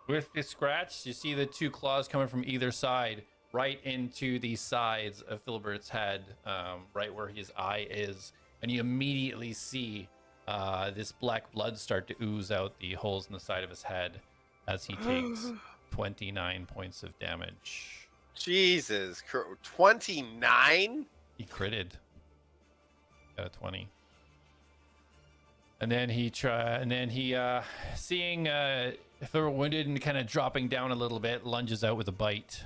With the scratch, you see the 2 claws coming from either side, right into the sides of Filbert's head, right where his eye is. And you immediately see this black blood start to ooze out the holes in the side of his head as he takes 29 points of damage. Jesus, 29? He critted. Got a 20. And then he seeing if they were wounded and kind of dropping down a little bit, lunges out with a bite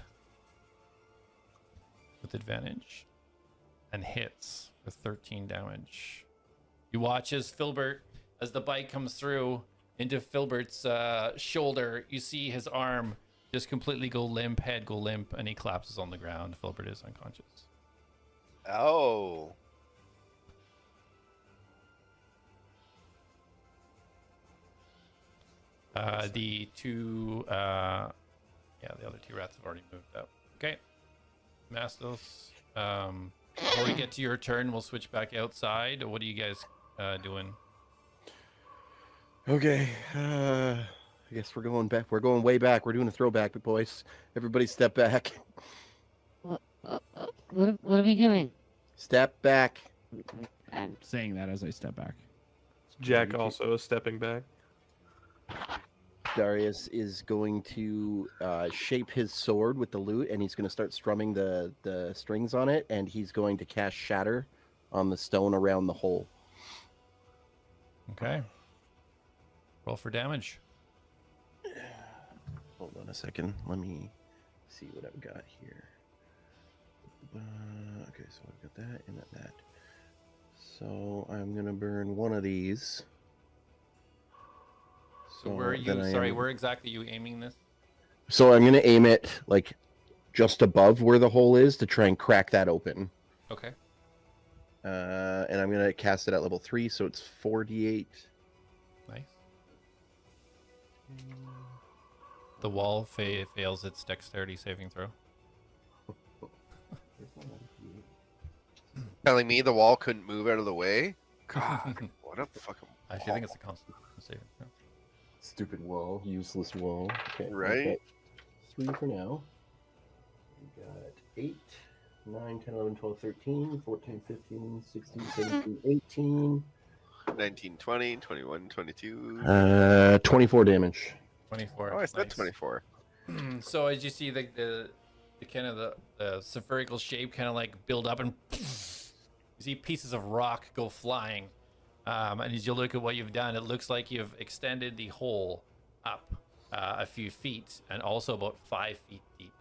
with advantage and hits for 13 damage. You watch as the bite comes through into Filbert's shoulder. You see his arm just completely go limp, head go limp, and he collapses on the ground. Filbert is unconscious. Oh. The other 2 rats have already moved out. Okay. Mastos, before we get to your turn, we'll switch back outside. What are you guys doing? Okay. I guess we're going back. We're going way back. We're doing a throwback, boys. Everybody step back. What are we doing? Step back. I'm saying that as I step back. Jak also is stepping back. Darius is going to shape his sword with the lute, and he's going to start strumming the strings on it, and he's going to cast Shatter on the stone around the hole. Okay. Roll for damage. Hold on a second. Let me see what I've got here. Okay, so I've got that and that. So I'm going to burn one of these. So where are you? Sorry, where exactly are you aiming this? So I'm going to aim it like just above where the hole is to try and crack that open. Okay. And I'm going to cast it at level 3, so it's 4d8. Nice. The wall fails its dexterity saving throw. Telling me the wall couldn't move out of the way? God, what a fucking I actually think it's a constant saving. Yeah. Stupid wall, useless wall. Okay, Right? 3 for now. We got 8, 9, 10, 11, 12, 13, 14, 15, 16, 17, 18. 19, 20, 21, 22. 24 damage. 24. Oh, I said Nice. 24. So as you see the kind of the spherical shape kind of like build up and you see pieces of rock go flying. And as you look at what you've done, it looks like you've extended the hole up a few feet and also about 5 feet deep.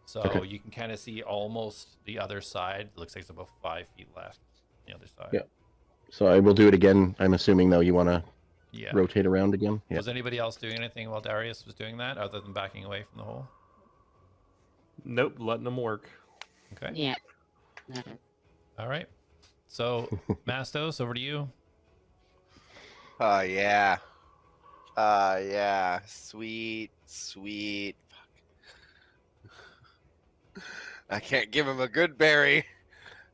So Okay. you can kind of see almost the other side. It looks like it's about 5 feet left on the other side. Yeah. So I will do it again. I'm assuming, though, you want to Yeah. rotate around again? Yeah. Was anybody else doing anything while Darius was doing that other than backing away from the hole? Nope, letting them work. Okay. Yeah. Nothing. All right. So, Mastos, over to you. Yeah. Yeah. Sweet, sweet. Fuck. I can't give him a good berry.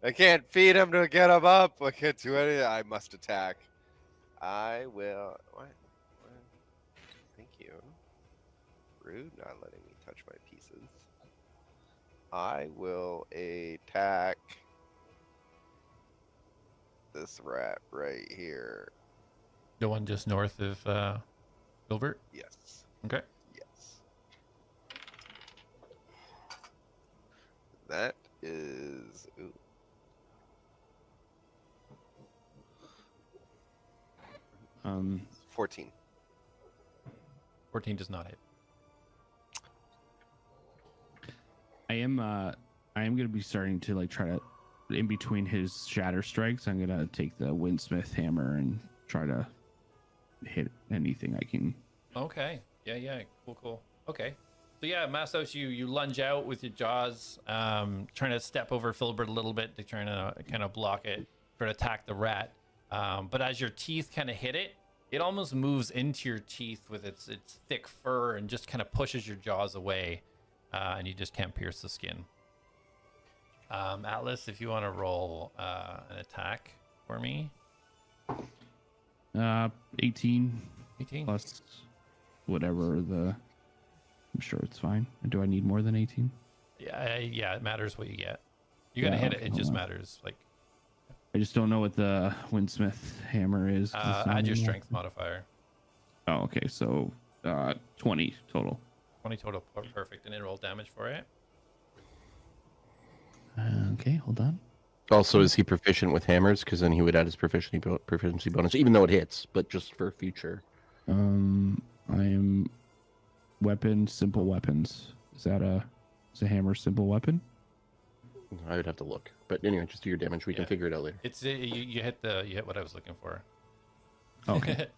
I can't feed him to get him up. I can't do anything. I must attack. I will. What? Thank you. Rude, not letting me touch my pieces. I will attack this rat right here. The one just north of Gilbert. Yes. Okay. Yes. That is. Ooh. Um, 14. 14 does not hit. I am gonna be starting to like try to, in between his shatter strikes, I'm gonna take the windsmith hammer and try to hit anything I can. Okay. Yeah. Cool. Okay. So yeah, Mastos, you lunge out with your jaws, trying to step over Filbert a little bit to try to kind of block it, try to attack the rat. But as your teeth kind of hit it, it almost moves into your teeth with its thick fur and just kind of pushes your jaws away, and you just can't pierce the skin. Atlas, if you want to roll an attack for me. 18 18. plus whatever I'm sure it's fine. Do I need more than 18? Yeah, it matters what you get. You're gonna hit it. Okay, It just matters. Like, I just don't know what the windsmith hammer is. 'cause it's not add your in there. strength modifier. Oh, okay. So 20 total. 20 total. Perfect. And then roll damage for it. Okay, hold on. Also, is he proficient with hammers? Because then he would add his proficiency bonus, even though it hits, but just for future. I am weapon, simple weapons. Is a hammer simple weapon? I would have to look. But anyway, just do your damage. We can Yeah. figure it out later. It's you hit what I was looking for. Okay.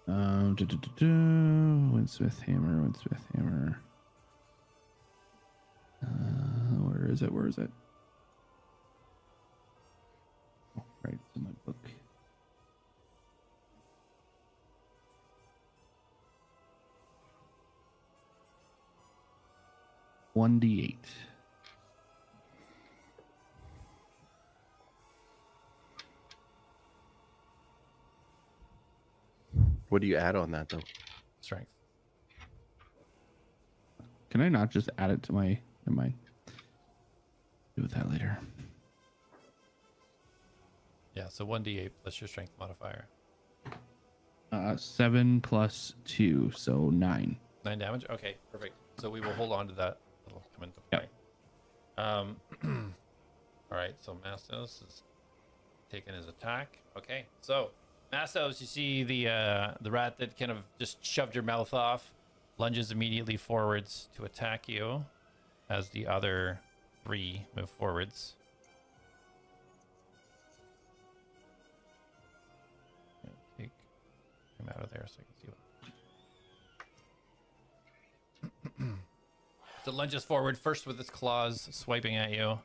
Windsmith hammer. Where is it? Oh, right, it's in my book. $1d8. What do you add on that, though? Strength. Can I not just add it to my? Never mind. Do with that later. Yeah. So 1d8 plus your strength modifier. 7 plus 2, so 9. 9 damage. Okay. Perfect. So we will hold on to that. It'll come into play. Yep. All right. So Mastos is taking his attack. Okay. So Mastos, you see the rat that kind of just shoved your mouth off, lunges immediately forwards to attack you, as the other 3 move forwards. Take him out of there so I can see what. So it lunges forward first with its claws, swiping at you.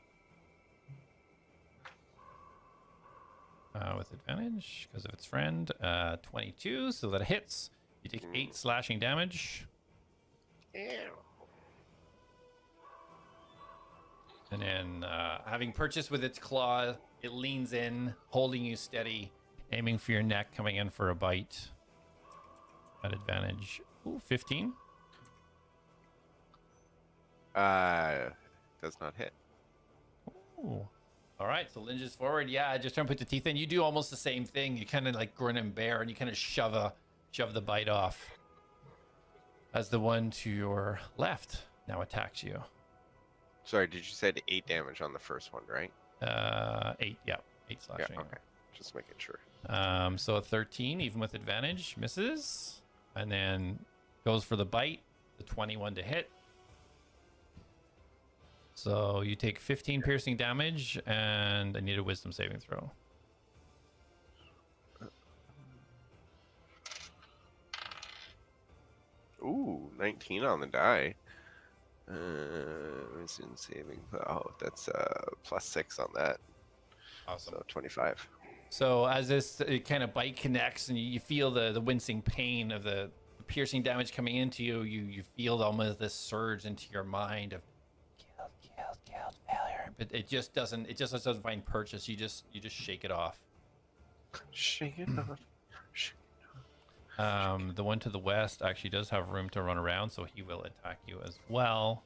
With advantage because of its friend. 22, so that hits. You take 8 slashing damage. Ew. And then, having purchased with its claw, it leans in, holding you steady, aiming for your neck, coming in for a bite. At advantage. Ooh, 15. Does not hit. Ooh. All right, so lunges forward. Yeah, just trying to put the teeth in. You do almost the same thing. You kind of like grin and bear, and you kind of shove the bite off. As the one to your left now attacks you. Sorry, did you say 8 damage on the first one, right? 8. Yeah, 8 slashing. Yeah, okay. Just making sure. So a 13, even with advantage, misses, and then goes for the bite. The 21 to hit. So you take 15 piercing damage, and I need a wisdom saving throw. Ooh, 19 on the die. Wisdom saving. Oh, that's +6 on that. Awesome. So 25. So as this kind of bite connects, and you feel the wincing pain of the piercing damage coming into you, you feel almost this surge into your mind of killed, failure. But it just doesn't find purchase. You just shake it off. Shake it off. The one to the west actually does have room to run around, so he will attack you as well.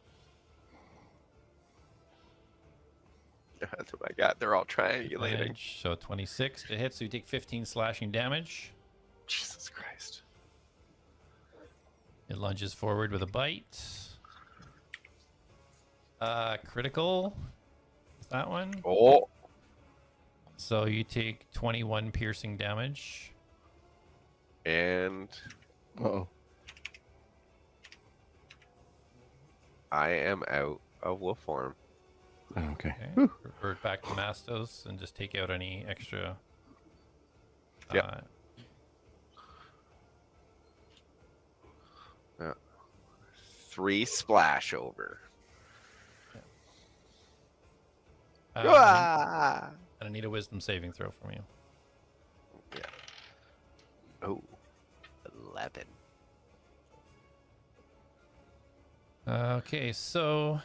That's what I got. They're all triangulating. Advantage, so 26 to hit, so you take 15 slashing damage. Jesus Christ. It lunges forward with a bite. Critical. Is that one? Oh. So you take 21 piercing damage. And Uh-oh. I am out of wolf form. Okay. Okay. Revert back to Mastos and just take out any extra. Yep. Yeah. 3 splash over. And Ah! I need a wisdom saving throw from you. Yeah. Oh. 11. Okay, so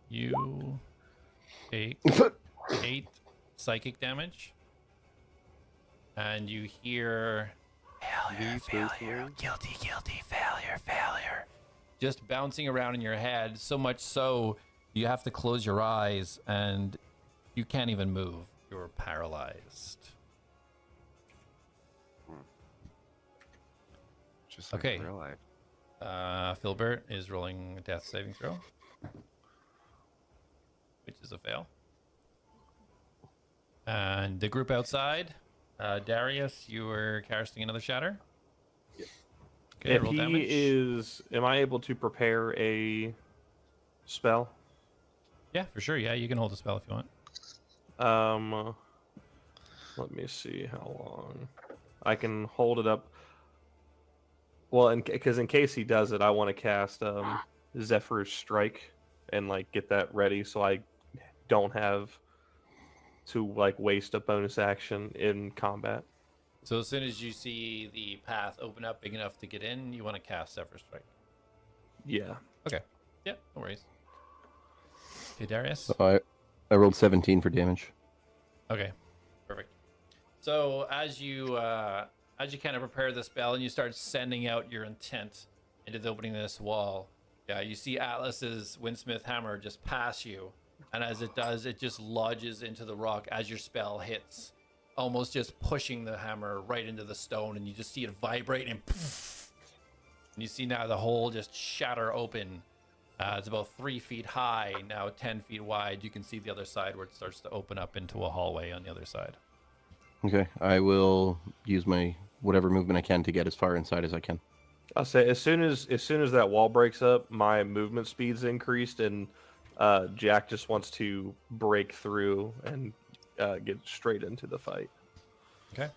you take 8 psychic damage, and you hear failure, guilty, failure, just bouncing around in your head, so much so you have to close your eyes and you can't even move. You're paralyzed. Just like Okay. in real life. Filbert is rolling a death saving throw, which is a fail. And the group outside, Darius, you were casting another shatter. Yeah. Okay, If roll he damage. is, am I able to prepare a spell? Yeah, for sure. Yeah, you can hold a spell if you want. Let me see how long I can hold it up. Well, because in case he does it, I want to cast Zephyr's Strike and like get that ready, so I don't have to like waste a bonus action in combat. So as soon as you see the path open up big enough to get in, you want to cast Zephyr Strike. Yeah. Okay. Yeah, no worries. Okay, Darius. So I rolled 17 for damage. Okay, perfect. So as you kind of prepare the spell and you start sending out your intent into the opening of this wall, you see Atlas's Windsmith hammer just pass you, and as it does, it just lodges into the rock as your spell hits, almost just pushing the hammer right into the stone, and you just see it vibrate and poof, and you see now the hole just shatter open. It's about 3 feet high, now 10 feet wide. You can see the other side where it starts to open up into a hallway on the other side. Okay, I will use my whatever movement I can to get as far inside as I can. I'll say as soon as that wall breaks up, my movement speed's increased, and Jak just wants to break through and get straight into the fight. Okay.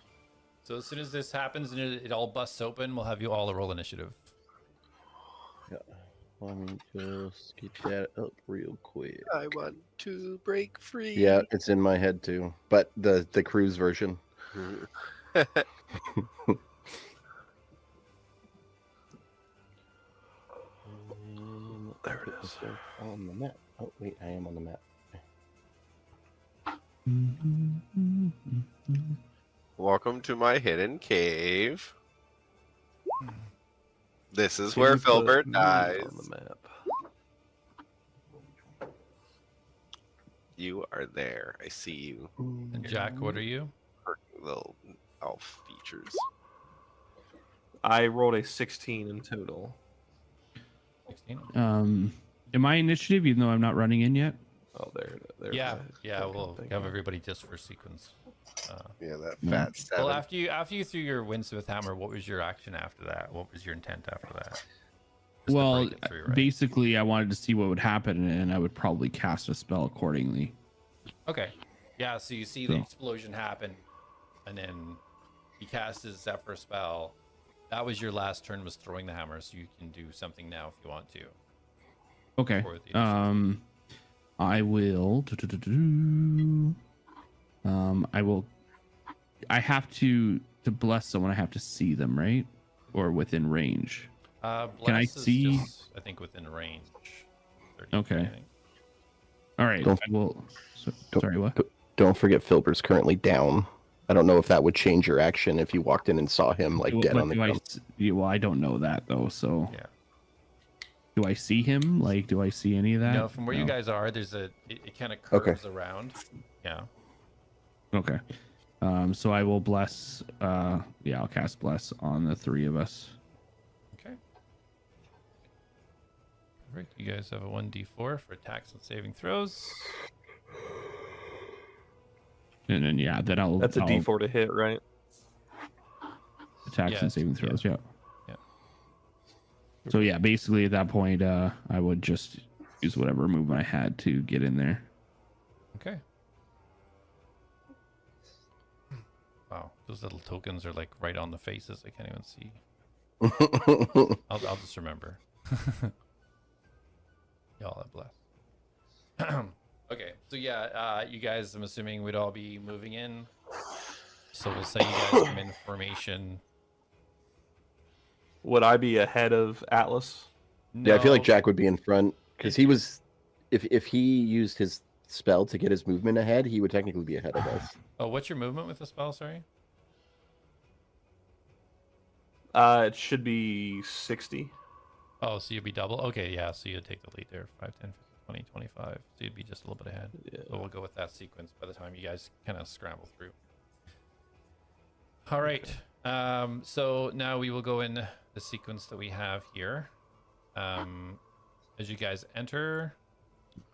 So as soon as this happens and it all busts open, we'll have you all roll initiative. Yeah. Let me just get that up real quick. I want to break free. Yeah, it's in my head too, but the cruise version. There it is. On the map. Oh wait, I am on the map. Welcome to my hidden cave. This is Can where you put Filbert me dies. on the map? You are there. I see you. And Jak, what are you? Little elf features. I rolled a 16 in total. 16. Am I initiative even though I'm not running in yet? Oh, there. Yeah, we'll have everybody just for sequence. Yeah, that No. fat seven. Well, after you threw your Windsmith hammer, what was your action after that? What was your intent after that? Just to Well, break it through, right? basically, I wanted to see what would happen, and I would probably cast a spell accordingly. Okay. Yeah, so you see the So- explosion happen, and then he casts his Zephyr spell. That was your last turn, was throwing the hammer, so you can do something now if you want to. Okay. For the initiative. I will. I have to bless someone. I have to see them, right? Or within range. Bless Can I is see- just, I think, within range. 30 Okay. feet, I think. All right. Don't- I will. don't- Sorry, what? Don't forget Filbert's currently down. I don't know if that would change your action if you walked in and saw him like dead What on the do I ground. well, I don't know that though. So Yeah. do I see him? Like, do I see any of that? No, from where you No. guys are, there's it kind of Okay. curves around. Yeah. Okay. So I will bless. I'll cast bless on the three of us. Okay. Right. You guys have a 1d4 for attacks and saving throws. And then then I'll. That's a I'll D4 to hit, right? attacks Yeah, and saving throws. Yeah. Yeah. So yeah, basically at that point, I would just use whatever movement I had to get in there. Okay. Wow, those little tokens are like right on the faces. I can't even see. I'll just remember. Y'all have blessed. Okay, so yeah, you guys, I'm assuming we'd all be moving in. So we'll say you guys come in formation. Would I be ahead of Atlas? Yeah, I feel like No, Jack would be in front because he was. If he used his spell to get his movement ahead, he would technically be ahead of us. Oh, what's your movement with the spell? Sorry. It should be 60. Oh, so you'd be double. Okay, yeah. So you'd take the lead there. 5, 10, 15, 20, 25. So you'd be just a little bit ahead. Yeah. So we'll go with that sequence by the time you guys kind of scramble through. All right. So now we will go in the sequence that we have here. As you guys enter,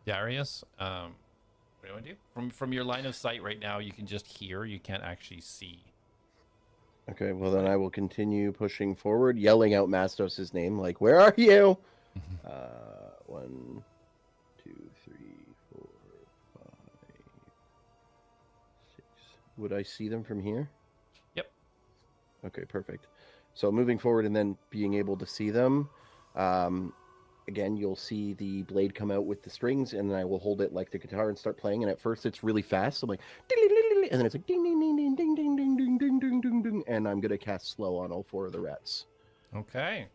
Darius, what do you want to do? From your line of sight right now, you can just hear. You can't actually see. Okay, well then I will continue pushing forward, yelling out Mastos' name, like, "Where are you?" 1, 2, 3, 4, 5, 6. Would I see them from here? Yep. Okay, perfect. So moving forward and then being able to see them, again, you'll see the blade come out with the strings, and then I will hold it like the guitar and start playing. And at first, it's really fast. So I'm like, and then it's like ding, ding, ding, ding, ding, ding, ding, ding, ding, ding, ding, ding, and I'm gonna cast slow on all 4 of the rats. Okay.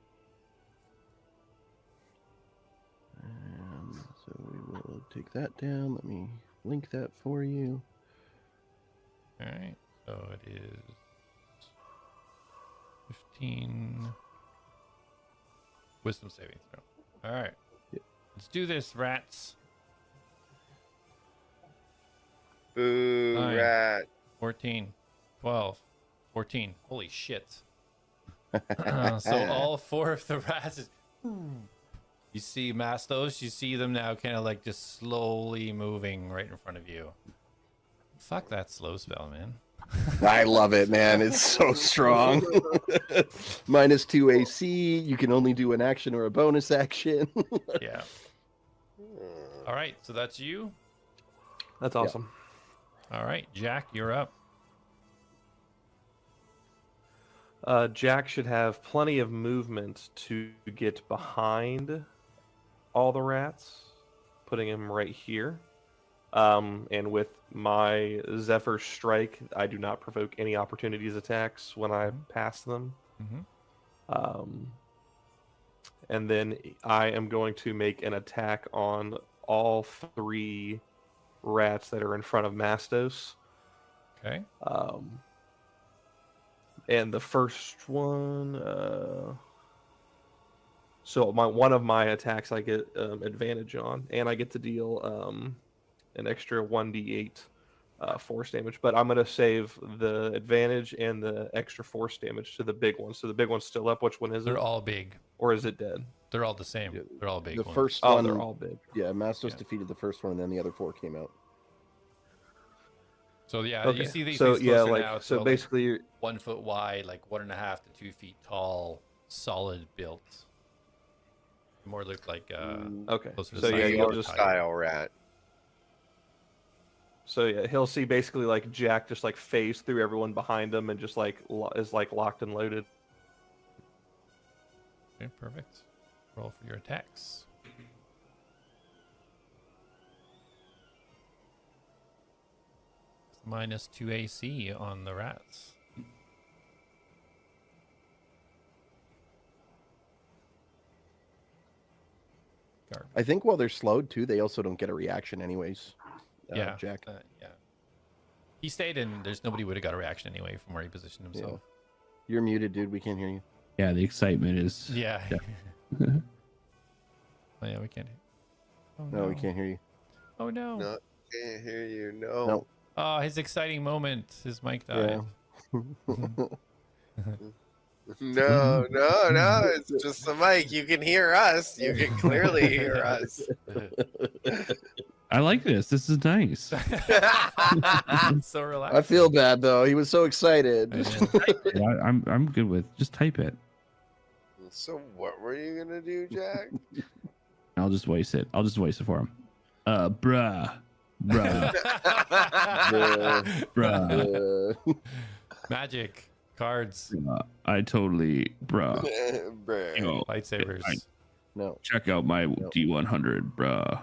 So we will take that down. Let me link that for you. All right. So it is 15 wisdom saving throw. All right. Yep. Let's do this, rats. Boo, 9, rat. 14, 12, 14. Holy shit. So all 4 of the rats is... You see Mastos, you see them now kind of like just slowly moving right in front of you. Fuck that slow spell, man. I love it, man. It's so strong. -2 AC. You can only do an action or a bonus action. Yeah. All right, so that's you. That's awesome. All right, Jak, you're up. Jack should have plenty of movement to get behind all the rats, putting him right here. And with my Zephyr Strike, I do not provoke any opportunities attacks when I pass them. Mhm. and then I am going to make an attack on all 3 rats that are in front of Mastos. Okay. And the first one, so one of my attacks I get advantage on, and I get to deal an extra 1d8 force damage. But I'm gonna save the advantage and the extra force damage to the big one. So the big one's still up. Which one is They're it? all big. Or is it dead? They're all the same. Yeah, They're all big The ones. first Oh, one, they're all big. yeah, Mastos Yeah. defeated the first one, and then the other 4 came out. So yeah, Okay. you see these So things yeah, closer like now. so like, basically, you're- 1 foot wide, like 1.5 to 2 feet tall, solid built. More look like okay. closer to So yeah, size you'll of a just tiger. style rat. So yeah, he'll see basically like Jak just like phase through everyone behind him and just like is like locked and loaded. Okay, perfect. Roll for your attacks. -2 AC on the rats. Garbage. I think while they're slowed too, they also don't get a reaction anyways. Yeah, Jak. yeah. He stayed, and there's nobody would have got a reaction anyway from where he positioned himself. You're muted, dude. We can't hear you. Yeah, the excitement is. Yeah. Yeah. Oh yeah, we can't. Oh, No, we can't hear you. Oh no. No, can't hear you. No. No. Oh, his exciting moment. His mic died. No, it's just the mic. You can hear us. You can clearly hear us. I like this. This is nice. So relaxed. I feel bad though. He was so excited. Yeah, I'm good with just type it. So what were you gonna do, Jak? I'll just voice it. I'll just voice it for him. Bruh. Bruh. Magic cards, I totally, bruh. Bruh. Yo, lightsabers. No, check out my D100, bruh.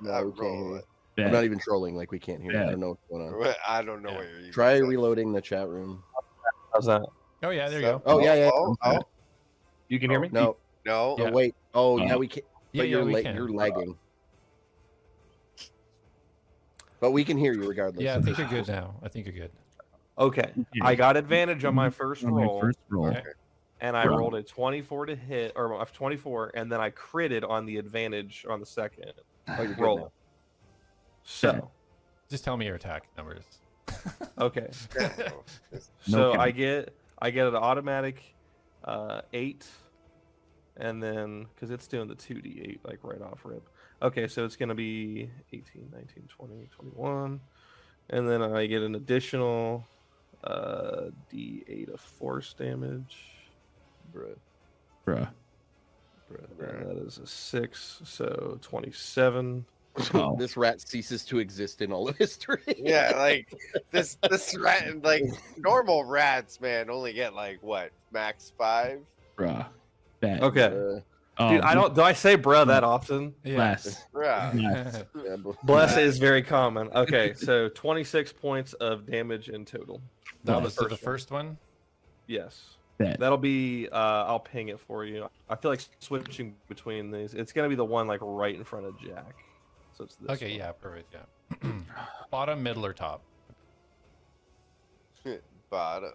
no, we can't hear you. I'm Bet. not even trolling. Like we can't hear you. I Yeah. don't know what's going on. I don't know Yeah. what you're even Try saying. reloading the chat room. How's that? Oh yeah, there you So- go. Oh, yeah. Oh, You can hear me? No, no. oh, wait. Oh, yeah, Oh. we can't. Yeah, But yeah, we you're can. you're lagging. But we can hear you regardless. Yeah, I think you're good now. I think you're good. Okay. I got advantage on my first On my roll, first roll. Okay. and I Bro. rolled a 24 to hit, or 24, and then I critted on the advantage on the second Oh, you're good roll. now. So, Just tell me your attack numbers. okay. No. So cap. I get an automatic 8, and then because it's doing the 2d8 like right off rip. Okay, so it's gonna be 18, 19, 20, 21, and then I get an additional d8 of force damage. Bruh. And that is a 6, so 27. Oh. This rat ceases to exist in all of history. Yeah, like this rat, like normal rats, man, only get like what, max 5. Bruh. Bet. Okay, Oh, dude, do I say bruh that often? Less. Yeah. Less. Yeah, but- Bless is very common. Okay, so 26 points of damage in total. That on was the first one. Yes. Bet. That'll be I'll ping it for you. I feel like switching between these. It's gonna be the one like right in front of Jak. So it's this Okay, one. yeah, perfect. Yeah. Bottom, middle, or top. Bottom.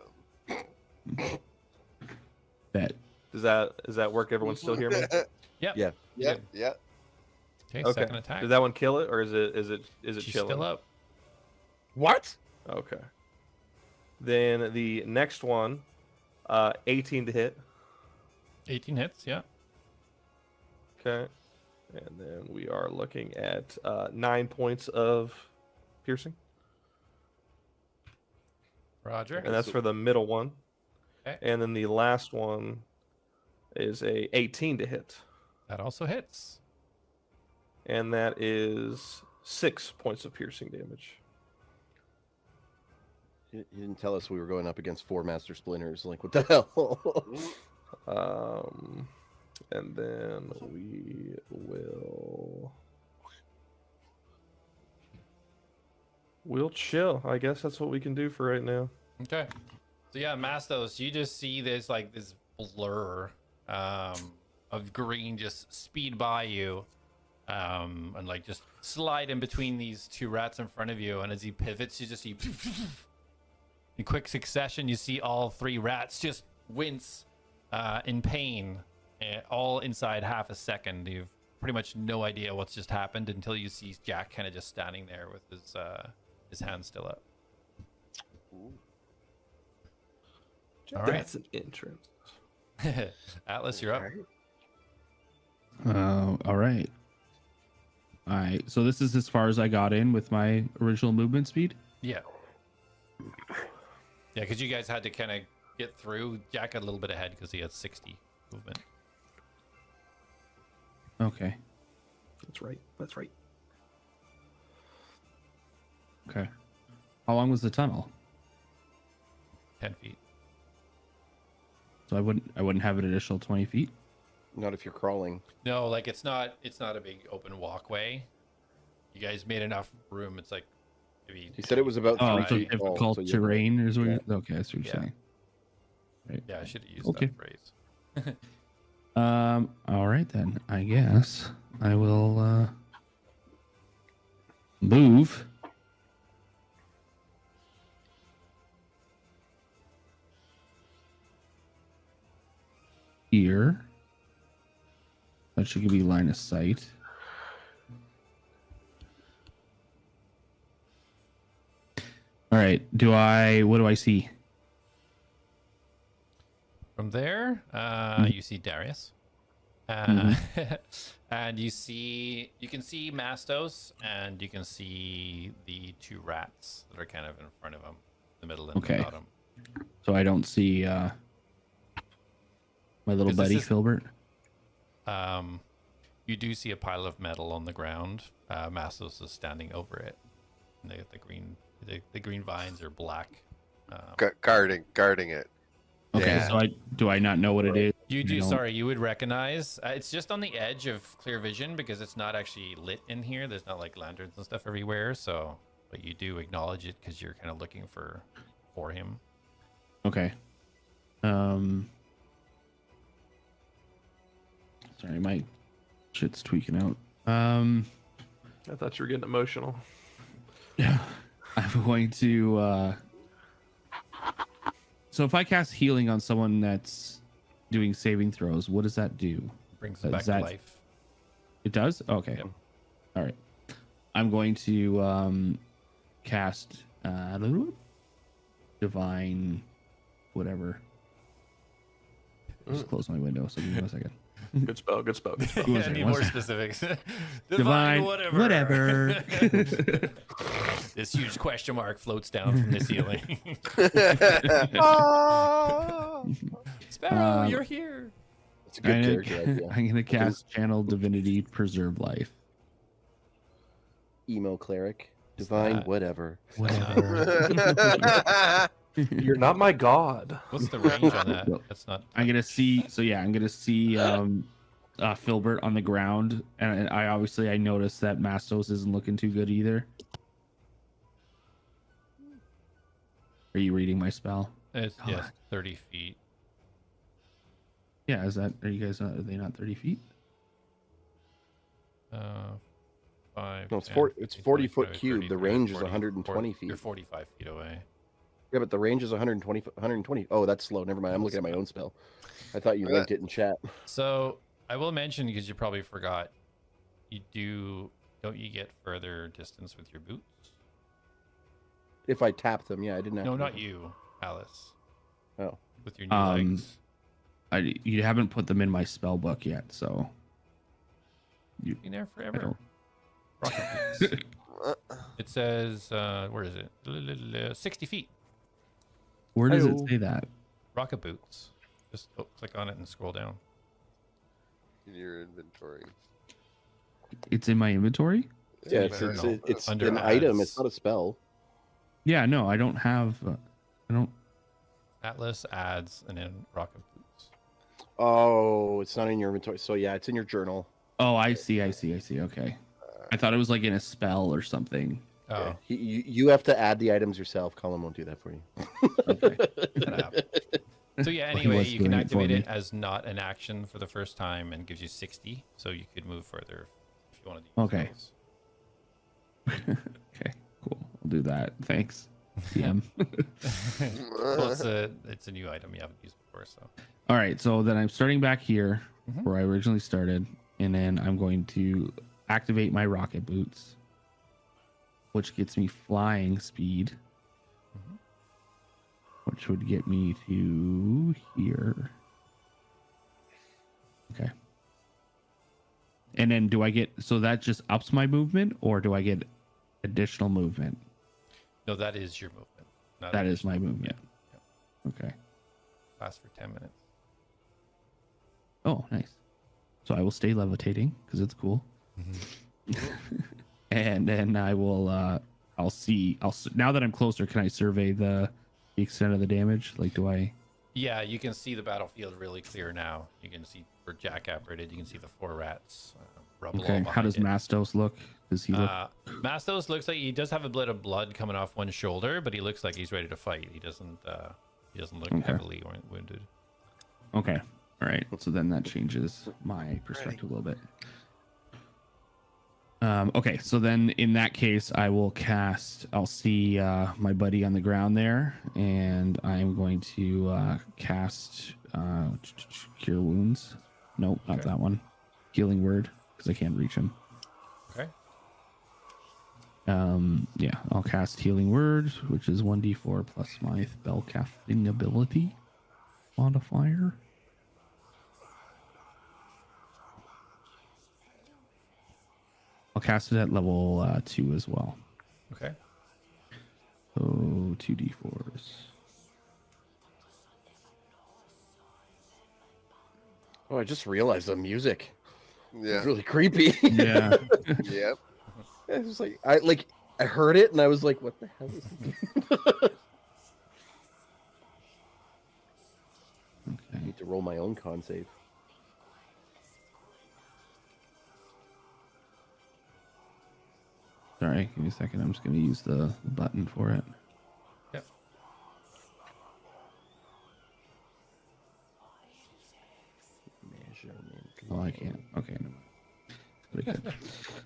Bet. Does that work? Everyone still hear me? Yep. Yeah. Yeah, Good. yeah. Okay, Okay. second attack. Did that one kill it, or is it She's chilling? still up. What? Okay. Then the next one, 18 to hit. 18 hits. Yeah. Okay. And then we are looking at 9 points of piercing, Roger. and that's for the middle one. Okay. And then the last one is a 18 to hit, That also hits. and that is 6 points of piercing damage. You didn't tell us we were going up against 4 master splinters. Like, what the hell? And then we we'll chill. I guess that's what we can do for right now. Okay. So yeah, Mastos, you just see this like this blur of of green just speed by you, and like just slide in between these two rats in front of you. And as he pivots, you just see in quick succession, you see all three rats just wince in pain, all inside half a second. You've pretty much no idea what's just happened until you see Jak kind of just standing there with his hand still up. All right. That's an entrance. Atlas, you're up. All right. All right. So this is as far as I got in with my original movement speed. Yeah. Yeah, because you guys had to kind of get through. Jak got a little bit ahead because he had 60 movement. Okay. That's right. That's right. Okay. How long was the tunnel? 10 feet. So I wouldn't have an additional 20 feet. Not if you're crawling. No, like it's not a big open walkway. You guys made enough room. It's like maybe. He said it was about Oh, 3 so feet tall, difficult so you- terrain is what Yeah. okay, that's what you're saying. Right. Yeah, I should have used Okay. that phrase. All right then. I guess I will move. Here. That should give me line of sight. All right. What do I see? From there, you see Darius. And you can see Mastos, and you can see the two rats that are kind of in front of him, the middle and Okay. the bottom. So I don't see my little 'Cause this buddy is- Filbert. You do see a pile of metal on the ground. Mastos is standing over it. And the green vines are black. Guarding it. Okay, Yeah. so do I not know what it is? You do. don't- Sorry, you would recognize. It's just on the edge of clear vision because it's not actually lit in here. There's not like lanterns and stuff everywhere. So, but you do acknowledge it because you're kind of looking for him. Okay. Sorry, my shit's tweaking out. I thought you were getting emotional. Yeah. I'm going to so if I cast healing on someone that's doing saving throws, what does that do? Brings them back Is to that- life. It does? Okay. Yep. All right. I'm going to cast divine whatever. Just close my window, so give me 1 second. Good spell. Good spell. Good spell. Who was Yeah, it? need One more sec. specifics. Divine whatever. This huge question mark floats down from the ceiling. Sparrow, you're here. It's a good character idea. I'm going to cast Channel Divinity Preserve Life. Emo cleric. Divine that? whatever. Whatever. You're not my god. What's the range on that? That's not. I'm gonna see. So yeah, I'm gonna see Filbert on the ground, and I noticed that Mastos isn't looking too good either. Are you reading my spell? It's 30 feet. Yeah, are you guys? Are they not 30 feet? 5. No, it's 10, 40 it's 40 foot 30, cube. The 30, range is 40, 120 feet. You're 45 feet away. Yeah, but the range is 120. Oh, that's slow. Never mind. I'm looking at my own spell. I thought you linked it in chat. So I will mention, because you probably forgot, don't you get further distance with your boots? If I tap them, yeah, I didn't have No, to. not you, Alice. Oh. With your new legs. You haven't put them in my spell book yet, so Been there I forever. don't. Rocket boots. It says, where is it? 60 feet. Where does it Hi-yo. say that? Rocket boots. Just click on it and scroll down. In your inventory. It's in my inventory. Yeah, Inventory. it's Under an item. ads. It's not a spell. Yeah, no, I don't have. I don't. Atlas adds and then rocket boots. Oh, it's not in your inventory. So yeah, it's in your journal. Oh, I see. Okay. I thought it was like in a spell or something. Oh, Yeah. You have to add the items yourself. Colin won't do that for you. Okay. that app. So yeah, Well, he anyway, was you can doing it for activate it me. as not an action for the first time and gives you 60. So you could move further if you want to do Okay. Okay, cool. I'll do that. Thanks, DM. Well, it's a new item you haven't used before, so All right, so then I'm starting back here Mhm. where I originally started, and then I'm going to activate my rocket boots, which gets me flying speed, Mhm. which would get me to here. Okay. And then do I get, so that just ups my movement, or do I get additional movement? no, that is your movement. Not That is my additional. movement. Okay. Lasts for 10 minutes. Oh, nice. So I will stay levitating because it's cool. And then I will now that I'm closer, can I survey the extent of the damage? Like, do I? Yeah, you can see the battlefield really clear now. You can see where Jak operated. You can see the 4 rats rubble all Okay. How behind does it. Mastos look? Does he look? Mastos looks like he does have a bit of blood coming off one shoulder, but he looks like he's ready to fight. He doesn't look Okay. heavily wounded. Okay. All right. So then that changes my perspective a little bit. Okay. So then in that case, I'll see my buddy on the ground there, and I'm going to cast Cure Wounds. Nope, not Okay. that one. Healing Word, because I can't reach him. Okay. Yeah, I'll cast Healing Word, which is 1d4 plus my spellcasting ability modifier. I'll cast it at level 2 as well. Okay. So 2d4s. Oh, I just realized the music. Yeah. It's really creepy. Yeah. Yep. I was I heard it and I was like, what the hell is this? I Okay. need to roll my own con save. Sorry, give me a second. I'm just going to use the button for it. Yep. Measurement. Oh, I can't. Okay. Never mind. Pretty good.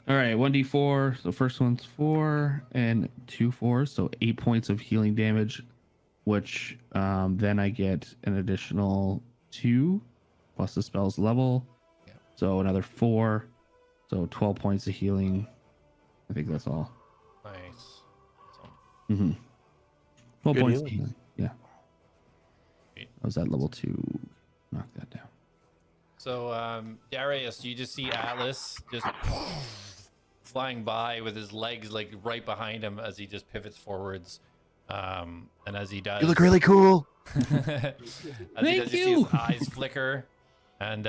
All right, 1d4. So first one's 4 and 2 4s. So 8 points of healing damage, which then I get an additional 2 plus the spell's level. Yeah. So another 4. So 12 points of healing. I think that's all. Nice. So, Mm-hmm. 12 Good points of healing. healing. Yeah. Sweet. I was at level 2. Knock that down. so Darius, you just see Atlas just flying by with his legs like right behind him as he just pivots forwards. And as he does, You look really cool. as he Thank does, you see you. his eyes flicker, and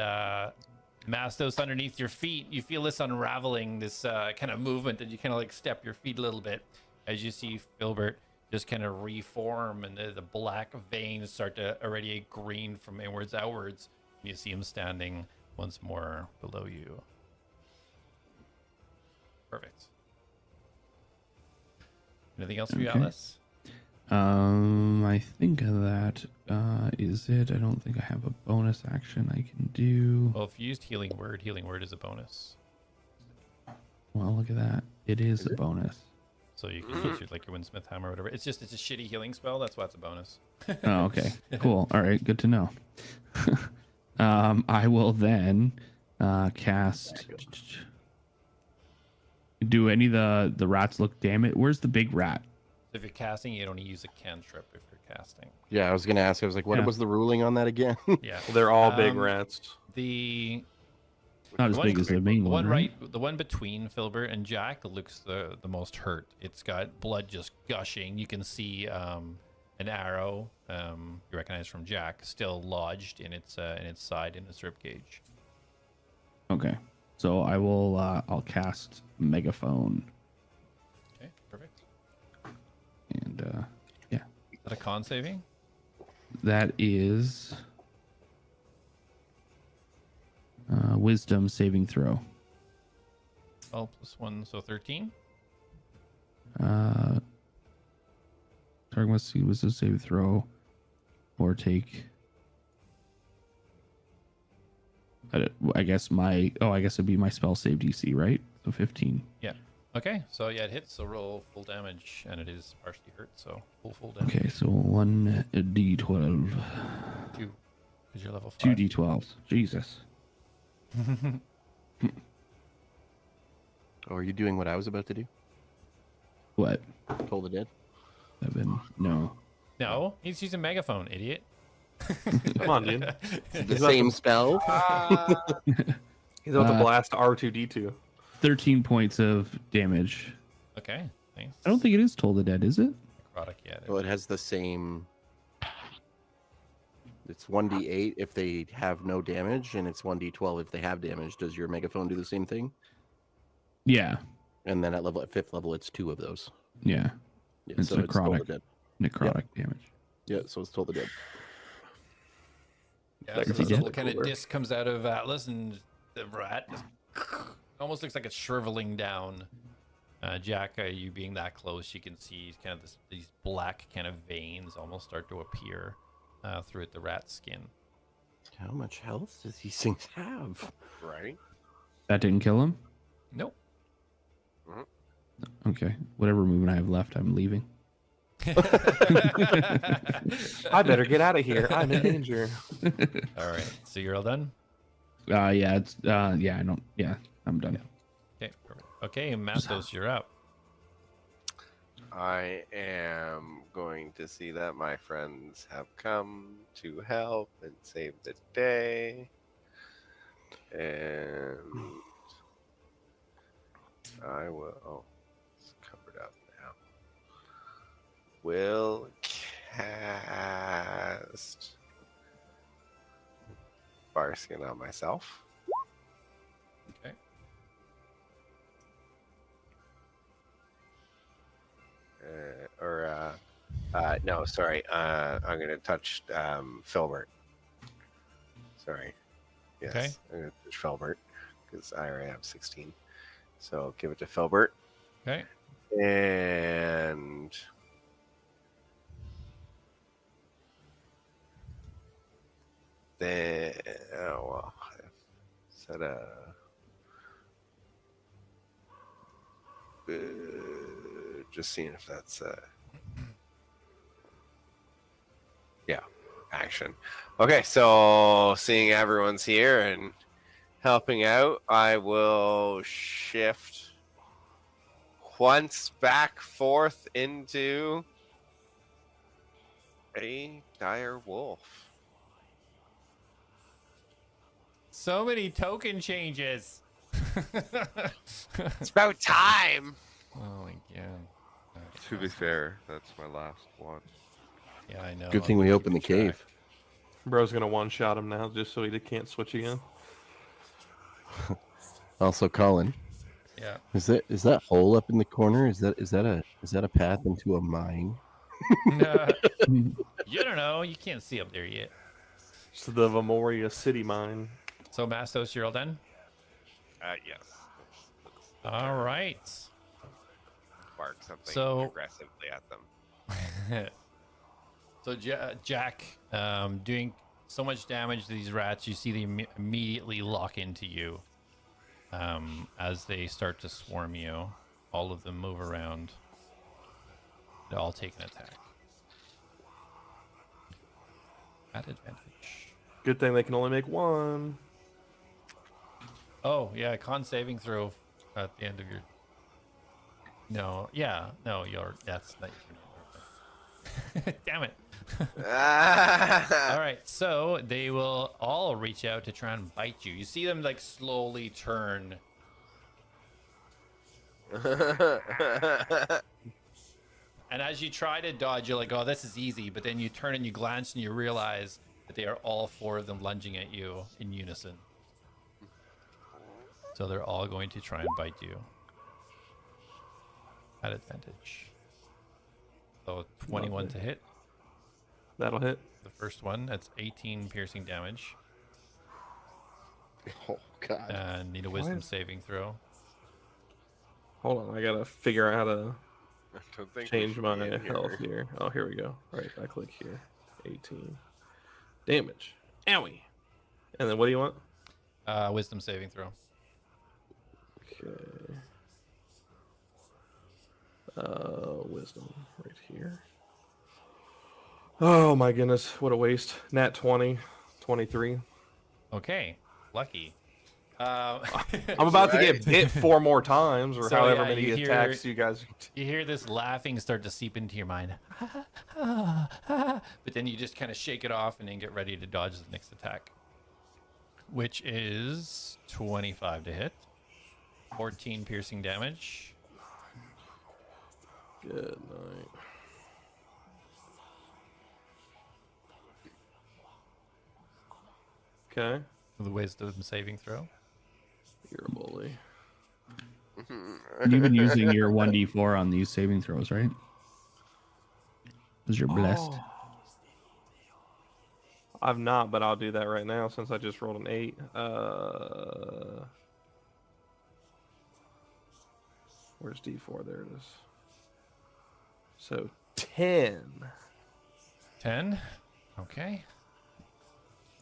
Mastos underneath your feet. You feel this unraveling, this kind of movement, and you kind of like step your feet a little bit as you see Filbert just kind of reform, and the black veins start to irradiate green from inwards outwards. You see him standing once more below you. Perfect. Anything else for you, Okay. Atlas? I think that is it. I don't think I have a bonus action I can do. Well, if you used Healing Word is a bonus. Well, look at that. It is a it? bonus. So you can use your, like your Windsmith Hammer or whatever. It's a shitty healing spell. That's why it's a bonus. Oh, okay. Cool. All right. Good to know. I will then cast. Do any of the rats look damaged? Where's the big rat? If you're casting, you only use a cantrip if you're casting. Yeah, I was gonna ask. I was like, what Yeah. was the ruling on that again? Yeah. They're all big Um, rats. The Not as one- big as the main the one, one right? the one between Filbert and Jak looks the most hurt. It's got blood just gushing. You can see an arrow you recognize from Jak still lodged in its side in its rib cage. Okay. So I will. I'll cast Megaphone, Okay, perfect. and yeah, Is that a con saving? that is Wisdom saving throw. 12 plus 1, so 13. Target must see Wisdom saving throw, or take I guess it'd be my spell save DC, right? So 15. Okay, so yeah, it hits. So roll full damage, and it is partially hurt. So full damage. Okay, so 1d12, 2, because you're level 5. 2d12. Jesus. Oh, are you doing what I was about to do? What? Toll the Dead? 7. No. No, he's using megaphone, idiot. Come on, dude. The same spell? He's about to blast R2D2. 13 points of damage. Okay, thanks. I don't think it is Toll the Dead, is it? Necrotic, yeah. Well, it has the same. It's 1d8 if they have no damage, and it's 1d12 if they have damage. Does your megaphone do the same thing? Yeah. And then at 5th level, it's 2 of those. Yeah. Yeah, It's so it's Toll the necrotic. Dead. Necrotic damage. Yeah, so it's Toll the Dead. Yeah, That so could this be little kind of cooler. disc comes out of Atlas, and the rat just almost looks like it's shriveling down. Jak, you being that close, you can see kind of these black kind of veins almost start to appear through the rat's skin. How much health does these things have? Right? That didn't kill him? Nope. Okay. Whatever movement I have left, I'm leaving. I better get out of here. I'm in danger. All right, so you're all done? Yeah, it's yeah, I'm done. Okay, perfect. Okay, Mastos, you're up. I am going to see that my friends have come to help and save the day. And I will. Oh, it's covered up now. Will cast Barskin on myself. Okay. No, sorry. I'm gonna touch Filbert. Sorry. Yes, Okay. I'm gonna touch Filbert because I already have 16. So give it to Filbert. Okay. And then, oh well, is that just seeing if that's yeah, action. Okay, so seeing everyone's here and helping out, I will shift once back forth into a dire wolf. So many token changes. It's about time. Oh my god. To be fair, that's my last one. Yeah, I know. Good thing we opened the keeping track. cave. Bro's gonna one-shot him now just so he can't switch again. Also, Colin, Yeah. is that hole up in the corner? Is that a path into a mine? No, you don't know. You can't see up there yet. It's the Vamoria City mine. So, Mastos, you're all done? Yes. All right. Bark something So- aggressively at them. So, Jak, doing so much damage to these rats, you see them immediately lock into you as they start to swarm you. All of them move around. They all take an attack. At advantage. Good thing they can only make one. Oh, yeah, con saving throw at the end of your... No, yeah, no, that's not your... Damn it. All right, so they will all reach out to try and bite you. You see them like slowly turn. And as you try to dodge, you're like, oh, this is easy. But then you turn and you glance and you realize that they are all 4 of them lunging at you in unison. So they're all going to try and bite you. At advantage. So 21 to hit. That'll hit. The first one, that's 18 piercing damage. Oh God! And need a wisdom saving throw. Hold on, I gotta figure out how to I don't think we change should my be in health here. Oh, here we go. Right, I click here. 18 damage. Owie. And then what do you want? Wisdom saving throw. Okay. Wisdom right here. Oh my goodness, what a waste. Nat 20, 23. Okay, lucky. I'm about to Right. get bit 4 more times, or So, however yeah, many you hear- attacks you guys. You hear this laughing start to seep into your mind. But then you just kind of shake it off and then get ready to dodge the next attack. Which is 25 to hit. 14 piercing damage. Good night. Okay, The wisdom saving throw. you're a bully. You've been using your 1d4 on these saving throws, right? Because you're blessed. Oh. I've not, but I'll do that right now since I just rolled an 8. Where's D4? There it is. So 10. 10. Okay.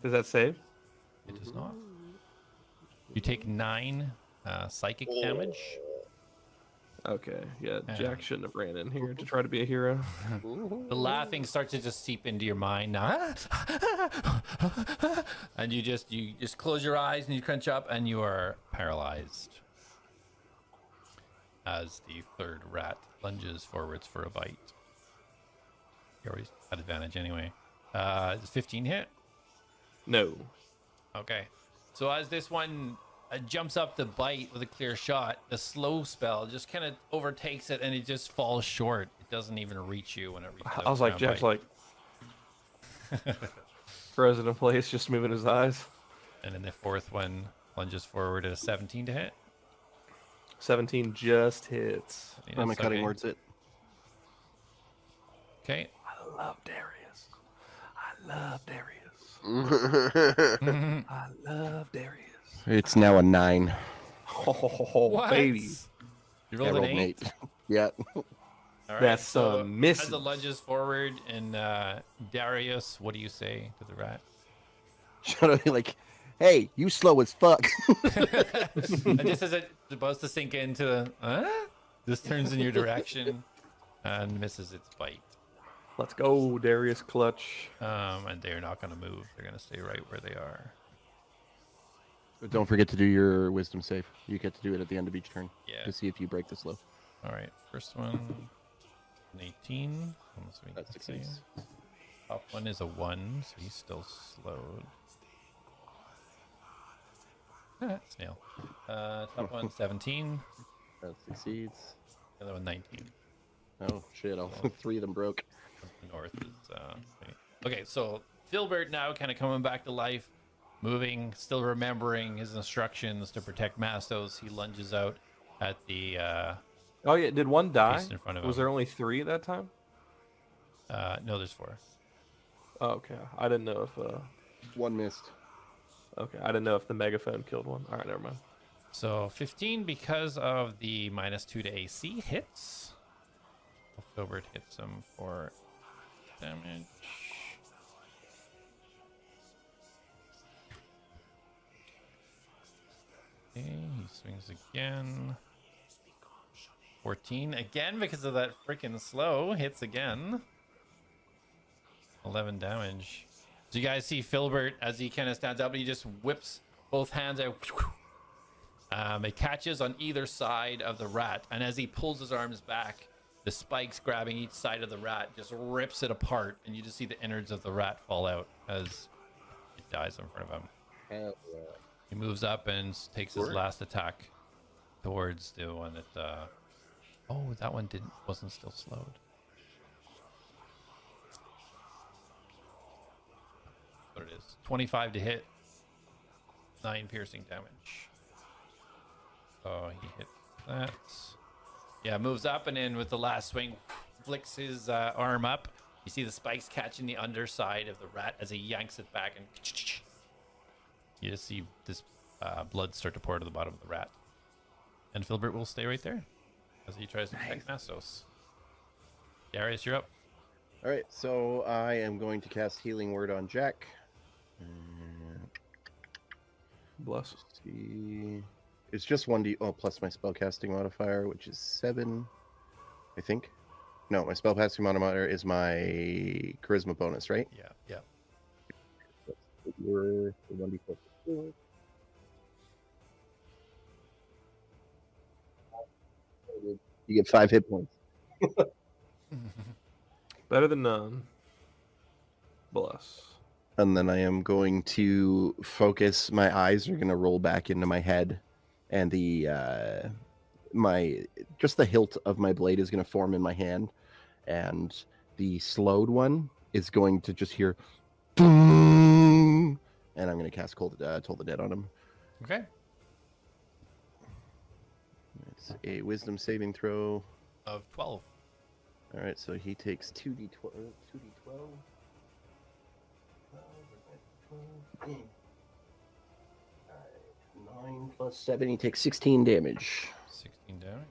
Does that save? It does not. You take 9 psychic damage. Okay, yeah, Jack shouldn't have ran in here to try to be a hero. The laughing starts to just seep into your mind now. And you just close your eyes and you crunch up and you are paralyzed. As the third rat lunges forwards for a bite. You always had advantage anyway. Does 15 hit? No. Okay. So as this one jumps up the bite with a clear shot, the slow spell just kind of overtakes it and it just falls short. It doesn't even reach you when it reaches. I was like, Jack's like, President Place just moving his eyes. And then the fourth one lunges forward at a 17 to hit. 17 just hits. I'm That's cutting okay. towards it. Okay. I love Darius. I love Darius. Mm-hmm. I love Darius. It's now a 9. Oh, What? baby. You I rolled an rolled an 8. 8. Yeah. All right, That's so misses. as it lunges forward, and Darius, what do you say to the rat? Trying to be like, hey, you slow as fuck. And just as it's supposed to sink into, this turns in your direction and misses its bite. Let's go, Darius Clutch. And they're not going to move. They're going to stay right where they are. But don't forget to do your wisdom save. You get to do it at the end of each turn Yeah. to see if you break the slow. All right. First one, an 18. Almost we That can succeeds. see. Top one is a 1, so he's still slowed. Snail. Top one, 17. That succeeds. The other one, 19. Oh shit! All 3 of them broke. North is okay. So Filbert now kind of coming back to life, moving, still remembering his instructions to protect Mastos. He lunges out at the Oh yeah, did one die? beast in front of Was him. there only 3 at that time? No, there's 4. Oh, okay. I didn't know if. 1 missed. Okay, I didn't know if the megaphone killed one. All right, never mind. So 15 because of the -2 to AC hits. Filbert hits him for damage. Okay, he swings again. 14 again because of that freaking slow. Hits again. 11 damage. So you guys see Filbert as he kind of stands up and he just whips both hands out. It catches on either side of the rat, and as he pulls his arms back, the spikes grabbing each side of the rat just rips it apart, and you just see the innards of the rat fall out as it dies in front of him. Hell yeah. He moves up and takes his last attack towards the one that. Oh, that one wasn't still slowed. What it is? 25 to hit. 9 piercing damage. Oh, he hit that. Yeah, moves up and in with the last swing, flicks his arm up. You see the spikes catching the underside of the rat as he yanks it back, and you just see this blood start to pour to the bottom of the rat. And Filbert will stay right there as he tries to protect Mastos. Darius, you're up. All right, so I am going to cast Healing Word on Jack. Bless. See, it's just 1d. Oh, plus my spellcasting modifier, which is 7, I think. No, my spellcasting modifier is my charisma bonus, right? Yeah, yeah. You're 1d4. You get 5 hit points. Better than none. Bless. And then I am going to focus. My eyes are going to roll back into my head, and the just the hilt of my blade is going to form in my hand, and the slowed one is going to just hear, boom, and I'm going to cast Toll the Dead on him. Okay. It's a Wisdom saving throw Of 12. All right, so he takes 2d12. 2d12. 9 plus 7, he takes 16 damage. 16 down.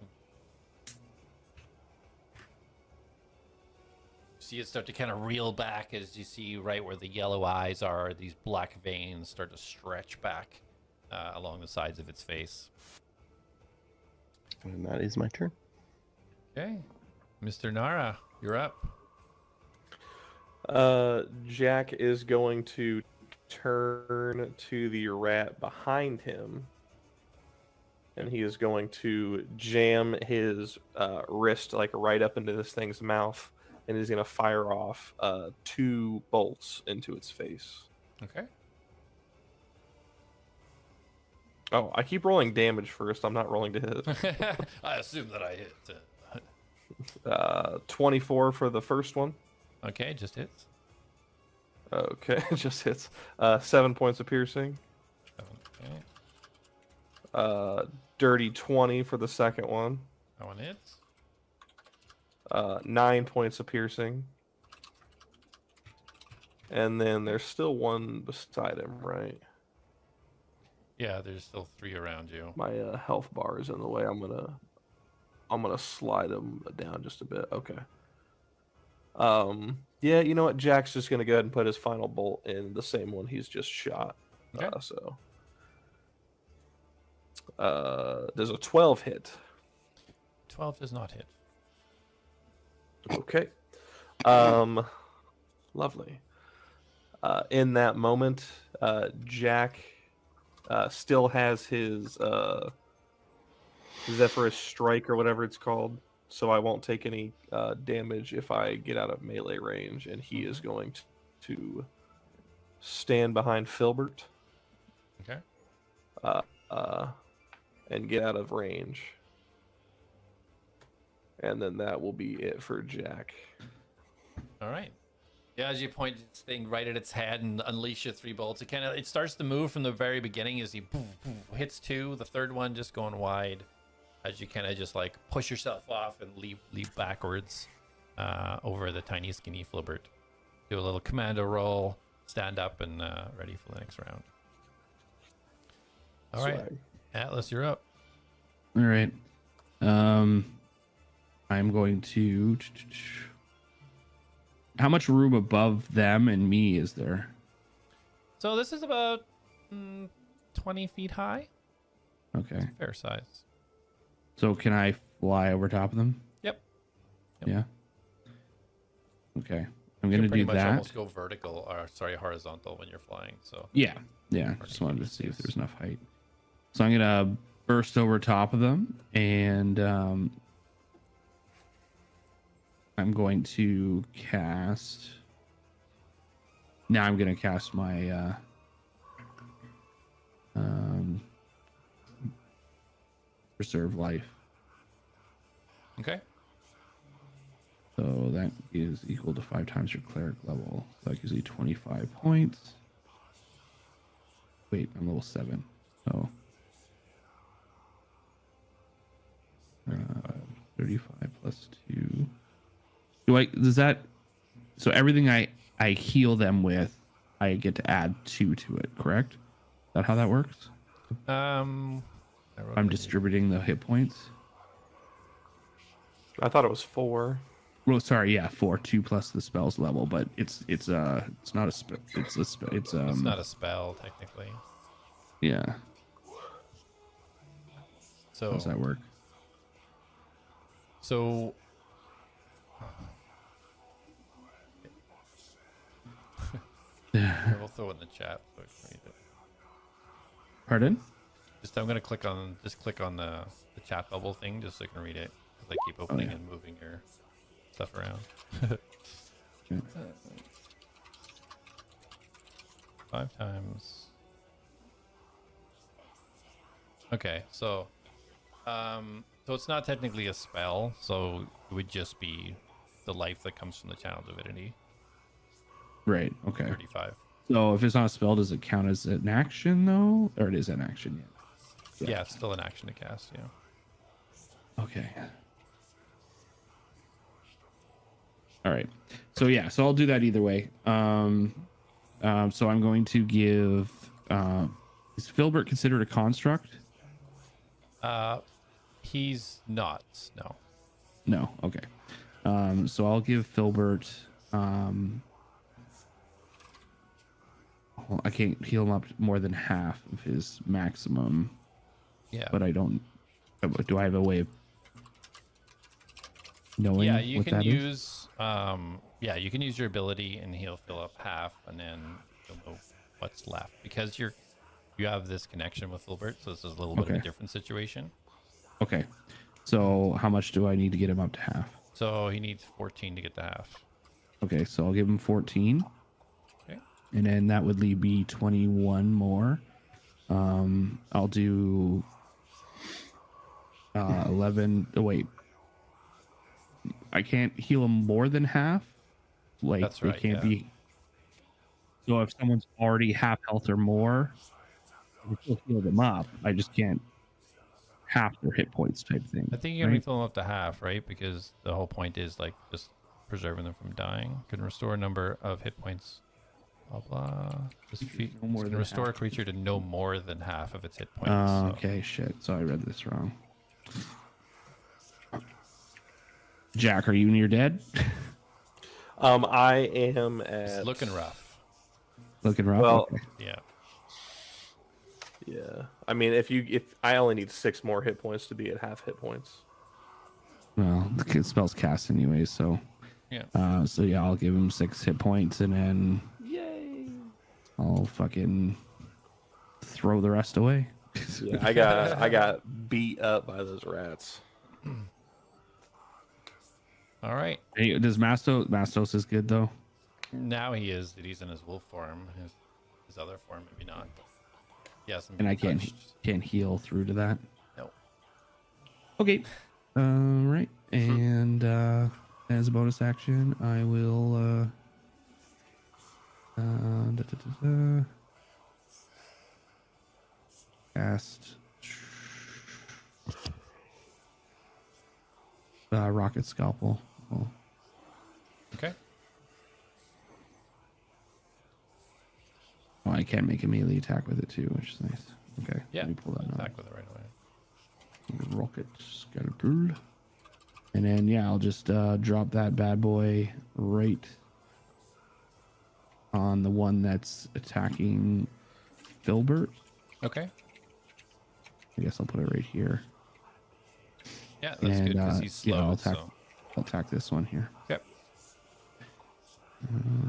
See it start to kind of reel back as you see right where the yellow eyes are. These black veins start to stretch back along the sides of its face. And that is my turn. Okay. Mr. Nara, you're up. Jak is going to turn to the rat behind him, and he is going to jam his wrist like right up into this thing's mouth, and he's going to fire off 2 bolts into its face. Okay. Oh, I keep rolling damage first. I'm not rolling to hit. I assume that I hit. 24 for the first one. Okay, just hits. Okay, just hits. 7 points of piercing. Okay. Dirty 20 for the second one. That one hits. 9 points of piercing. And then there's still one beside him, right? Yeah, there's still 3 around you. My health bar is in the way. I'm gonna slide him down just a bit. Okay. Yeah, you know what? Jak's just gonna go ahead and put his final bolt in the same one he's just shot. Okay. Does a 12 hit? 12 does not hit. Okay. Lovely. In that moment, Jak still has his Zephyrus Strike or whatever it's called, so I won't take any damage if I get out of melee range, and he is going to stand behind Filbert. Okay. And get out of range. And then that will be it for Jak. All right. Yeah, as you point this thing right at its head and unleash your 3 bolts, it starts to move from the very beginning as he hits 2, the third one just going wide, as you kind of just like push yourself off and leap backwards over the tiny skinny Filbert. Do a little commando roll, stand up, and ready for the next round. All right, Swag. Atlas, you're up. All right. I'm going to. How much room above them and me is there? So this is about 20 feet high. Okay. Fair size. So can I fly over top of them? Yep. Yeah. Okay. I'm You gonna can pretty do much that. almost go vertical, or sorry, horizontal when you're flying. So Yeah. Just wanted to see if there's enough height. So I'm gonna burst over top of them, and I'm going to cast. Now I'm gonna cast my Preserve Life. okay. So that is equal to 5 times your cleric level. So that gives you 25 points. Wait, I'm level 7. So 35 plus 2. Does that, so everything I heal them with, I get to add 2 to it, correct? Is that how that works? I'm distributing the hit points. I thought it was 4. Well, sorry, yeah, 4, 2 plus the spell's level, but it's not a spell. It's it's not a spell technically. Yeah. So How does that work? So we'll throw it in the chat so I can read it. Pardon? I'm gonna click on the chat bubble thing just so I can read it, because I keep opening and moving your stuff around. Okay. 5 times. Okay, so it's not technically a spell, so it would just be the life that comes from the channel divinity. Right. Okay. 35. So if it's not a spell, does it count as an action though, or it is an action? Yeah, it's still an action to cast. Yeah. Okay. All right. So yeah, so I'll do that either way. So I'm going to give. Is Filbert considered a construct? He's not. No. No. Okay. So I'll give Filbert. Well, I can't heal him up more than half of his maximum. Yeah. But I don't. Do I have a way of knowing? Yeah, you what can that is? use. Yeah, you can use your ability, and he'll fill up half, and then you'll know what's left, because you have this connection with Filbert, so this is a little bit of a different situation. Okay. So how much do I need to get him up to half? So he needs 14 to get to half. Okay, so I'll give him 14. Okay. And then that would leave me 21 more. I'll do 11. Oh, wait. I can't heal him more than half. Like, That's right, they can't yeah. be. So if someone's already half health or more, I can still heal them up. I just can't half their hit points type thing. I think you can only fill them up to half, right? Because the whole point is like just preserving them from dying. Can restore a number of hit points. Blah blah. No more Can than restore half. a creature to no more than half of its hit points. Oh, so- okay, shit. So I read this wrong. Jack, are you near dead? I am It's at looking rough. Looking rough? Well, Okay. Yeah. yeah. I mean, if I only need 6 more hit points to be at half hit points. Well, the spell's cast anyway, so. Yeah. So yeah, I'll give him 6 hit points, and then Yay! I'll fucking throw the rest away. Yeah, I got beat up by those rats. All right. Hey, does Mastos is good though? Now he is. That he's in his wolf form. His other form, maybe not. Yes. And I can't heal through to that. No. Okay. Right. And as a bonus action, I will cast Rocket Scalpel. Oh. Okay. Oh, I can make a melee attack with it too, which is nice. Okay. Yeah. Let me pull that out. Attack with it right away. Rocket Scalpel. And then, yeah, I'll just drop that bad boy right on the one that's attacking Filbert. Okay. I guess I'll put it right here. Yeah, that's good because he's slow. Yeah, So. I'll attack this one here. Yep.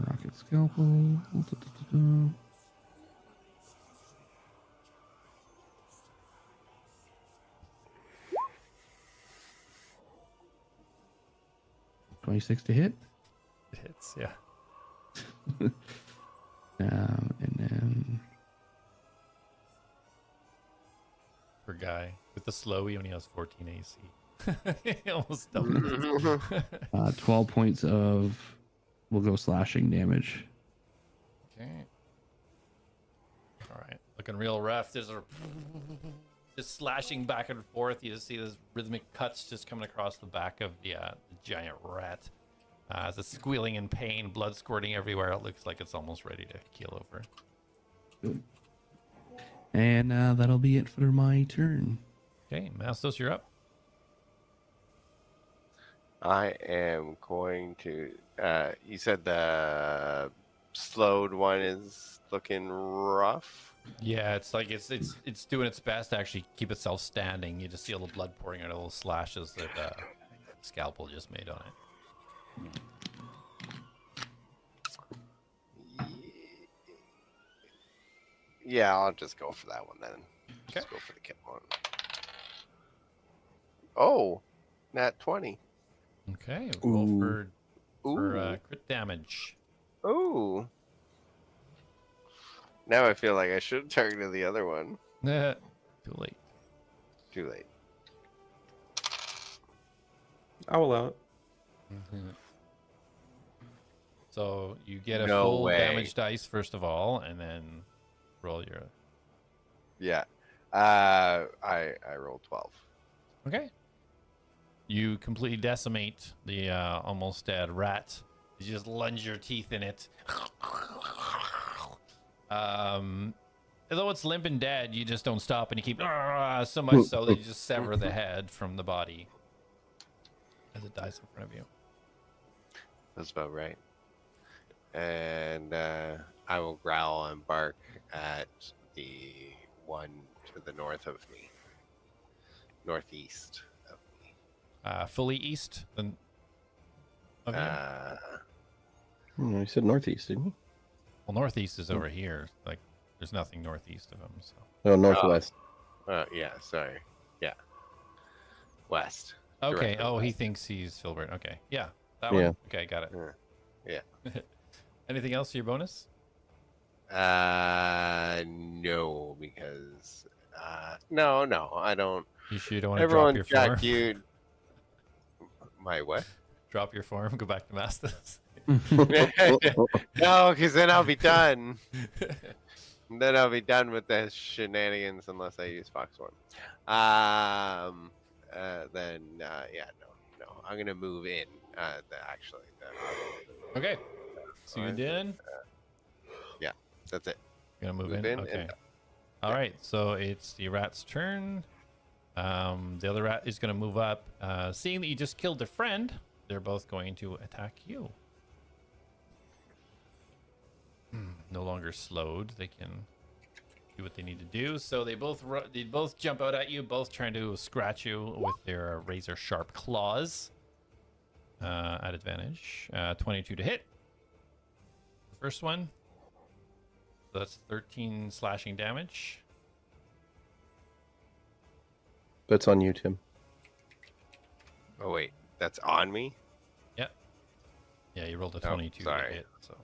Rocket Scalpel. 26 to hit. It hits. Yeah. And then Poor guy. With the slow, he only has 14 AC. He almost doubled it. 12 points of, we'll go slashing damage. Okay. All right. Looking real rough. There's a just slashing back and forth. You just see those rhythmic cuts just coming across the back of the giant rat. As it's squealing in pain, blood squirting everywhere. It looks like it's almost ready to keel over. Good. And that'll be it for my turn. Okay, Mastos, you're up. I am going to. You said the slowed one is looking rough. Yeah, it's like it's doing its best to actually keep itself standing. You just see all the blood pouring out of little slashes that scalpel just made on it. Yeah, I'll just go for that one then. Just Okay. go for the kill one. Oh, nat 20. Okay, roll Ooh. for crit damage. Ooh. Now I feel like I should target the other one. Too late. Too late. I'll allow it. So you get a No full way. damage dice first of all, and then roll your. Yeah. I rolled 12. Okay. You completely decimate the almost dead rat. You just lunge your teeth in it. Although it's limp and dead, you just don't stop and you keep so much so that you just sever the head from the body as it dies in front of you. That's about right. And I will growl and bark at the one to the north of me. Northeast of me. Fully east then. Of you? You said northeast, didn't you? Well, northeast is over here. Like, there's nothing northeast of him. So. Oh, northwest. Yeah, sorry. Yeah. West. Okay. Directly Oh, he west. thinks he's Filbert. Okay. Yeah. That Yeah. one. Okay, got it. Yeah. Anything else for your bonus? No, because no, I don't. You sure you don't want to drop Everyone your got form? you. My what? Drop your form. Go back to Mastos. No, because then I'll be done. Then I'll be done with the shenanigans unless I use Foxhorn. Then yeah, no, I'm gonna move in. Okay. So you're done? Yeah, that's it. You're gonna move Move in? in Okay. and- All right. So it's the rat's turn. The other rat is gonna move up. Seeing that you just killed their friend, they're both going to attack you. No longer slowed. They can do what they need to do. So they both jump out at you, both trying to scratch you with their razor sharp claws. At advantage. 22 to hit. The first one. So that's 13 slashing damage. That's on you, Tim. Oh wait, that's on me. Yeah, you rolled a 22 to sorry. hit. So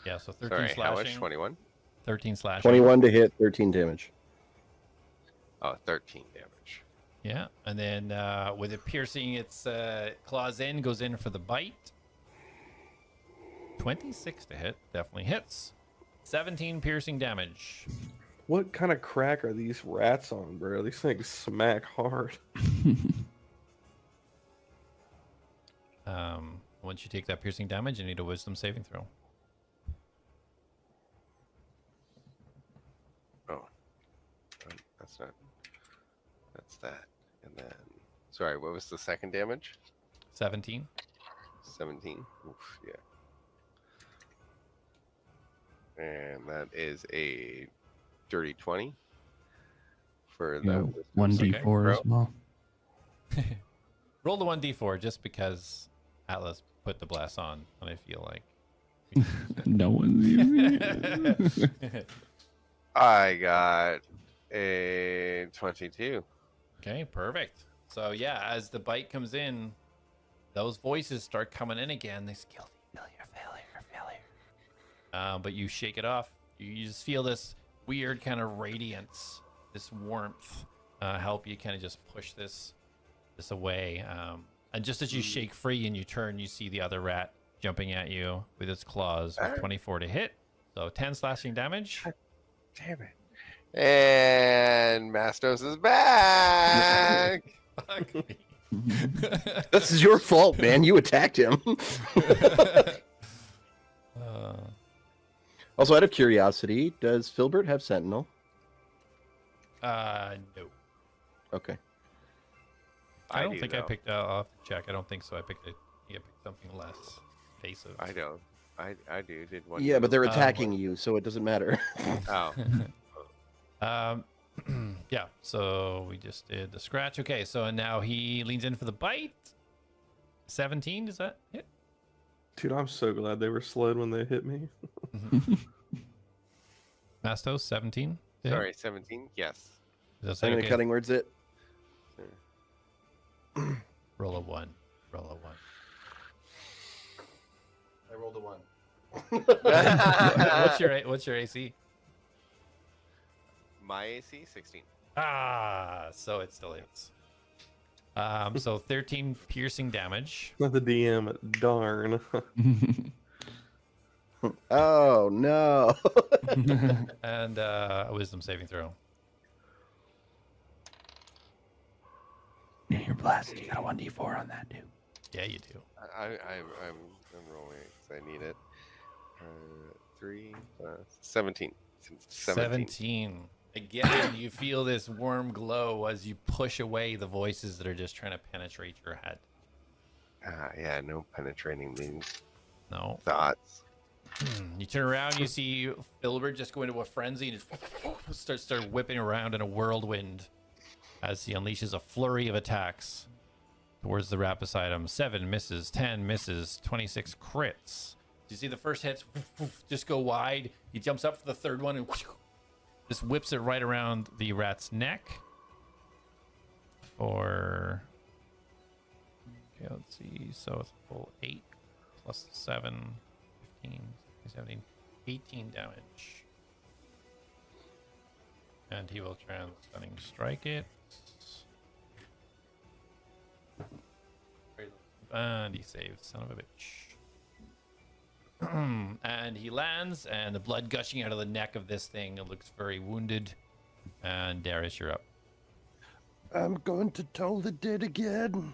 yeah, so 13 Sorry, slashing. how much? 21. 13 slashing. 21 to hit, 13 damage. Oh, 13 damage. Yeah, and then with it piercing its claws in, goes in for the bite. 26 to hit, definitely hits. 17 piercing damage. What kind of crack are these rats on, bro? These things smack hard. Once you take that piercing damage, you need a wisdom saving throw. Oh, that's not. That's that. And then, sorry, what was the second damage? 17. 17. Oof, yeah. And that is a dirty 20 for the Yeah, wisdom saving 1d4 as throw. well. Roll the 1d4 just because Atlas put the blast on, and I feel like. No one's using it. I got a 22. Okay, perfect. So yeah, as the bite comes in, those voices start coming in again. They guilty, failure. But you shake it off. You just feel this weird kind of radiance, this warmth, help you kind of just push this away. And just as you shake free and you turn, you see the other rat jumping at you with its claws with 24 to hit. So 10 slashing damage. Damn it. And Mastos is back. Fuck me. This is your fault, man. You attacked him. Also, out of curiosity, does Filbert have Sentinel? No. Okay. I don't do, think I though. picked. I'll have to check. I don't think so. I picked something less invasive. I don't. I do. Did one. Yeah, but they're Um, attacking you, so it doesn't matter. Oh, Yeah, so we just did the scratch. Okay, so now he leans in for the bite. 17, is that it? Dude, I'm so glad they were slowed when they hit me. Mastos, 17? Yeah. sorry, 17. Yes. Is that I'm say gonna okay? cutting words it. Roll a 1. Roll a 1. I rolled a 1. What's your AC? My AC 16. Ah, so it still hits. So 13 piercing damage. Not the DM, darn. Oh no! And a wisdom saving throw. Yeah, you're blasted. You got a 1d4 on that, dude. Yeah, you do. I'm rolling because I need it. 3 plus 17. 17. Again, you feel this warm glow as you push away the voices that are just trying to penetrate your head. Yeah, no penetrating these No. thoughts. You turn around, you see Filbert just go into a frenzy and just start whipping around in a whirlwind as he unleashes a flurry of attacks towards the rat beside him. 7 misses, 10 misses, 26 crits. You see the first hits just go wide. He jumps up for the third one and just whips it right around the rat's neck. For okay, let's see. So it's a full 8 plus 7, 15, 17, 18 damage. And he will try and stunning strike it. And he saves, son of a bitch. And he lands, and the blood gushing out of the neck of this thing. It looks very wounded. And Darius, you're up. I'm going to toll the dead again.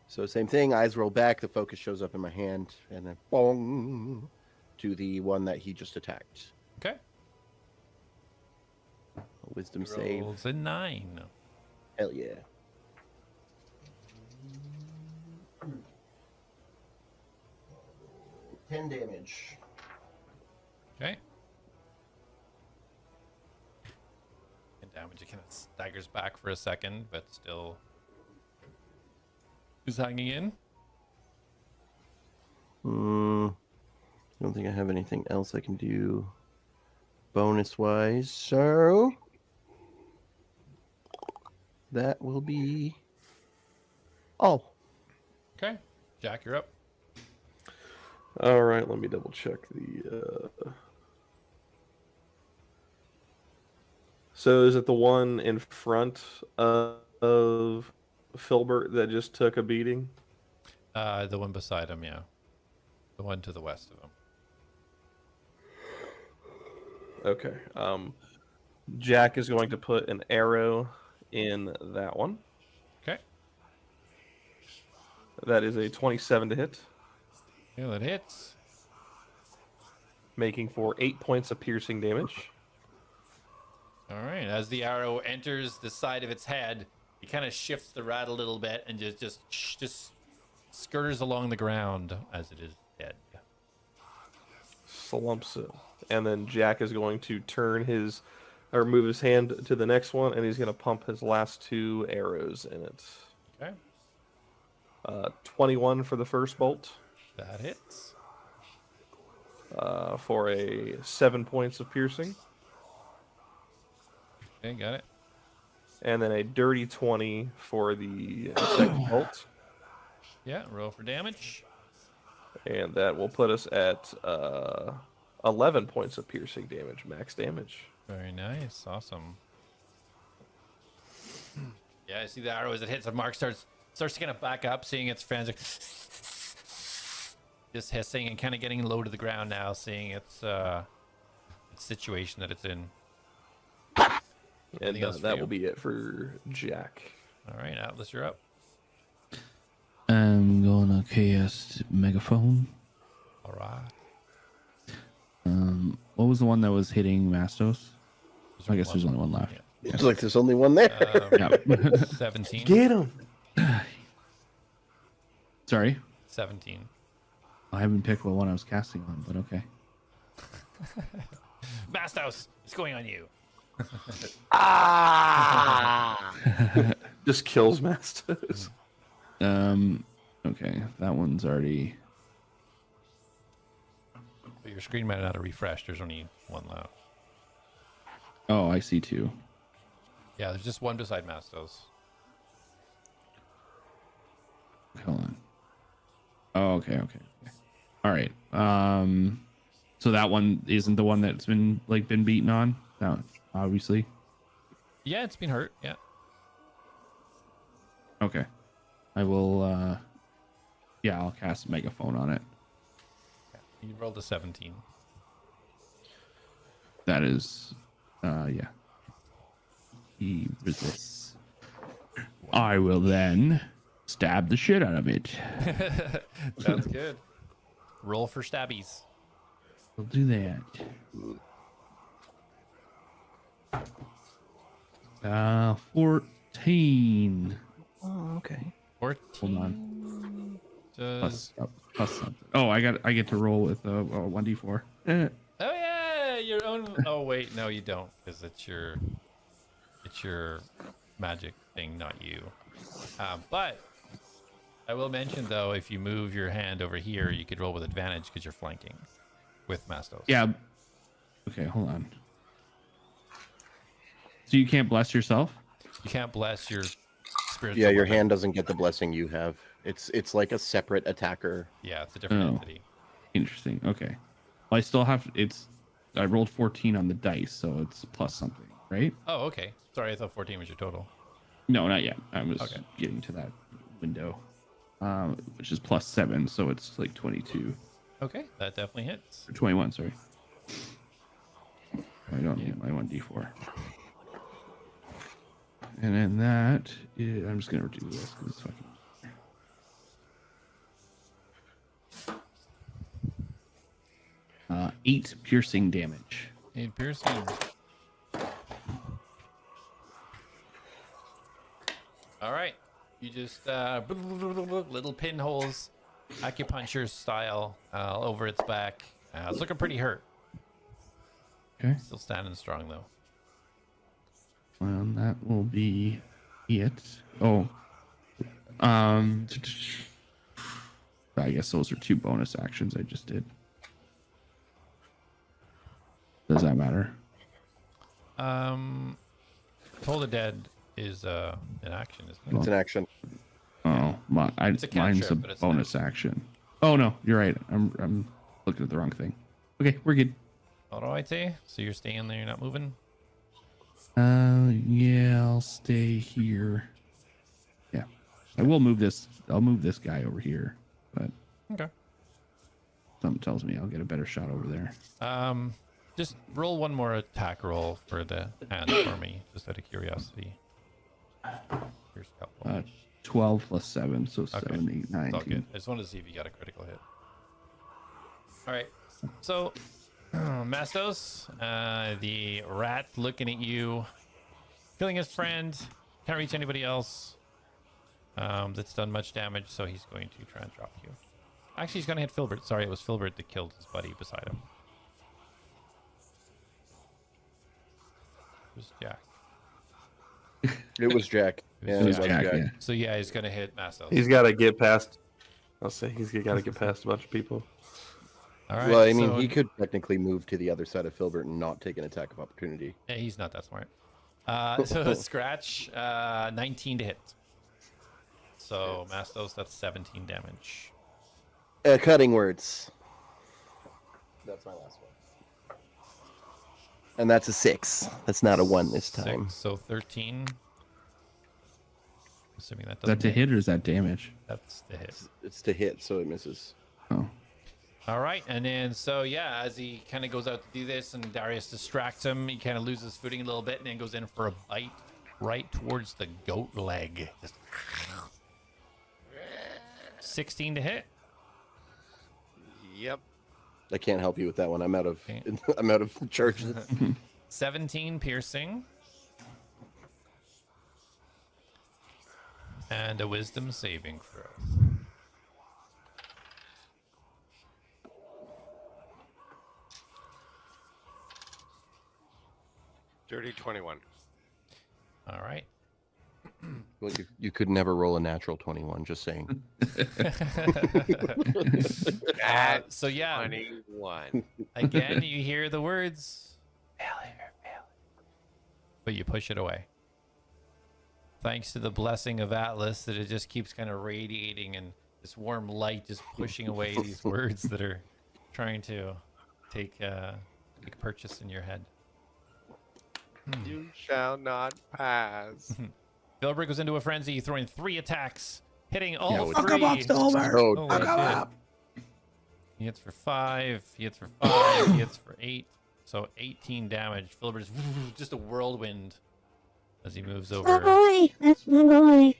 So same thing. Eyes roll back. The focus shows up in my hand, and then bong to the one that he just attacked. Okay. A wisdom save. Rolls a 9. Hell yeah. $10 damage. Okay. And damage. It kind of staggers back for a second, but still is hanging in. I don't think I have anything else I can do bonus wise, so that will be all. Okay. Jak, you're up. All right, let me double check the. So is it the one in front of Filbert that just took a beating? The one beside him, yeah. The one to the west of him. Okay. Jak is going to put an arrow in that one. Okay. That is a 27 to hit, Yeah, that hits. making for 8 points of piercing damage. All right. As the arrow enters the side of its head, it kind of shifts the rat a little bit and just skirters along the ground as it is dead. Slumps it. And then Jak is going to move his hand to the next one, and he's going to pump his last 2 arrows in it. Okay. 21 for the first bolt, That hits. for a 7 points of piercing, Okay, got it. and then a dirty 20 for the second bolt, Yeah, roll for damage. and that will put us at 11 points of piercing damage, max damage. Very nice. Awesome. Yeah, I see the arrow as it hits, and Mark starts to kind of back up, seeing its friends just hissing and kind of getting low to the ground now, seeing its situation that it's in. And Anything else for that you? will be it for Jak. All right, Atlas, you're up. I'm gonna cast Megaphone. All right. What was the one that was hitting Mastos? I guess there's only one left. It's like there's only one there. Yeah. Yeah. 17. Get him! Sorry. 17. I haven't picked what one I was casting on, but okay. Mastos, it's going on you. Just kills Mastos. Okay, that one's already. But your screen might not have refreshed. There's only one left. Oh, I see two. Yeah, there's just one beside Mastos. Hold on. Oh, okay. All right. So that one isn't the one that's been beaten on. No, obviously. Yeah, it's been hurt. Yeah. Okay. I will. Yeah, I'll cast Megaphone on it. You rolled a 17. That is, yeah. He resists. I will then stab the shit out of it. Sounds good. Roll for stabbies. We'll do that. 14. Oh, okay. 14. Hold on. Does... Plus something. Oh, I get to roll with 1d4. Oh yeah, your own. Oh wait, no, you don't, because it's your magic thing, not you. But I will mention though, if you move your hand over here, you could roll with advantage because you're flanking with Mastos. Yeah. Okay, hold on. So you can't bless yourself? You can't bless your spiritual. Yeah, your weapon. hand doesn't get the blessing you have. It's like a separate attacker. Yeah, it's a different Oh. entity. Interesting. Okay. Well, I still have I rolled 14 on the dice, so it's plus something, right? Oh, okay. Sorry, I thought 14 was your total. No, not yet. I was Okay. getting to that window, which is plus 7, so it's like 22 Okay, that definitely hits. or 21. Sorry. I don't need my 1d4. And then that is, I'm just gonna do this because it's fucking. 8 piercing damage. 8 piercing. All right, you just little pinholes, acupuncture style, over its back. It's looking pretty hurt. Okay. Still standing strong though. Well, that will be it. Oh. I guess those are 2 bonus actions I just did. Does that matter? Toll the Dead is an action, isn't it? It's an action. Oh, It's a mine's a cantrip, but it's an bonus action. Oh no, you're right. I'm looking at the wrong thing. Okay, we're good. All right, so you're staying there, you're not moving. Yeah, I'll stay here. Yeah, I will move this. I'll move this guy over here, but Okay. something tells me I'll get a better shot over there. Just roll one more attack roll for the hand for me, just out of curiosity. Here's a couple. 12 plus 7, so Okay. 7, 8, 9. It's all good. I just wanted to see if you got a critical hit. All right. So, Mastos, the rat looking at you, killing his friend, can't reach anybody else that's done much damage, so he's going to try and drop you. Actually, he's going to hit Filbert. Sorry, it was Filbert that killed his buddy beside him. It was Jack. It was Jack. Yeah, It was it was Jack, Jack. yeah. So, yeah, he's going to hit Mastos. He's got to get past. I'll say he's got to get past a bunch of people. All right. Well, I mean, so- he could technically move to the other side of Filbert and not take an attack of opportunity. Yeah, he's not that smart. So scratch, 19 to hit. So Mastos, that's 17 damage. Cutting words. That's my last one. And that's a 6. That's not a 1 this time. 6, so 13. Assuming that Is doesn't that to hit or is that damage? That's the hit. It's to hit, so it misses. Oh. All right, and then so yeah, as he kind of goes out to do this, and Darius distracts him, he kind of loses footing a little bit, and then goes in for a bite right towards the goat leg. Just 16 to hit. Yep. I can't help you with that one. I'm out of Okay. I'm out of charges. 17 piercing. And a wisdom saving throw. 21. All right. Well, you could never roll a natural 21. Just saying. So yeah, 21. again, you hear the words failure, failure, but you push it away. Thanks to the blessing of Atlas, that it just keeps kind of radiating and this warm light just pushing away these words that are trying to take purchase in your head. You shall not pass. Philbrick goes into a frenzy, throwing 3 attacks, hitting all Yeah, 3. Oh, Holy shit. He hits for 5, he hits for 5, he hits for 8. So 18 damage. Philbrick just a whirlwind as he moves My over. boy! That's my boy!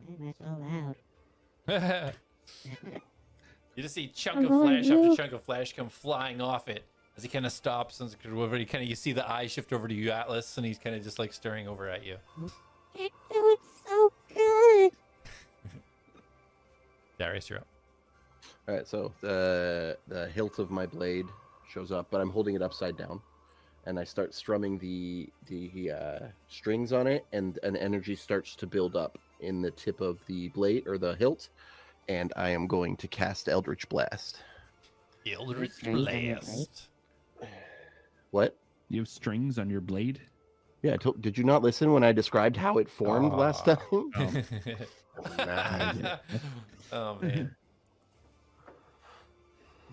Why am I so loud? You just see chunk of flesh after chunk of flesh come flying off it as he kind of stops and over. You see the eye shift over to you, Atlas, and he's kind of just like staring over at you. You're doing so good! Darius, you're up. All right, so the hilt of my blade shows up, but I'm holding it upside down, and I start strumming the strings on it, and an energy starts to build up in the tip of the blade or the hilt, and I am going to cast Eldritch Blast. Eldritch Strings on your Blast. What? You have strings on your blade? Yeah, did you not listen when I described how it formed last time? Oh man.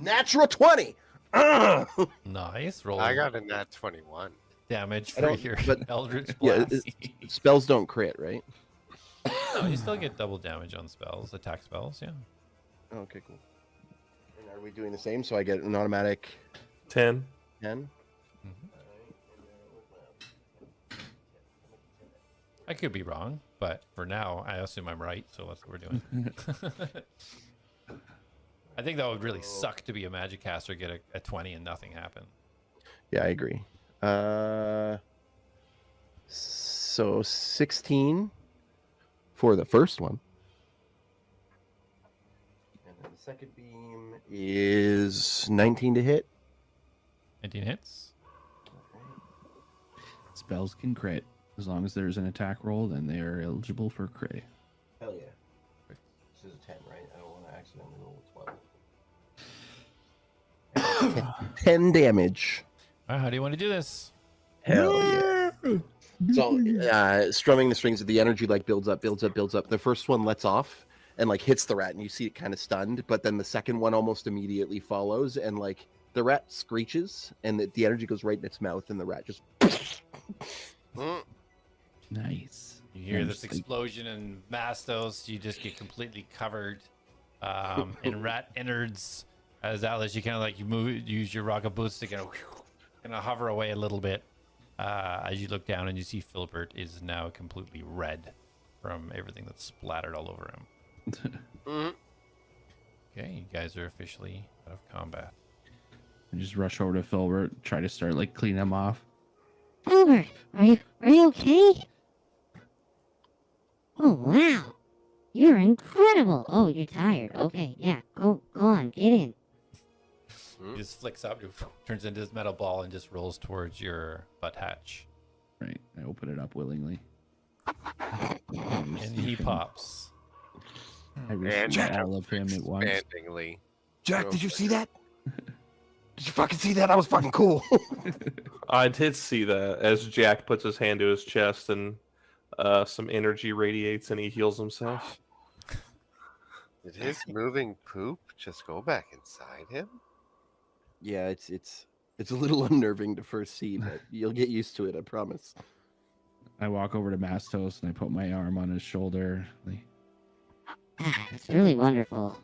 Natural 20. Nice roll. I got a nat 21. damage I for don't- your but- Eldritch Yeah, Blast. spells don't crit, right? No, you still get double damage on spells, attack spells, yeah. Okay, cool. And are we doing the same? So I get an automatic 10. 10? I could be wrong, but for now, I assume I'm right, so that's what we're doing. I think that would really suck to be a magic caster, get a 20 and nothing happen. Yeah, I agree. So 16 for the first one. And then the second beam is 19 to hit. 19 hits. Spells can crit. As long as there's an attack roll, then they are eligible for crit. Hell yeah. This is a 10, right? I don't want to accidentally roll a 12. 10 damage. All right, how do you want to do this? Hell yeah. So, strumming the strings, the energy like builds up. The first one lets off and like hits the rat, and you see it kind of stunned. But then the second one almost immediately follows, and like the rat screeches, and the energy goes right in its mouth, and the rat just. Nice. You hear Yeah, this just like- explosion in Mastos, you just get completely covered in rat innards. As Atlas, you kind of like use your rocket boots to kind of hover away a little bit. As you look down and you see Filbert is now completely red from everything that's splattered all over him. Okay, you guys are officially out of combat. I just rush over to Filbert, try to start like cleaning him off. Albert, are you okay? Oh wow, you're incredible. Oh, you're tired. Okay, yeah, go on, get in. He just flicks up, turns into this metal ball, and just rolls towards your butt hatch. Right. I open it up willingly. And he pops. I receive all of him at once. Expandingly. Jack, did you see that? Did you fucking see that? That was fucking cool. I did see that as Jack puts his hand to his chest and some energy radiates and he heals himself. Did his moving poop just go back inside him? Yeah, it's a little unnerving to first see, but you'll get used to it, I promise. I walk over to Mastos and I put my arm on his shoulder. It's really wonderful.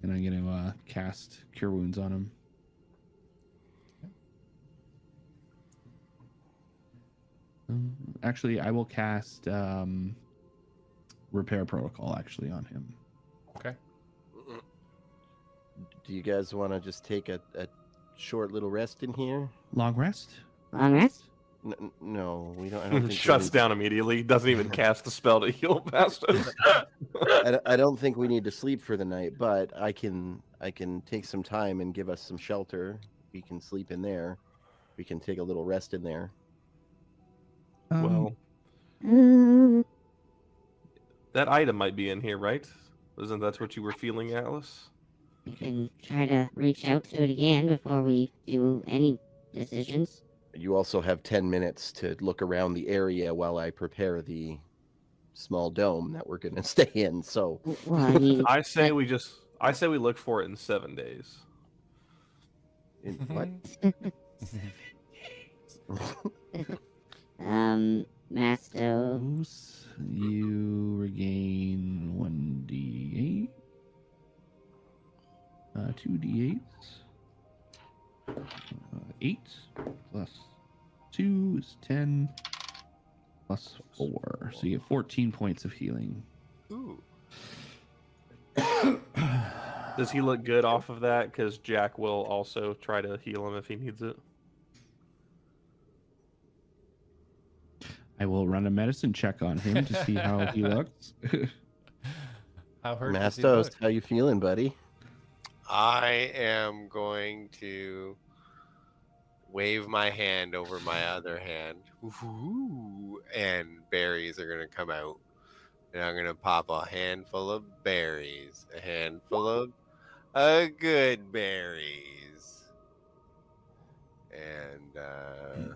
And I'm going to cast Cure Wounds on him. Actually, I will cast Repair Protocol actually on him. Okay. Do you guys want to just take a short little rest in here? Long rest? Long rest? No, we don't. I don't think we Shuts need- down immediately. Doesn't even cast the spell to heal Mastos. I don't think we need to sleep for the night, but I can take some time and give us some shelter. We can sleep in there. We can take a little rest in there. Well, Mm, that item might be in here, right? Isn't that what you were feeling, Atlas? we can try to reach out to it again before we do any decisions. You also have 10 minutes to look around the area while I prepare the small dome that we're going to stay in. So Well, I mean, I say we look for it in 7 days. in what? Mastos. You regain 1d8. 2d8s. 8 plus 2 is 10 plus 4. So you have 14 points of healing. Ooh. Does he look good off of that? Because Jak will also try to heal him if he needs it. I will run a medicine check on him to see how he looks. How hurt does he Mastos, look? how you feeling, buddy? I am going to wave my hand over my other hand. Ooh, and berries are going to come out. And I'm going to pop a handful of berries. A handful of good berries. And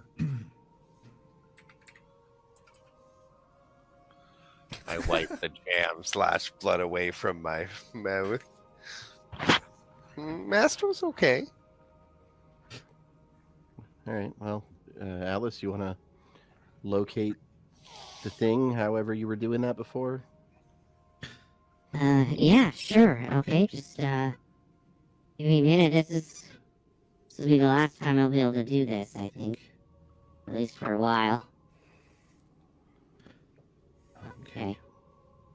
I wipe the jam/blood away from my mouth. Mastos okay. All right. Well, Alice, you want to locate the thing however you were doing that before? Yeah, sure. Okay, just, give me a minute. This will be the last time I'll be able to do this, I think. At least for a while. Okay.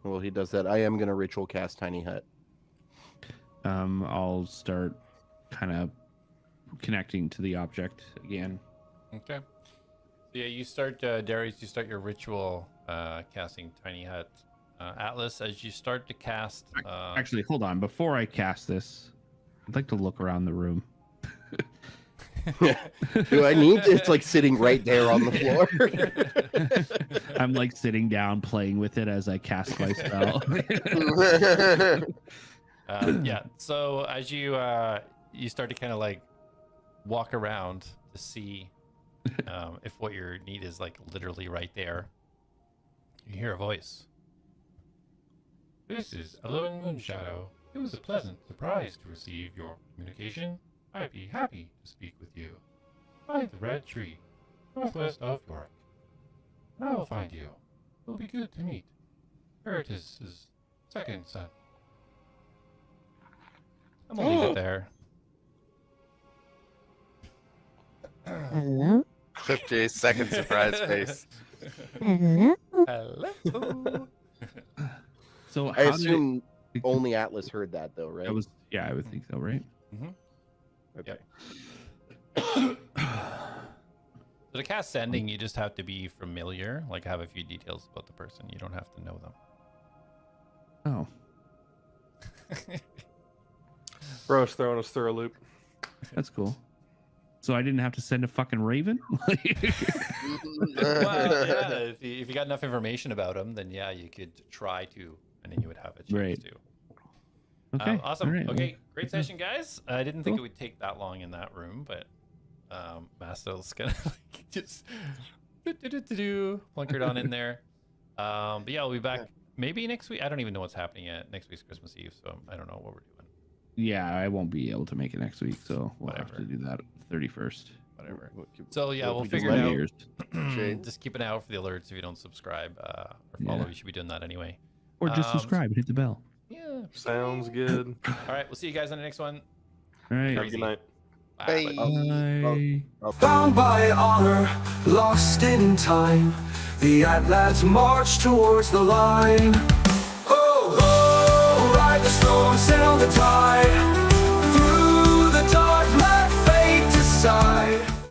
Well, he does that. I am going to ritual cast Tiny Hut. I'll start kind of connecting to the object again. Okay. So yeah, you start, Darius, you start your ritual casting Tiny Hut. Atlas, as you start to cast... Actually, hold on. Before I cast this, I'd like to look around the room. Do I need to? It's like sitting right there on the floor. I'm like sitting down playing with it as I cast my spell. Yeah, so as you you start to kind of like walk around to see if what your need is like literally right there, you hear a voice. This is 11 Moonshadow. It was a pleasant surprise to receive your communication. I'd be happy to speak with you. By the red tree, northwest of York. And I will find you. It will be good to meet. Reditus' second son. I'm gonna leave it there. Hello? 50-second surprise face. Hello? Hello. So I how assume did only Atlas heard that, though, right? that was yeah, I would think so, right? Okay. So to cast sending, you just have to be familiar, like have a few details about the person. You don't have to know them. Oh, Bro's throwing us through a loop. that's cool. So I didn't have to send a fucking raven? Well, yeah, if you got enough information about him, then yeah, you could try to, and then you would have a chance Right. to. Okay. Awesome. all right, well, Okay, great okay. session, guys. I didn't think it Cool. would take that long in that room, but Mastos gonna like just plunkered on in there. But yeah, we'll be back maybe next week. I don't even know what's happening yet. Next week's Christmas Eve, so I don't know what we're doing. Yeah, I won't be able to make it next week, so we'll have Whatever. to do that 31st. Whatever. What- So yeah, what we'll we do figure it later. out. Shane? Just keep an eye out for the alerts if you don't subscribe or follow. Yeah. You should be doing that anyway. Or just subscribe and hit the bell. Yeah. Sounds good. All right, we'll see you guys on the next one. All right. Have a good night. Bye. Bye. Bye. Bound by honor, lost in time, the ATLADS march towards the line. Oh, oh, ride the storm, sail the tide.